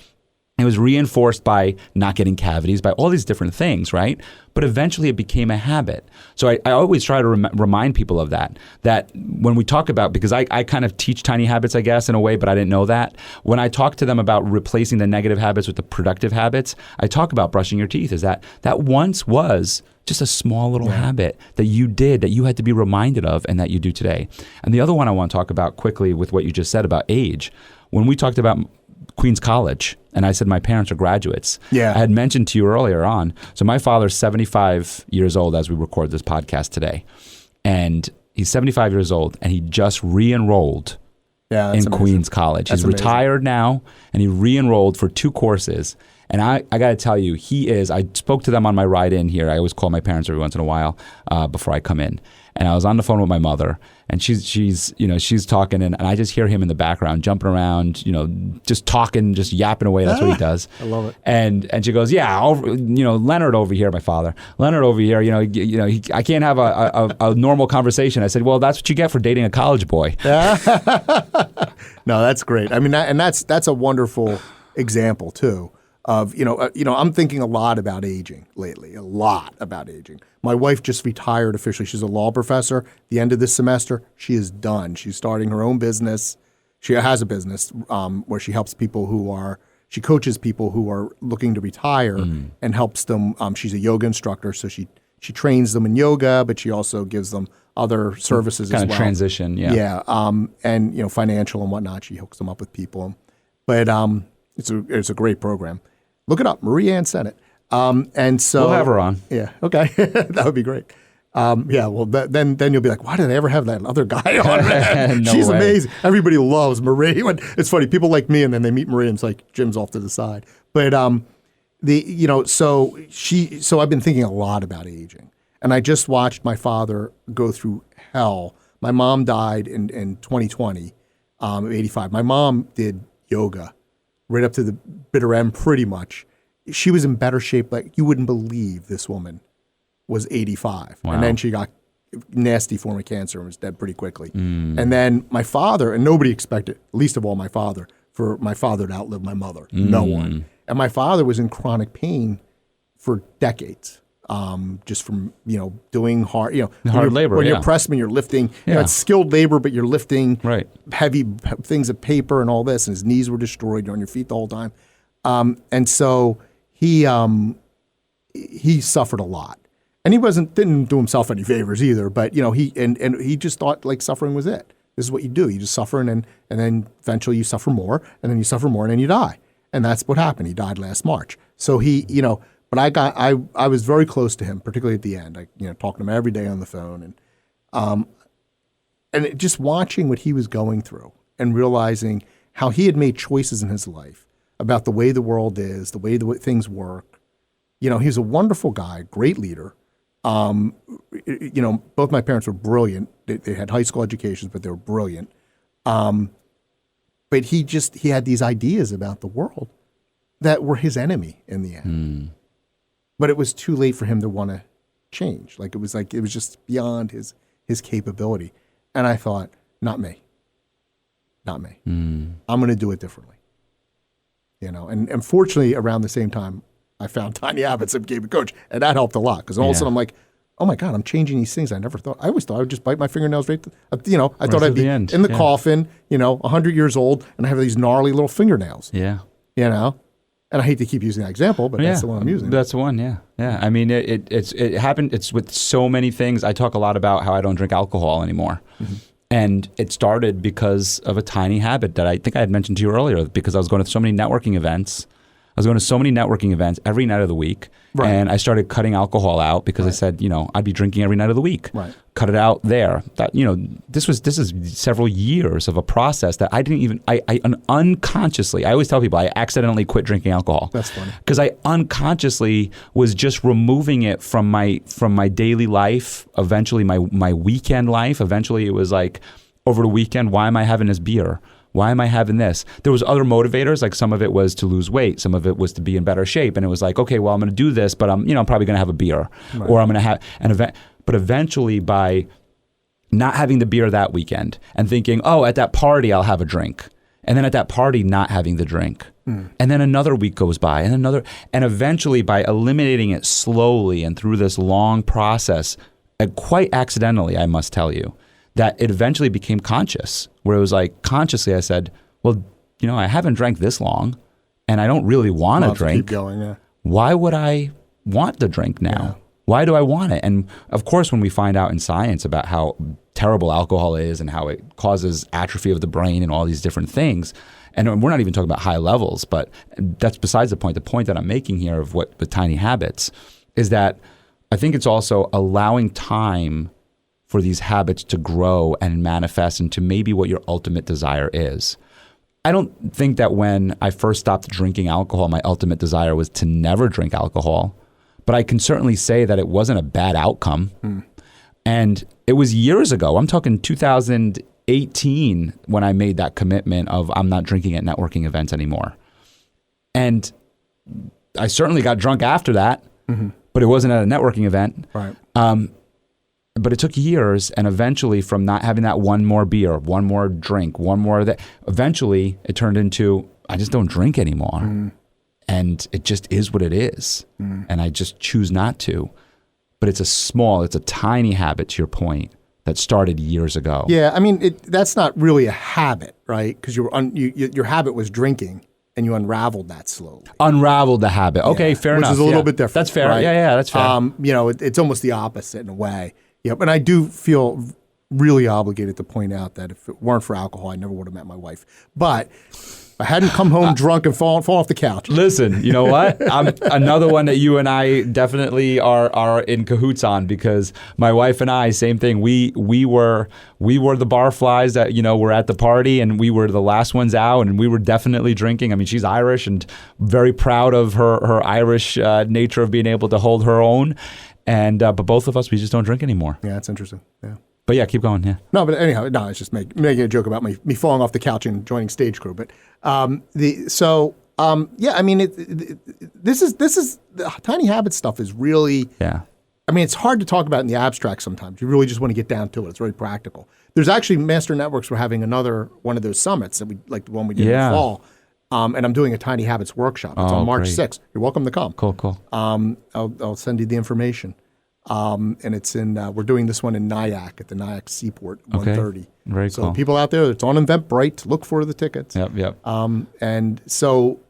It was reinforced by not getting cavities, by all these different things, right? But eventually it became a habit. So I always try to remind people of that when we talk about, because I kind of teach tiny habits, I guess, in a way, but I didn't know that. When I talk to them about replacing the negative habits with the productive habits, I talk about brushing your teeth, is that once was just a small little habit that you did, that you had to be reminded of, and that you do today. And the other one I want to talk about quickly with what you just said about age, when we talked about Queens College, and I said my parents are graduates. Yeah. I had mentioned to you earlier on. So my father's 75 years old as we record this podcast today. And he's 75 years old, and he just re-enrolled in Queens College. He's retired now, and he re-enrolled for 2 courses. And I got to tell you, I spoke to them on my ride in here. I always call my parents every once in a while before I come in. And I was on the phone with my mother, and she's talking, and I just hear him in the background jumping around, just talking, just yapping away. That's what he does. I love it. And she goes, yeah, Leonard over here, my father, Leonard over here, I can't have a normal conversation. I said, well, that's what you get for dating a college boy. No, that's great. I mean, that's a wonderful example too. Of I'm thinking a lot about aging lately. A lot about aging. My wife just retired officially. She's a law professor. At the end of this semester, she is done. She's starting her own business. She has a business where she helps people she coaches people who are looking to retire and helps them. She's a yoga instructor, so she trains them in yoga, but she also gives them other services as well. Kind of transition, yeah. Yeah, and financial and whatnot. She hooks them up with people, but it's a great program. Look it up, Marie Ann Sennett. And so we'll have her on. Yeah, okay, that would be great. Well, then you'll be like, why did I ever have that other guy on? Man? No She's way. amazing. Everybody loves Marie. It's funny, people like me, and then they meet Marie, and it's like Jim's off to the side. But so I've been thinking a lot about aging, and I just watched my father go through hell. My mom died in 2020, 85. My mom did yoga right up to the bitter end, pretty much. She was in better shape. Like, you wouldn't believe this woman was 85. Wow. And then she got nasty form of cancer and was dead pretty quickly. And then my father, and nobody expected, least of all my father, for my father to outlive my mother. No one. And my father was in chronic pain for decades. Just from doing hard hard labor. When you're pressman, you're lifting. It's skilled labor, but you're lifting heavy things of paper and all this. And his knees were destroyed. You're on your feet the whole time, and so he suffered a lot. And he didn't do himself any favors either. But he just thought like suffering was it. This is what you do. You just suffer, and then eventually you suffer more, and then you suffer more, and then you die. And that's what happened. He died last March. So But I was very close to him, particularly at the end. Talking to him every day on the phone, and just watching what he was going through and realizing how he had made choices in his life about the way the world is, the way things work. He's a wonderful guy, great leader. Both my parents were brilliant. They had high school educations, but they were brilliant. But he had these ideas about the world that were his enemy in the end. But it was too late for him to want to change. It was just beyond his capability. And I thought, not me. I'm going to do it differently. And fortunately, around the same time, I found Tiny Habits and became a coach, and that helped a lot. Because all of a sudden, I'm like, oh my God, I'm changing these things. I always thought I would just bite my fingernails I thought I'd be in the coffin, 100 years old, and I have these gnarly little fingernails. Yeah. And I hate to keep using that example, but that's the one I'm using. That's the one, yeah. Yeah. I mean, it happened. It's with so many things. I talk a lot about how I don't drink alcohol anymore. And it started because of a tiny habit that I think I had mentioned to you earlier, because I was going to so many networking events. I was going to so many networking events every night of the week. Right. And I started cutting alcohol out because I said, I'd be drinking every night of the week. Right. Cut it out there. That, this is several years of a process that I didn't even, I unconsciously, I always tell people I accidentally quit drinking alcohol. That's funny. Because I unconsciously was just removing it from my daily life, eventually my weekend life. Eventually it was like, over the weekend, why am I having this beer? Why am I having this? There was other motivators, like some of it was to lose weight, some of it was to be in better shape, and it was like, okay, well, I'm going to do this, but I'm probably going to have a beer, or I'm going to have an event. But eventually, by not having the beer that weekend and thinking, oh, at that party I'll have a drink, and then at that party not having the drink, and then another week goes by, and and eventually by eliminating it slowly and through this long process, and quite accidentally, I must tell you, that it eventually became conscious, where it was like consciously I said, well, I haven't drank this long and I don't really want to drink. Keep going, yeah. Why would I want the drink now? Yeah. Why do I want it? And of course, when we find out in science about how terrible alcohol is and how it causes atrophy of the brain and all these different things, and we're not even talking about high levels, but that's besides the point. The point that I'm making here of what the tiny habits is that I think it's also allowing time for these habits to grow and manifest into maybe what your ultimate desire is. I don't think that when I first stopped drinking alcohol, my ultimate desire was to never drink alcohol, but I can certainly say that it wasn't a bad outcome. And it was years ago. I'm talking 2018 when I made that commitment of I'm not drinking at networking events anymore. And I certainly got drunk after that, but it wasn't at a networking event. Right. But it took years, and eventually from not having that one more beer, one more drink, one more of that, eventually it turned into, I just don't drink anymore. And it just is what it is. And I just choose not to. But it's a tiny habit, to your point, that started years ago. Yeah, I mean, that's not really a habit, right? Because your habit was drinking, and you unraveled that slowly. Unraveled the habit. Okay, fair enough. Which is a little bit different. That's fair. Right? Yeah, that's fair. It's almost the opposite in a way. Yeah, but I do feel really obligated to point out that if it weren't for alcohol, I never would have met my wife. But I hadn't come home drunk and fall off the couch. Listen, you know what? I'm another one that you and I definitely are in cahoots on, because my wife and I, same thing. We were the barflies that were at the party, and we were the last ones out, and we were definitely drinking. I mean, she's Irish and very proud of her Irish nature of being able to hold her own. And but both of us, we just don't drink anymore. Yeah, that's interesting. Yeah. But yeah, keep going. Yeah. No, but anyhow, it's just making a joke about me falling off the couch and joining stage crew. But I mean, this is the tiny habit stuff is really. Yeah. I mean, it's hard to talk about in the abstract sometimes. You really just want to get down to it. It's very practical. There's actually Master Networks. We're having another one of those summits that like the one we did in the fall. And I'm doing a Tiny Habits workshop. It's on March 6th. You're welcome to come. Cool. I'll send you the information. And it's in, we're doing this one in Nyack at the Nyack Seaport, 1:30. Very so cool. People out there, it's on Eventbrite. Look for the tickets. Yep. And so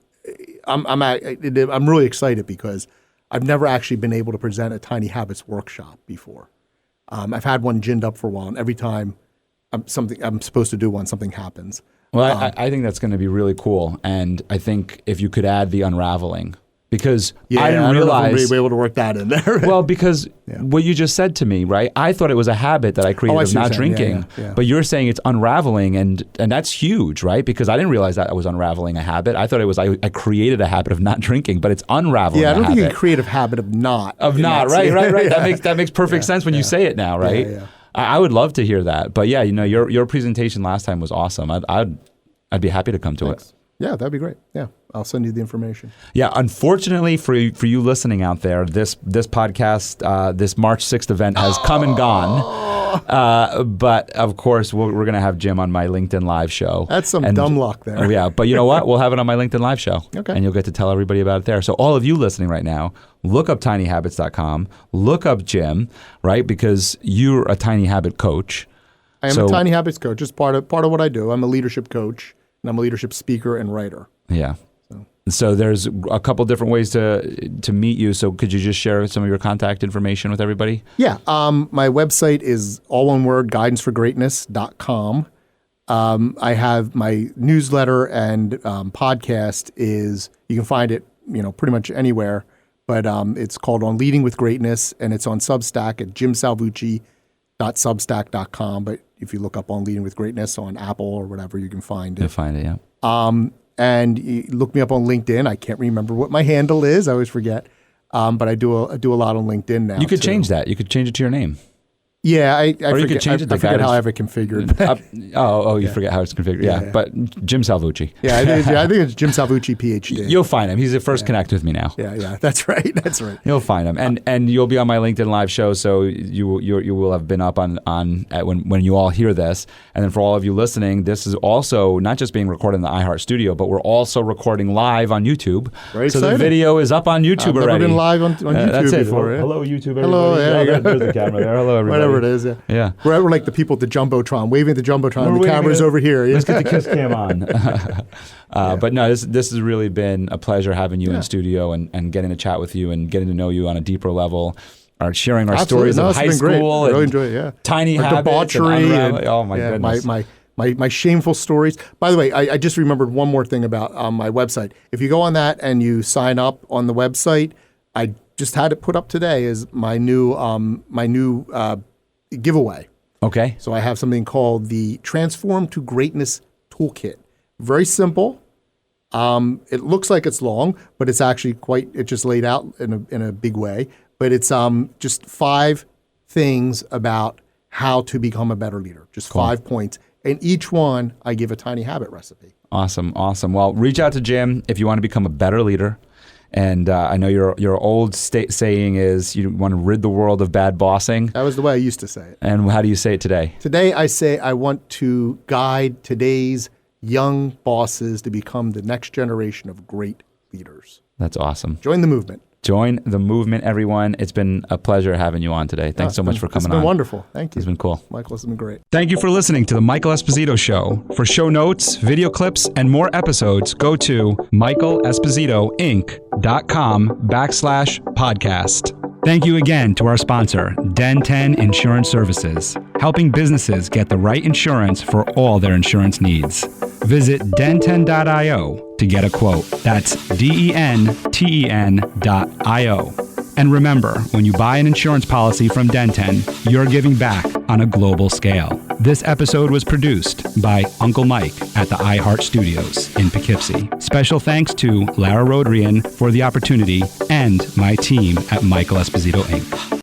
I'm really excited because I've never actually been able to present a Tiny Habits workshop before. I've had one ginned up for a while, and every time I'm supposed to do one, something happens. Well, I think that's going to be really cool, and I think if you could add the unraveling, because I didn't realize I don't know if we'll be able to work that in there. Well, because what you just said to me, right? I thought it was a habit that I created of not drinking, but you're saying it's unraveling, and that's huge, right? Because I didn't realize that I was unraveling a habit. I thought it was I created a habit of not drinking, but it's unraveling. Yeah, I don't a think habit. you can create a habit of not. Right. Yeah. That makes perfect sense when you say it now, right? Yeah. I would love to hear that, but your presentation last time was awesome. I'd be happy to come to it. Yeah, that'd be great. Yeah, I'll send you the information. Yeah, unfortunately for you listening out there, this podcast, this March 6th event has come and gone. But of course, we're going to have Jim on my LinkedIn Live show. That's some dumb luck there. Oh, yeah, but you know what? We'll have it on my LinkedIn Live show. Okay. And you'll get to tell everybody about it there. So all of you listening right now, look up tinyhabits.com, look up Jim, right? Because you're a tiny habit coach. I am a tiny habits coach. It's part of what I do. I'm a leadership coach, and I'm a leadership speaker and writer. Yeah. So there's a couple different ways to meet you. So could you just share some of your contact information with everybody? Yeah. My website is all one word, guidanceforgreatness.com. I have my newsletter and podcast is, you can find it, pretty much anywhere, but it's called On Leading with Greatness, and it's on Substack at jimsalvucci.substack.com. But if you look up On Leading with Greatness on Apple or whatever, you can find it. You'll find it, yeah. And you look me up on LinkedIn. I can't remember what my handle is. I always forget. But I do a lot on LinkedIn now. You could change that. You could change it to your name. Yeah, I Or you could change it to I forget guidance. how I have it configured. You forget how it's configured. Yeah. But Jim Salvucci. Yeah, I think it's Jim Salvucci, PhD. You'll find him. He's the first connect with me now. Yeah, that's right. That's right. You'll find him, and you'll be on my LinkedIn live show, so you will have been up on when you all hear this. And then for all of you listening, this is also not just being recorded in the iHeart Studio, but we're also recording live on YouTube. Very so exciting. The video is up on YouTube I've already. never been live on YouTube that's it. before. Yeah. Hello, YouTube. Everybody. Hello, there you go. There's the camera there. Hello, everybody. Whatever it is. Yeah. We're like the people at the Jumbotron, waving at the Jumbotron. We're The camera's over here. Let's get the kiss cam on. But no, this has really been a pleasure having you in studio and getting to chat with you and getting to know you on a deeper level. Sharing our stories of high school. I really enjoy it, yeah. Tiny Our habits. debauchery. Oh, my goodness. My shameful stories. By the way, I just remembered one more thing about my website. If you go on that and you sign up on the website, I just had it put up today is my new giveaway. Okay. So I have something called the Transform to Greatness Toolkit. Very simple. It looks like it's long, but it's actually it's just laid out in a big way. But it's just 5 things about how to become a better leader. Just 5 points. And each one, I give a tiny habit recipe. Awesome. Well, reach out to Jim if you want to become a better leader. And I know your old saying is you want to rid the world of bad bossing. That was the way I used to say it. And how do you say it today? Today I say I want to guide today's young bosses to become the next generation of great leaders. That's awesome. Join the movement. Join the movement, everyone. It's been a pleasure having you on today. Thanks so much for coming on. It's been wonderful. Thank you. It's been cool. Michael, it's been great. Thank you for listening to The Michael Esposito Show. For show notes, video clips, and more episodes, go to michaelespositoinc.com/podcast. Thank you again to our sponsor, Den 10 Insurance Services, helping businesses get the right insurance for all their insurance needs. Visit den10.io to get a quote. That's DENTEN.io. And remember, when you buy an insurance policy from Den 10, you're giving back on a global scale. This episode was produced by Uncle Mike at the iHeart Studios in Poughkeepsie. Special thanks to Lara Rodrian for the opportunity and my team at Michael Esposito Inc.